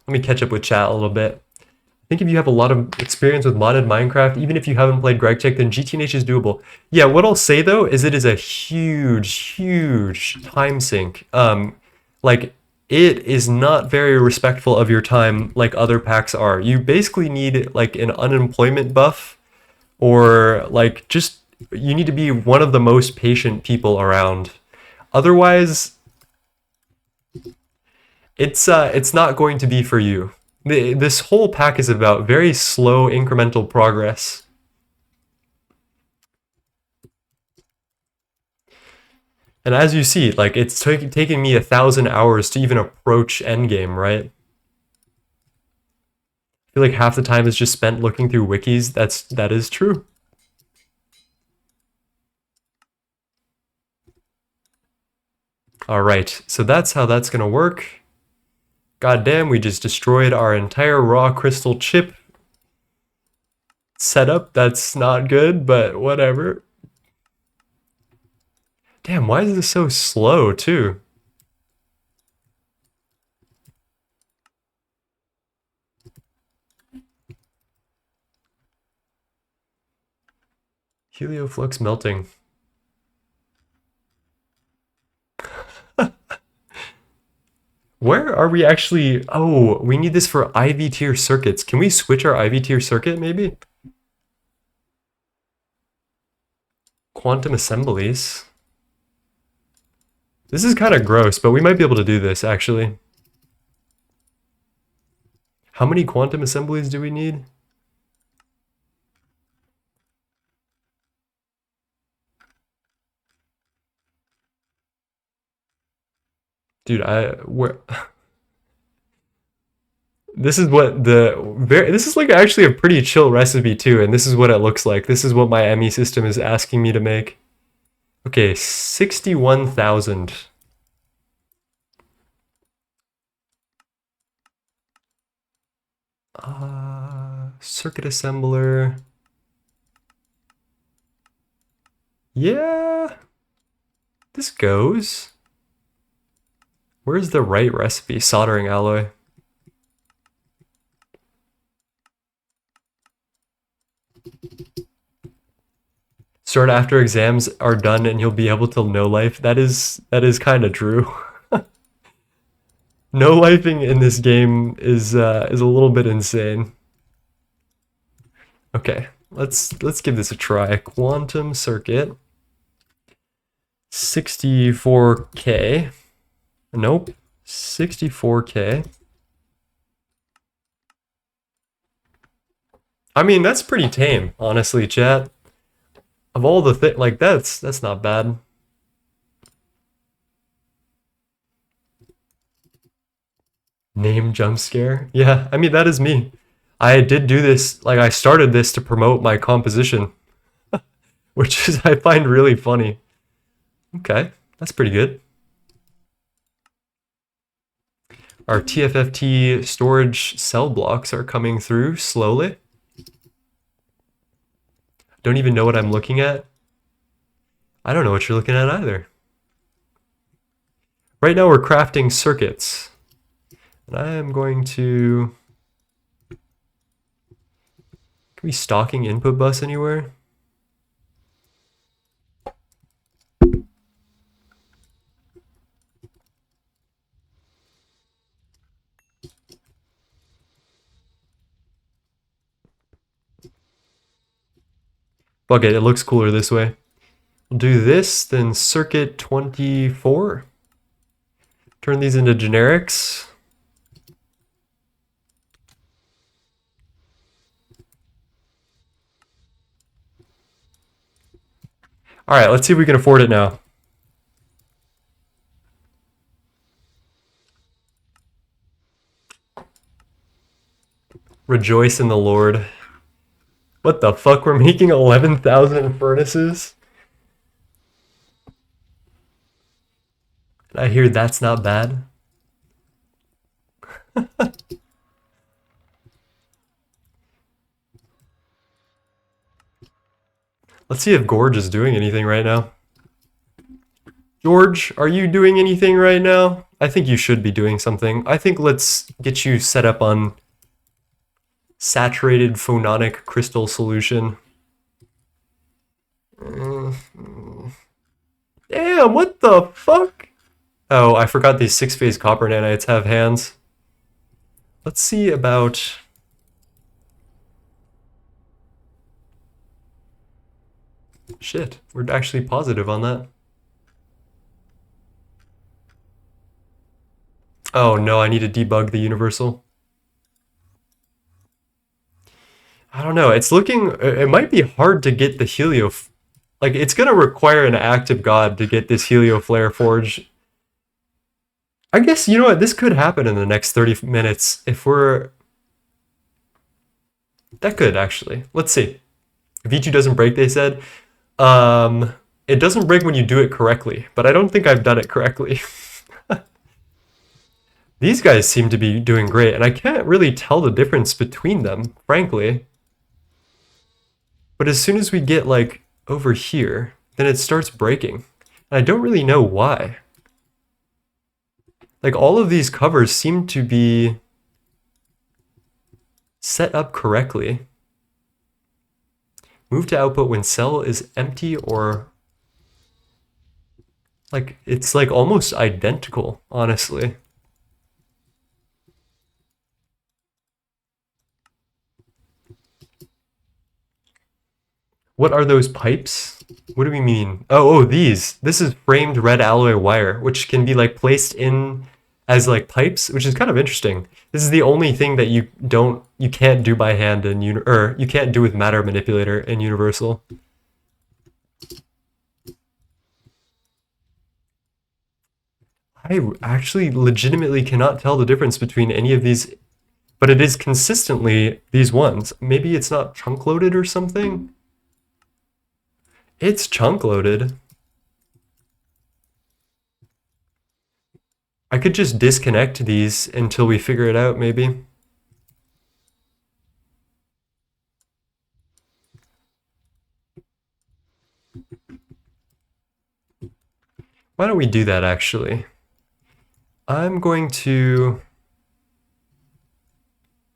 Let me catch up with chat a little bit. I think if you have a lot of experience with modded Minecraft, even if you haven't played Gregtech, then GTNH is doable. Yeah, what I'll say though is it is a huge, huge time sink. Like, it is not very respectful of your time like other packs are. You basically need like an unemployment buff, or like just, you need to be one of the most patient people around. Otherwise, it's not going to be for you. This whole pack is about very slow incremental progress. And as you see, like, it's taking me 1,000 hours to even approach endgame, right? I feel like half the time is just spent looking through wikis. That is true. All right, so that's how that's gonna work. Goddamn, we just destroyed our entire raw crystal chip setup. That's not good, but whatever. Damn, why is this so slow too? Helioflux melting. Where are we actually? Oh, we need this for IV tier circuits. Can we switch our IV tier circuit maybe? Quantum assemblies. This is kind of gross, but we might be able to do this actually. How many quantum assemblies do we need? Dude, this is what this is like actually a pretty chill recipe too, and this is what it looks like. This is what my ME system is asking me to make. Okay, 61,000. Circuit assembler. Yeah, this goes. Where's the right recipe? Soldering alloy. Start after exams are done and you'll be able to no life. That is kind of true. No lifing in this game is a little bit insane. Okay, let's give this a try. Quantum circuit. 64K. Nope. 64K. I mean, that's pretty tame, honestly, chat. Of all the things, like, that's not bad. Name jump scare? Yeah, I mean, that is me. I did do this, like, I started this to promote my composition, which is, I find really funny. Okay, that's pretty good. Our TFFT storage cell blocks are coming through slowly. Don't even know what I'm looking at. I don't know what you're looking at either. Right now we're crafting circuits. And I am going to... Can we stocking input bus anywhere? Fuck it, it looks cooler this way. We'll do this, then circuit 24. Turn these into generics. All right, let's see if we can afford it now. Rejoice in the Lord. What the fuck? We're making 11,000 furnaces? I hear that's not bad. Let's see if Gorge is doing anything right now. George, are you doing anything right now? I think you should be doing something. I think let's get you set up on saturated phononic crystal solution. Damn, what the fuck? Oh, I forgot these 6-phase copper nanites have hands. Let's see about... Shit, we're actually positive on that. Oh no, I need to debug the universal. I don't know, it's looking... It might be hard to get the like, it's gonna require an active god to get this helioflare forge. I guess, you know what, this could happen in the next 30 minutes if we're... That could, actually. Let's see. V2 doesn't break, they said. It doesn't break when you do it correctly, but I don't think I've done it correctly. These guys seem to be doing great, and I can't really tell the difference between them, frankly. But as soon as we get, like, over here, then it starts breaking. And I don't really know why. Like, all of these covers seem to be set up correctly. Move to output when cell is empty or like it's like almost identical, honestly. What are those pipes? What do we mean? Oh, these. This is framed red alloy wire, which can be like placed in as like pipes, which is kind of interesting. This is the only thing that you can't do by hand in or you can't do with matter manipulator in Universal. I actually legitimately cannot tell the difference between any of these, but it is consistently these ones. Maybe it's not chunk loaded or something. It's chunk loaded. I could just disconnect these until we figure it out, maybe. Why don't we do that, actually? I'm going to...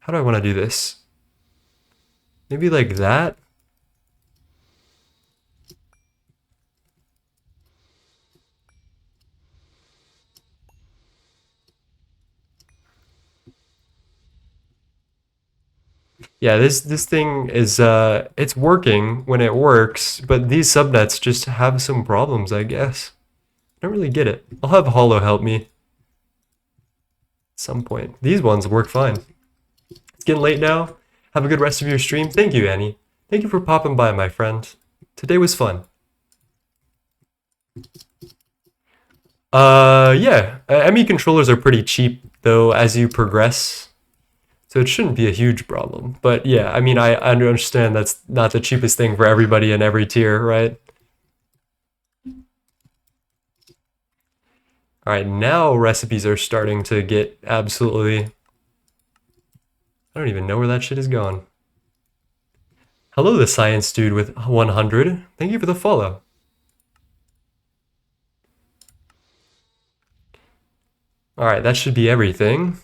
How do I want to do this? Maybe like that? Yeah, this thing is it's working when it works, but these subnets just have some problems, I guess. I don't really get it. I'll have Holo help me at some point. These ones work fine. It's getting late now. Have a good rest of your stream. Thank you, Annie. Thank you for popping by, my friend. Today was fun. Yeah. ME controllers are pretty cheap, though, as you progress. So it shouldn't be a huge problem. But yeah, I mean, I understand that's not the cheapest thing for everybody in every tier, right? All right, now recipes are starting to get absolutely... I don't even know where that shit is gone. Hello, the science dude with 100. Thank you for the follow. All right, that should be everything.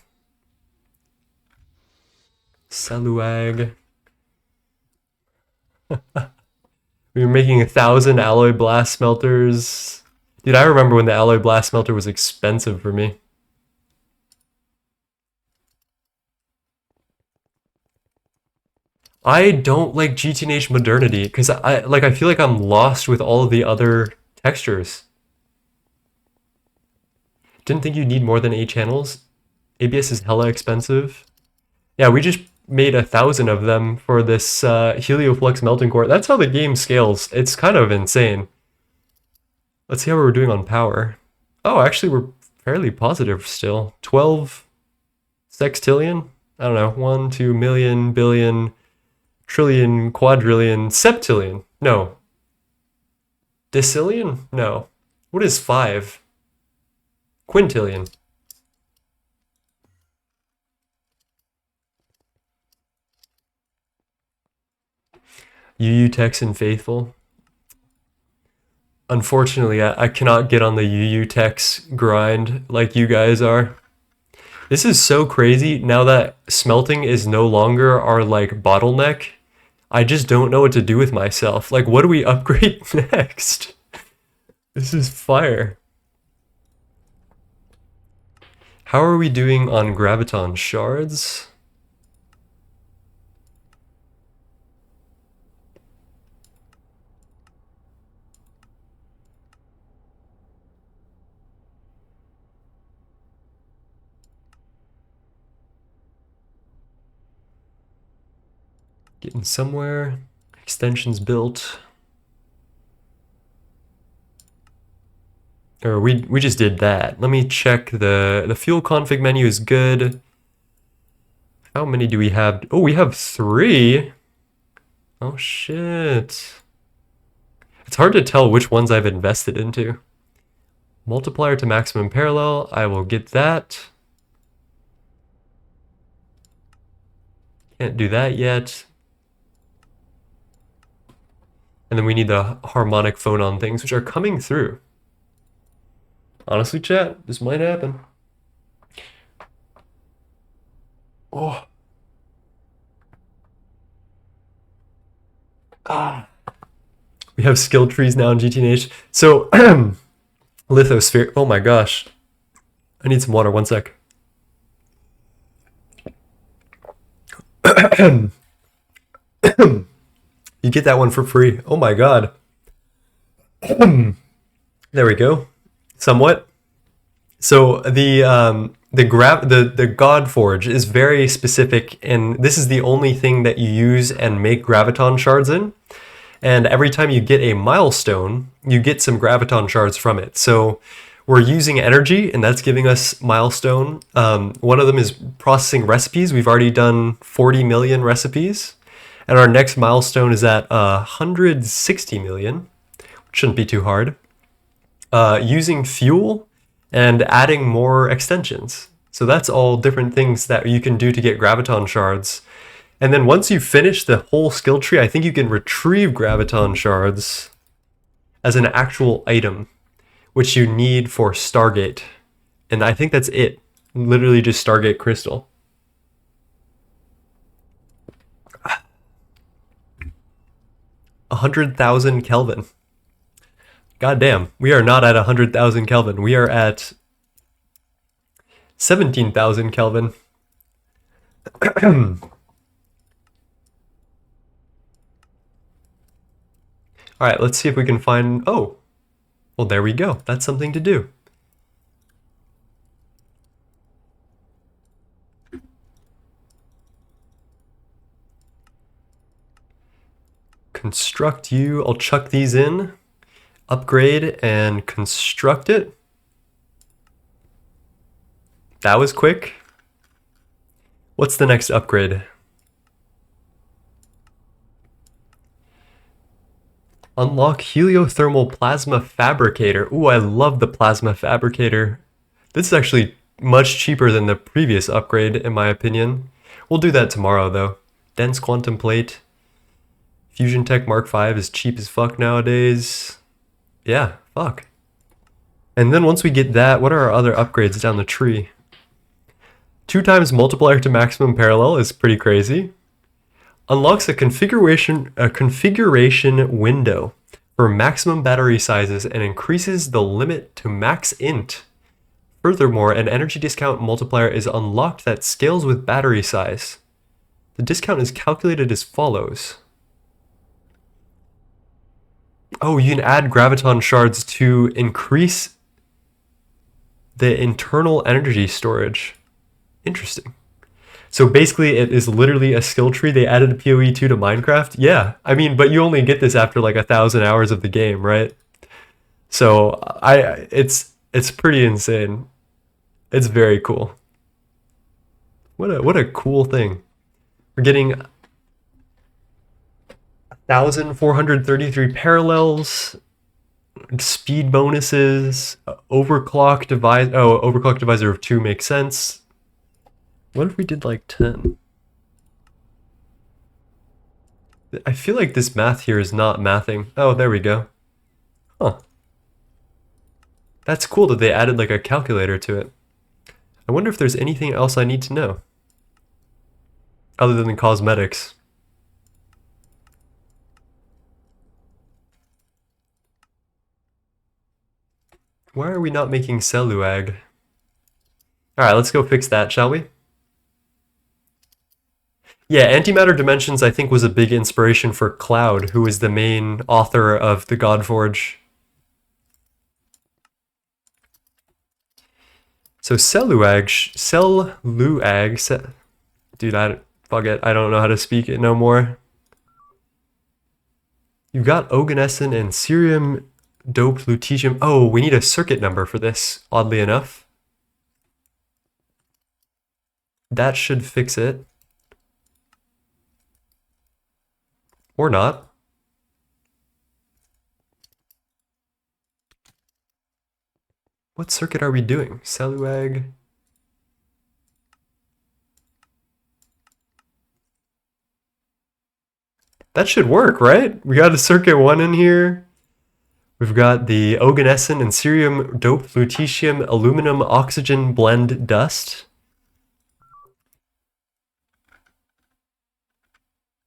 Saluag. We were making 1,000 alloy blast smelters. Dude, I remember when the alloy blast smelter was expensive for me. I don't like GTNH modernity because I feel like I'm lost with all of the other textures. Didn't think you'd need more than 8 channels. ABS is hella expensive. Yeah, we just made 1,000 of them for this Helioflux melting core. That's how the game scales. It's kind of insane. Let's see how we're doing on power. Oh, actually, we're fairly positive still. 12 sextillion? I don't know. 1, 2 million, billion, trillion, quadrillion, septillion. No. Decillion? No. What is 5? Quintillion. UU Texan Faithful. Unfortunately, I cannot get on the UU Tex grind like you guys are. This is so crazy now that smelting is no longer our like bottleneck. I just don't know what to do with myself. Like, what do we upgrade next? This is fire. How are we doing on graviton shards? Getting somewhere. Extensions built. Or we just did that. Let me check the fuel config menu is good. How many do we have? Oh, we have 3. Oh shit. It's hard to tell which ones I've invested into. Multiplier to maximum parallel. I will get that. Can't do that yet. And then we need the harmonic phonon things, which are coming through. Honestly, chat, this might happen. Oh. Ah. We have skill trees now in GTNH. So, lithosphere. Oh my gosh. I need some water. One sec. You get that one for free. Oh my god. There we go. Somewhat. So the God Forge is very specific, and this is the only thing that you use and make graviton shards in. And every time you get a milestone, you get some graviton shards from it. So we're using energy, and that's giving us milestone. One of them is processing recipes. We've already done 40 million recipes. And our next milestone is at 160 million, which shouldn't be too hard. Using fuel and adding more extensions. So that's all different things that you can do to get graviton shards. And then once you finish the whole skill tree, I think you can retrieve graviton shards as an actual item, which you need for Stargate. And I think that's it. Literally just Stargate crystal. 100,000 Kelvin. God damn, we are not at 100,000 Kelvin. We are at 17,000 Kelvin. All right, let's see if we can find... Oh, well, there we go. That's something to do. Construct you. I'll chuck these in. Upgrade and construct it. That was quick. What's the next upgrade? Unlock heliothermal plasma fabricator. Ooh, I love the plasma fabricator. This is actually much cheaper than the previous upgrade, in my opinion. We'll do that tomorrow, though. Dense quantum plate. Fusion Tech Mark V is cheap as fuck nowadays. Yeah, fuck. And then once we get that, what are our other upgrades down the tree? 2 times multiplier to maximum parallel is pretty crazy. Unlocks a configuration window for maximum battery sizes and increases the limit to max int. Furthermore, an energy discount multiplier is unlocked that scales with battery size. The discount is calculated as follows. Oh, you can add graviton shards to increase the internal energy storage. Interesting. So basically, it is literally a skill tree. They added a PoE2 to Minecraft. Yeah, I mean, but you only get this after like 1,000 hours of the game, right? So it's pretty insane. It's very cool. What a cool thing. We're getting 1,433 parallels, speed bonuses, overclock device. Oh, overclock divisor of 2 makes sense. What if we did like 10? I feel like this math here is not mathing. Oh, there we go. Huh. That's cool that they added like a calculator to it. I wonder if there's anything else I need to know. Other than the cosmetics. Why are we not making Celluag? Alright, let's go fix that, shall we? Yeah, Antimatter Dimensions, I think, was a big inspiration for Cloud, who is the main author of the Godforge. So Celluag, dude, fuck it, I don't know how to speak it no more. You've got Oganescent and Cerium doped lutetium. Oh, we need a circuit number for this, oddly enough. That should fix it. Or not. What circuit are we doing? Celluag. That should work, right? We got a circuit 1 in here. We've got the Oganescent and Cerium doped lutetium aluminum oxygen blend dust.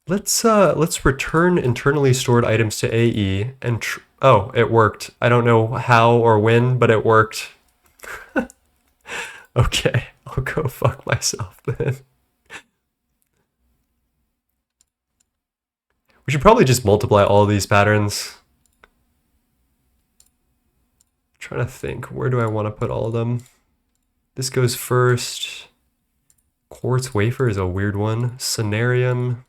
Let's return internally stored items to AE and oh, it worked. I don't know how or when, but it worked. Okay, I'll go fuck myself then. We should probably just multiply all these patterns. I'm trying to think, where do I want to put all of them? This goes first. Quartz wafer is a weird one. Cenarium.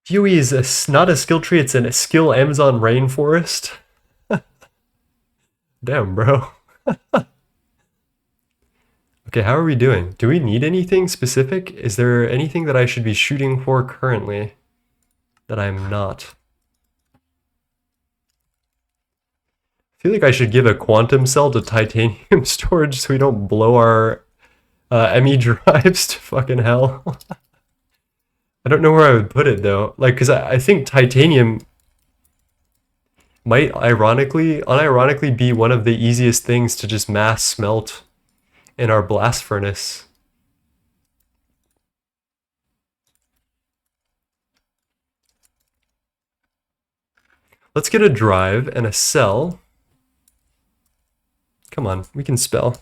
Huey is not a skill tree, it's a skill Amazon rainforest. Damn, bro. Okay, how are we doing? Do we need anything specific? Is there anything that I should be shooting for currently that I'm not? I feel like I should give a quantum cell to titanium storage so we don't blow our ME drives to fucking hell. I don't know where I would put it though. Like, because I think titanium might unironically be one of the easiest things to just mass smelt in our blast furnace. Let's get a drive and a cell. Come on, we can spell.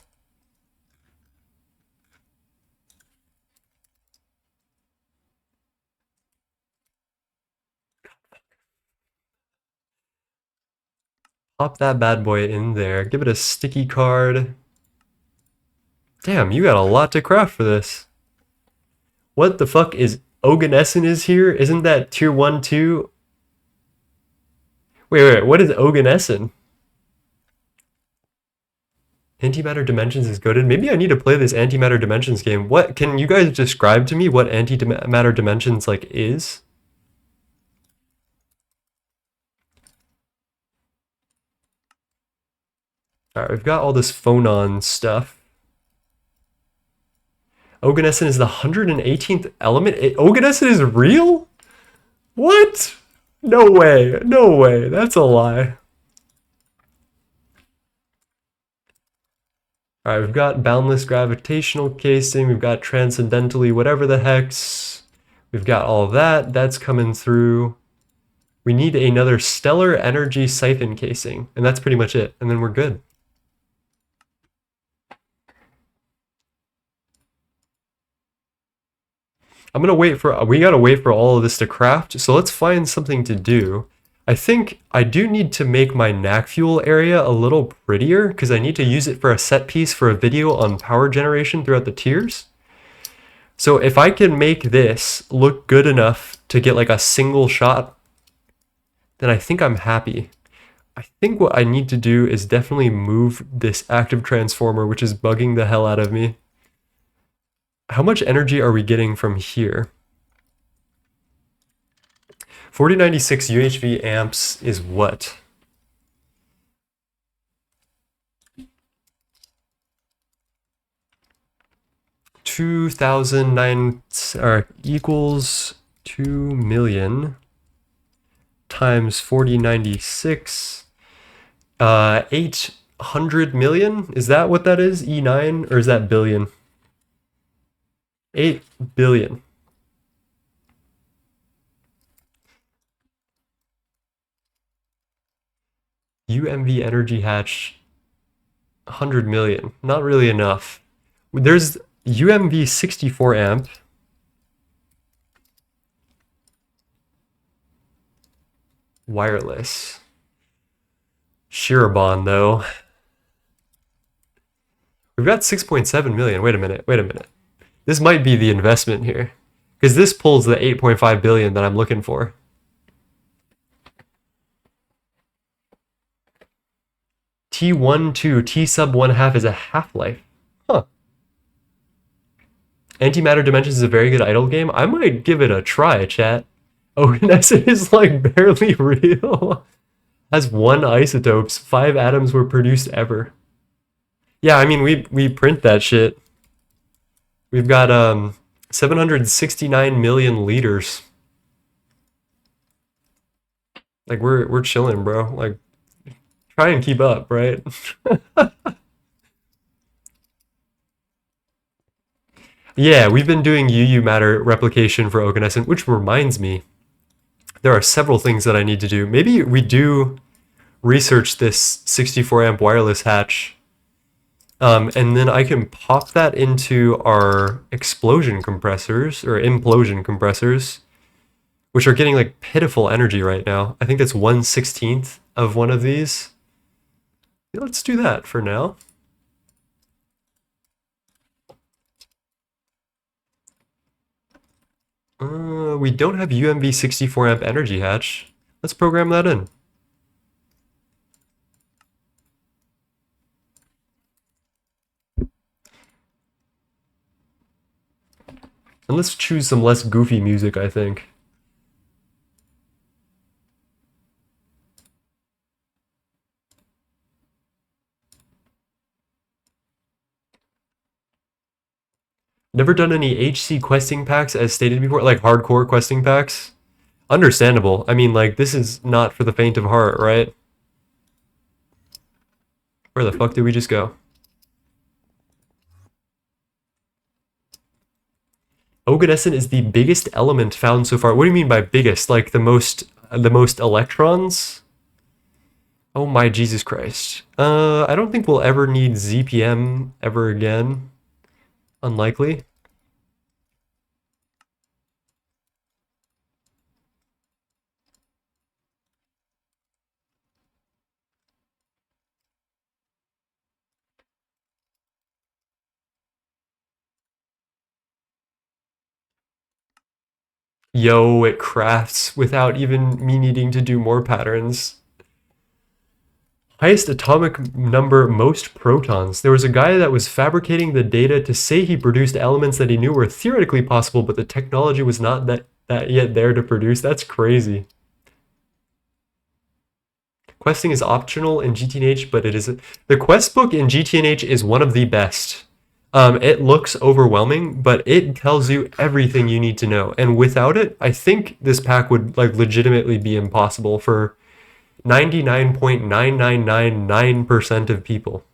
Pop that bad boy in there. Give it a sticky card. Damn, you got a lot to craft for this. What the fuck is Oganescent is here? Isn't that tier 1, 2? Wait, what is Oganescent? Antimatter Dimensions is goated. Maybe I need to play this Antimatter Dimensions game. What can you guys describe to me what Antimatter Dimensions like is? Alright, we've got all this phonon stuff. Oganescent is the 118th element? Oganescent is real? What? No way. No way. That's a lie. Alright, we've got boundless gravitational casing, we've got transcendentally whatever the hex, we've got all that, that's coming through. We need another stellar energy siphon casing, and that's pretty much it, and then we're good. We gotta wait for all of this to craft, so let's find something to do. I think I do need to make my knack fuel area a little prettier because I need to use it for a set piece for a video on power generation throughout the tiers. So if I can make this look good enough to get like a single shot, then I think I'm happy. I think what I need to do is definitely move this active transformer, which is bugging the hell out of me. How much energy are we getting from here? 4096 UHV amps is what? Equals 2 million times 4096. 800 million? Is that what that is? E9? Or is that billion? 8 billion. UMV energy hatch 100 million. Not really enough. There's UMV 64 amp. Wireless. Shirabon though. We've got 6.7 million. Wait a minute. This might be the investment here. Because this pulls the 8.5 billion that I'm looking for. T1, T sub 1/2 is a half-life. Huh. Antimatter Dimensions is a very good idle game. I might give it a try, chat. Oh, Nessa is like barely real. Has 1 isotopes. 5 atoms were produced ever. Yeah, I mean, we print that shit. We've got 769 million liters. Like we're chilling, bro. Like try and keep up, right? Yeah, we've been doing UU matter replication for Oganescent, which reminds me, there are several things that I need to do. Maybe we do research this 64 amp wireless hatch, and then I can pop that into our explosion compressors or implosion compressors, which are getting like pitiful energy right now. I think that's 1/16th of one of these. Yeah, let's do that for now. We don't have UMV 64 amp energy hatch. Let's program that in. And let's choose some less goofy music, I think. Never done any HC questing packs as stated before, like hardcore questing packs. Understandable. I mean, like, this is not for the faint of heart, right? Where the fuck did we just go? Oganescent is the biggest element found so far. What do you mean by biggest? Like the most electrons? Oh my Jesus Christ. I don't think we'll ever need ZPM ever again. Unlikely. Yo, it crafts without even me needing to do more patterns. Highest atomic number, most protons. There was a guy that was fabricating the data to say he produced elements that he knew were theoretically possible, but the technology was not that yet there to produce. That's crazy. Questing is optional in GTNH, but it is the quest book in GTNH is one of the best. It looks overwhelming, but it tells you everything you need to know. And without it, I think this pack would like legitimately be impossible for 99.9999% of people.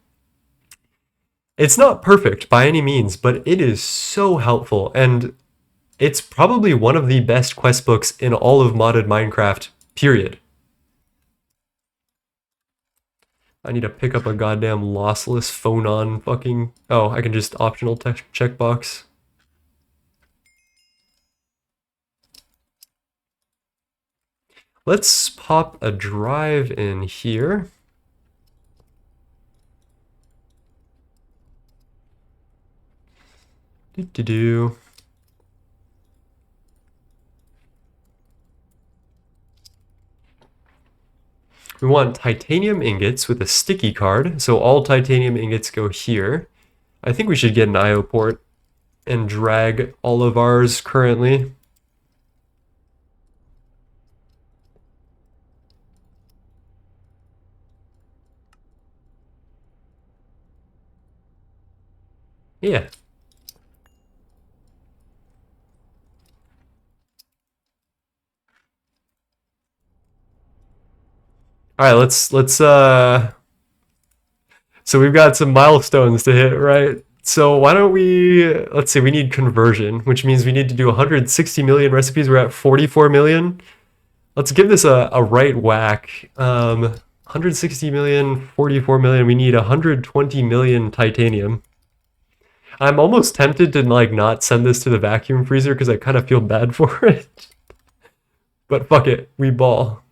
It's not perfect by any means, but it is so helpful, and it's probably one of the best quest books in all of modded Minecraft, period. I need to pick up a goddamn lossless phonon fucking... Oh, I can just optional checkbox. Let's pop a drive in here. Do-do-do. We want titanium ingots with a sticky card, so all titanium ingots go here. I think we should get an IO port and drag all of ours currently. Yeah. All right, let's so we've got some milestones to hit, right? So why don't we, let's see, we need conversion, which means we need to do 160 million recipes. We're at 44 million. Let's give this a right whack. 160 million, 44 million. We need 120 million titanium. I'm almost tempted to like not send this to the vacuum freezer because I kind of feel bad for it. But fuck it, we ball.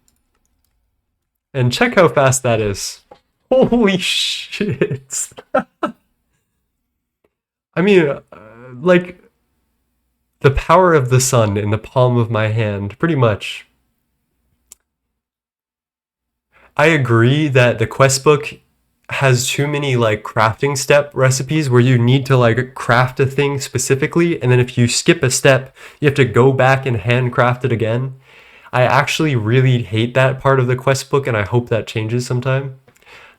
And check how fast that is. Holy shit. I mean, like, the power of the sun in the palm of my hand, pretty much. I agree that the quest book has too many like crafting step recipes where you need to like craft a thing specifically, and then if you skip a step, you have to go back and handcraft it again. I actually really hate that part of the quest book, and I hope that changes sometime.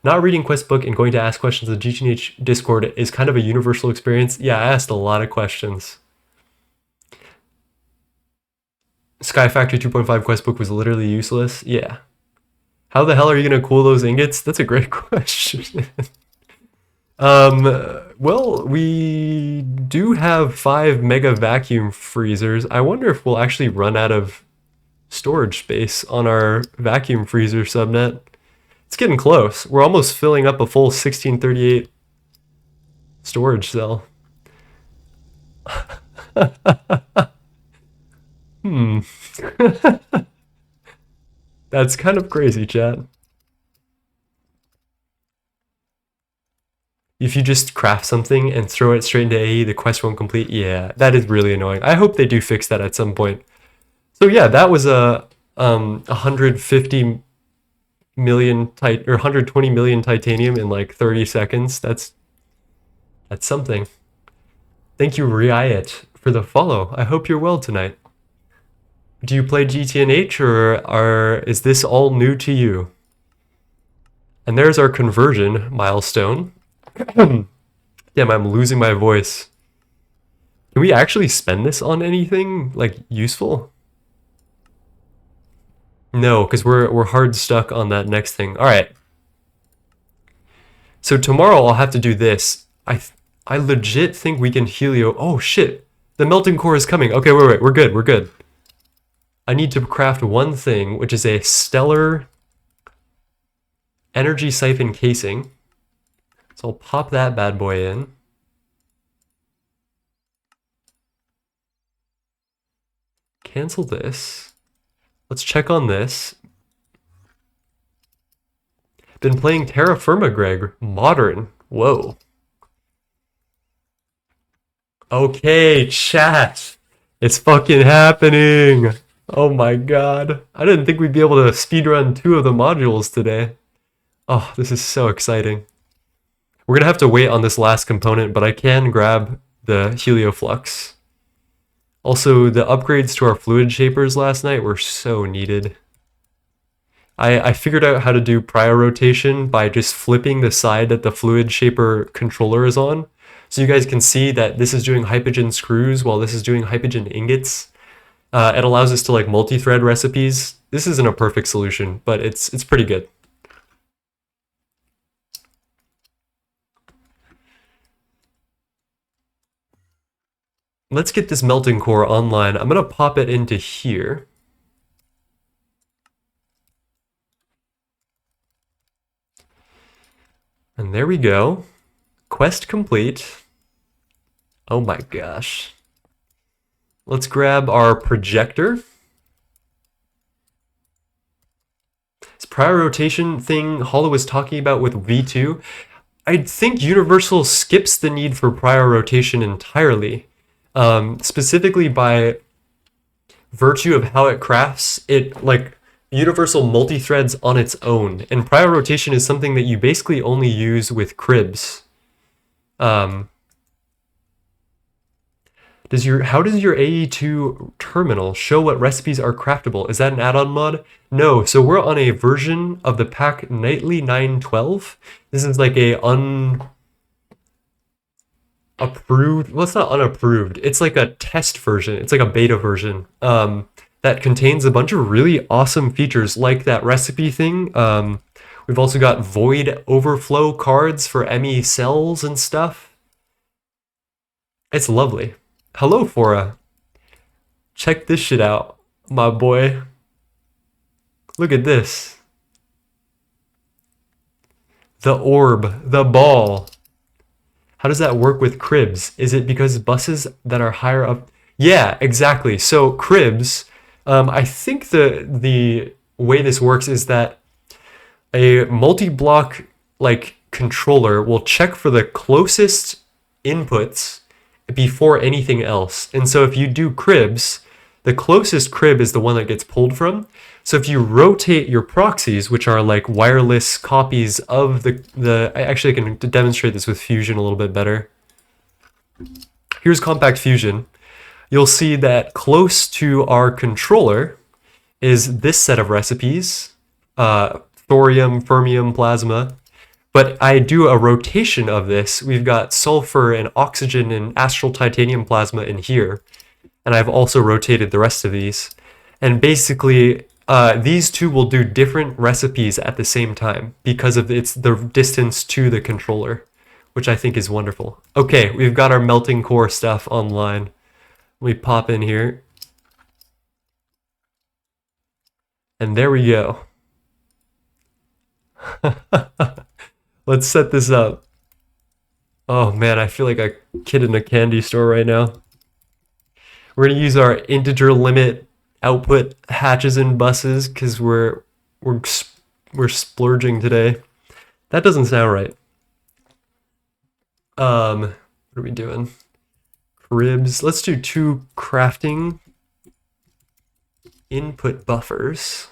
Not reading quest book and going to ask questions in the GTNH Discord is kind of a universal experience. Yeah, I asked a lot of questions. Sky Factory 2.5 quest book was literally useless. Yeah. How the hell are you gonna cool those ingots? That's a great question. Well, we do have 5 mega vacuum freezers. I wonder if we'll actually run out of storage space on our vacuum freezer subnet. It's getting close. We're almost filling up a full 1638 storage cell. Hmm. That's kind of crazy, chat. If you just craft something and throw it straight into AE, the quest won't complete. Yeah, that is really annoying. I hope they do fix that at some point. So yeah, that was a 150 million or 120 million titanium in like 30 seconds. That's something. Thank you, Riot, for the follow. I hope you're well tonight. Do you play GTNH or is this all new to you? And there's our conversion milestone. Damn, I'm losing my voice. Can we actually spend this on anything like useful? No, because we're hard stuck on that next thing. All right. So tomorrow I'll have to do this. I legit think we can helio. Oh shit, the melting core is coming. Okay, wait, we're good, we're good. I need to craft one thing, which is a stellar energy siphon casing. So I'll pop that bad boy in. Cancel this. Let's check on this. Been playing Terra Firma, Greg. Modern. Whoa. Okay, chat. It's fucking happening. Oh my god. I didn't think we'd be able to speedrun 2 of the modules today. Oh, this is so exciting. We're gonna have to wait on this last component, but I can grab the Helioflux. Also, the upgrades to our fluid shapers last night were so needed. I figured out how to do prior rotation by just flipping the side that the fluid shaper controller is on. So you guys can see that this is doing hypogen screws while this is doing hypogen ingots. It allows us to like multi-thread recipes. This isn't a perfect solution, but it's pretty good. Let's get this melting core online. I'm gonna pop it into here. And there we go. Quest complete. Oh my gosh. Let's grab our projector. This prior rotation thing Hollow was talking about with V2, I think Universal skips the need for prior rotation entirely. Specifically by virtue of how it crafts, it like Universal multi-threads on its own, and prior rotation is something that you basically only use with cribs. How does your AE2 terminal show what recipes are craftable? Is that an add-on mod? No, so we're on a version of the pack Nightly 912. This is like a unapproved, well, it's not unapproved, it's like a test version, it's like a beta version that contains a bunch of really awesome features like that recipe thing. We've also got void overflow cards for ME cells and stuff. It's lovely. Hello, Fora. Check this shit out, my boy. Look at this. The orb, the ball. How does that work with cribs? Is it because buses that are higher up? Yeah, exactly. So cribs, I think the way this works is that a multi-block like controller will check for the closest inputs before anything else. And so if you do cribs, the closest crib is the one that gets pulled from. So if you rotate your proxies, which are like wireless copies of I actually can demonstrate this with Fusion a little bit better. Here's Compact Fusion. You'll see that close to our controller is this set of recipes, thorium, fermium, plasma. But I do a rotation of this. We've got sulfur and oxygen and astral titanium plasma in here. And I've also rotated the rest of these. And basically, these two will do different recipes at the same time because of its the distance to the controller, which I think is wonderful. Okay, we've got our melting core stuff online. We pop in here. And there we go. Let's set this up. Oh man, I feel like a kid in a candy store right now. We're gonna use our integer limit output hatches and buses because we're splurging today. That doesn't sound right. What are we doing? Cribs. Let's do 2 crafting input buffers.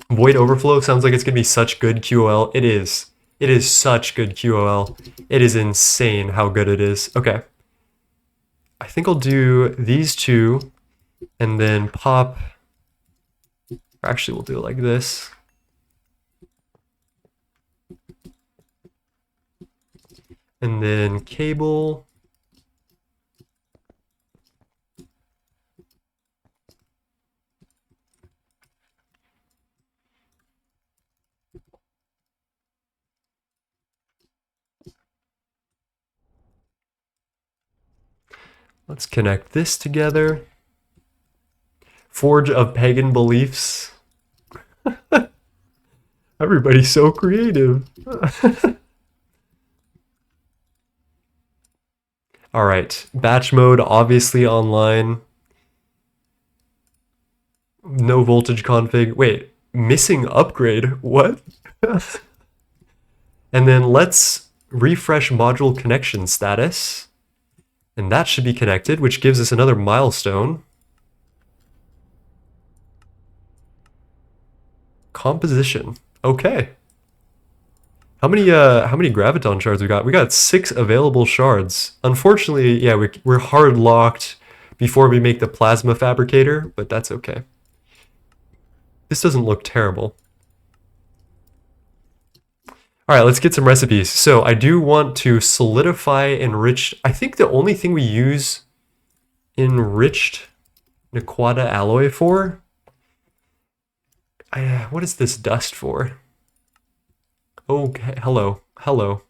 Void overflow sounds like it's gonna be such good QOL. It is. It is such good QOL. It is insane how good it is. Okay. I think I'll do these 2 and then pop. Actually, we'll do it like this. And then cable. Let's connect this together. Forge of pagan beliefs. Everybody's so creative. All right, batch mode obviously online. No voltage config. Wait, missing upgrade. What? And then let's refresh module connection status. And that should be connected, which gives us another milestone. Composition. Okay. How many graviton shards we got? We got 6 available shards. Unfortunately, yeah, we're hard locked before we make the plasma fabricator, but that's okay. This doesn't look terrible. All right, let's get some recipes. So I do want to solidify enriched. I think the only thing we use enriched Nequata alloy for. What is this dust for? Okay, hello.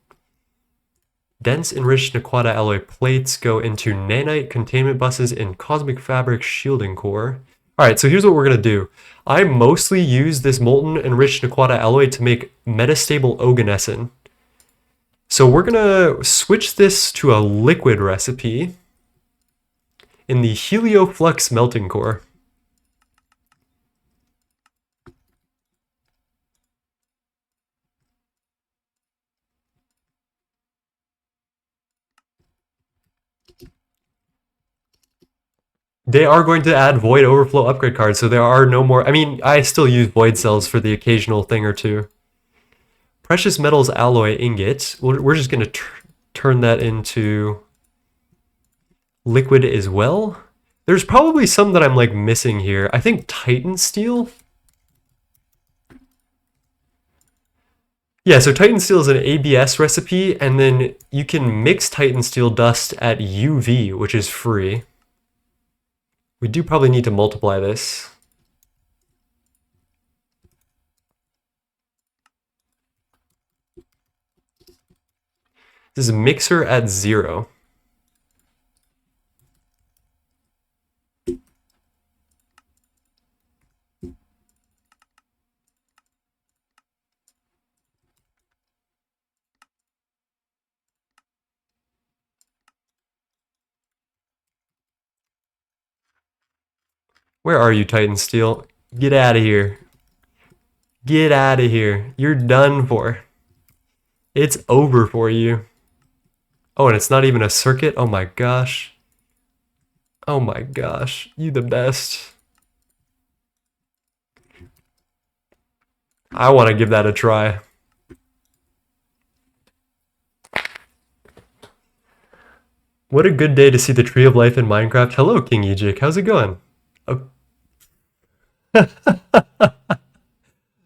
Dense enriched Nequata alloy plates go into nanite containment buses in cosmic fabric shielding core. All right, so here's what we're gonna do. I mostly use this molten enriched Nequata alloy to make metastable oganesson. So we're gonna switch this to a liquid recipe in the Helioflux melting core. They are going to add void overflow upgrade cards, so there are no more. I mean, I still use void cells for the occasional thing or two. Precious metals alloy ingot. We're just going to turn that into liquid as well. There's probably some that I'm like missing here. I think Titan steel. Yeah, so Titan steel is an ABS recipe, and then you can mix Titan steel dust at UV, which is free. We do probably need to multiply this. This is a mixer at 0. Where are you, Titan Steel? Get out of here. Get out of here. You're done for. It's over for you. Oh, and it's not even a circuit? Oh my gosh. Oh my gosh. You the best. I want to give that a try. What a good day to see the Tree of Life in Minecraft. Hello, King Ejik. How's it going? Oh.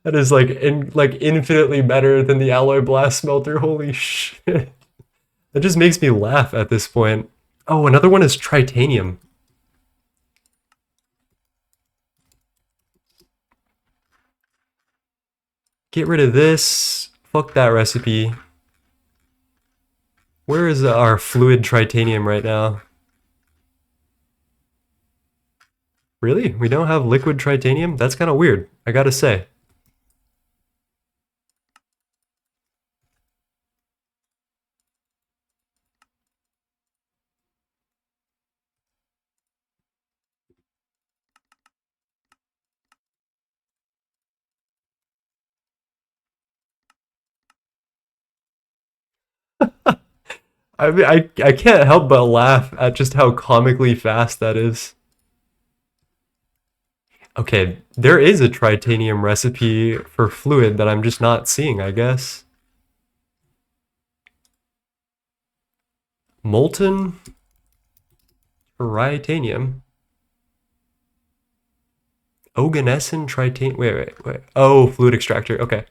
That is like infinitely better than the alloy blast smelter. Holy shit. That just makes me laugh at this point. Oh, another one is tritanium. Get rid of this. Fuck that recipe. Where is our fluid tritanium right now? Really? We don't have liquid tritanium? That's kind of weird, I gotta say. I mean, I can't help but laugh at just how comically fast that is. Okay, there is a tritanium recipe for fluid that I'm just not seeing, I guess. Molten tritanium. Oganescent tritanium. Wait. Oh, fluid extractor. Okay.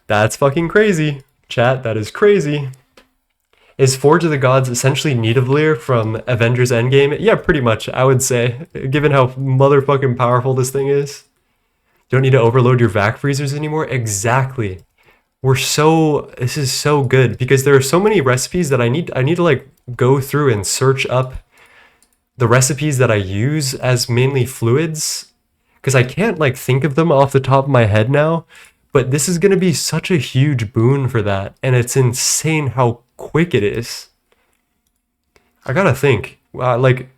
That's fucking crazy. Chat, that is crazy. Is Forge of the Gods essentially Nidavellir from Avengers Endgame? Yeah, pretty much, I would say, given how motherfucking powerful this thing is. Don't need to overload your vac freezers anymore? Exactly. This is so good because there are so many recipes that I need to like go through and search up the recipes that I use as mainly fluids because I can't like think of them off the top of my head now, but this is going to be such a huge boon for that and it's insane how quick it is. I got to think. Like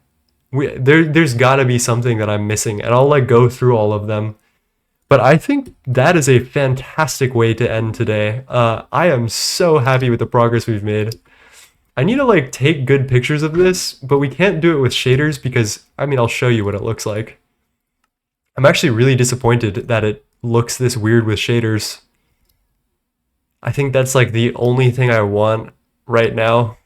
there's got to be something that I'm missing and I'll like go through all of them. But I think that is a fantastic way to end today. I am so happy with the progress we've made. I need to like take good pictures of this, but we can't do it with shaders because I mean I'll show you what it looks like. I'm actually really disappointed that it looks this weird with shaders. I think that's like the only thing I want right now.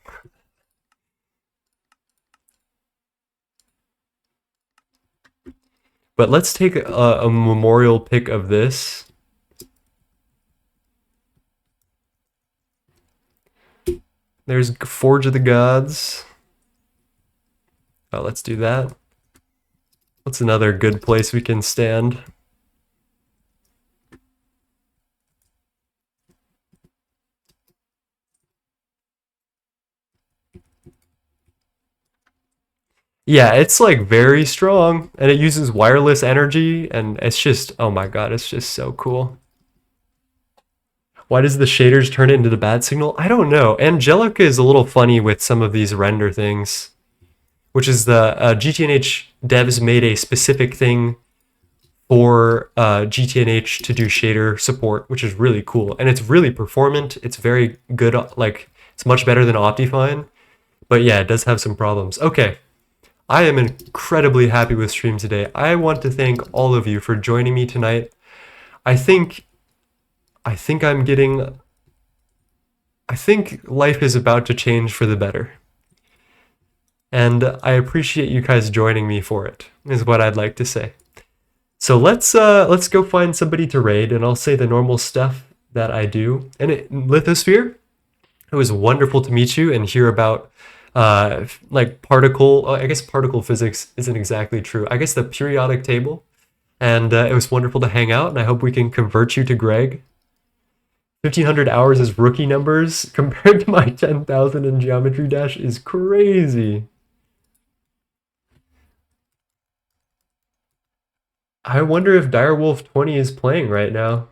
But let's take a memorial pic of this. There's Forge of the Gods. Oh, let's do that. What's another good place we can stand? Yeah, it's like very strong and it uses wireless energy and it's just, oh my god, it's just so cool. Why does the shaders turn it into the bad signal? I don't know. Angelica is a little funny with some of these render things, which is the GTNH devs made a specific thing for GTNH to do shader support, which is really cool. And it's really performant. It's very good, like, it's much better than Optifine. But yeah, it does have some problems. Okay, I am incredibly happy with stream today. I want to thank all of you for joining me tonight. I think I'm getting I think life is about to change for the better. And I appreciate you guys joining me for it, is what I'd like to say. So let's go find somebody to raid and I'll say the normal stuff that I do. And Lithosphere, it was wonderful to meet you and hear about like particle, I guess particle physics isn't exactly true. I guess the periodic table. And it was wonderful to hang out and I hope we can convert you to Greg. 1,500 hours as rookie numbers compared to my 10,000 in Geometry Dash is crazy. I wonder if Direwolf 20 is playing right now.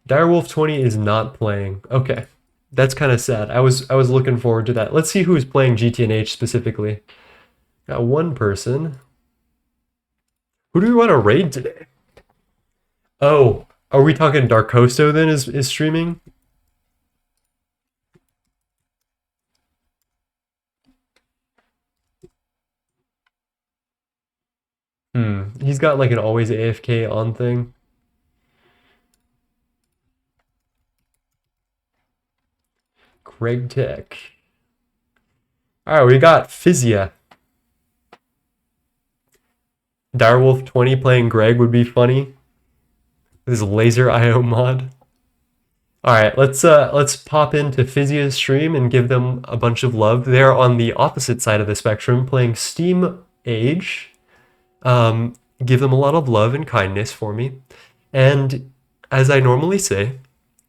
Direwolf 20 is not playing. Okay. That's kind of sad. I was looking forward to that. Let's see who's playing GTNH specifically. Got one person. Who do we want to raid today? Oh, are we talking Darkosto then is streaming? He's got like an always AFK on thing. Gregtech. All right, we got Physia. Direwolf20 playing Greg would be funny. This laser IO mod. Alright, let's pop into Physia's stream and give them a bunch of love. They're on the opposite side of the spectrum, playing Steam Age. Give them a lot of love and kindness for me. And as I normally say,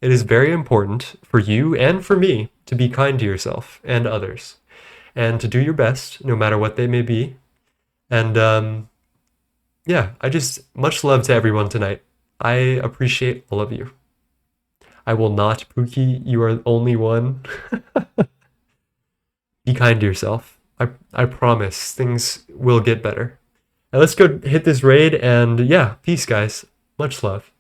it is very important for you and for me to be kind to yourself and others, and to do your best, no matter what they may be. And yeah, much love to everyone tonight. I appreciate all of you. I will not, Pookie. You are the only one. Be kind to yourself. I promise things will get better. Now let's go hit this raid, and yeah, peace, guys. Much love.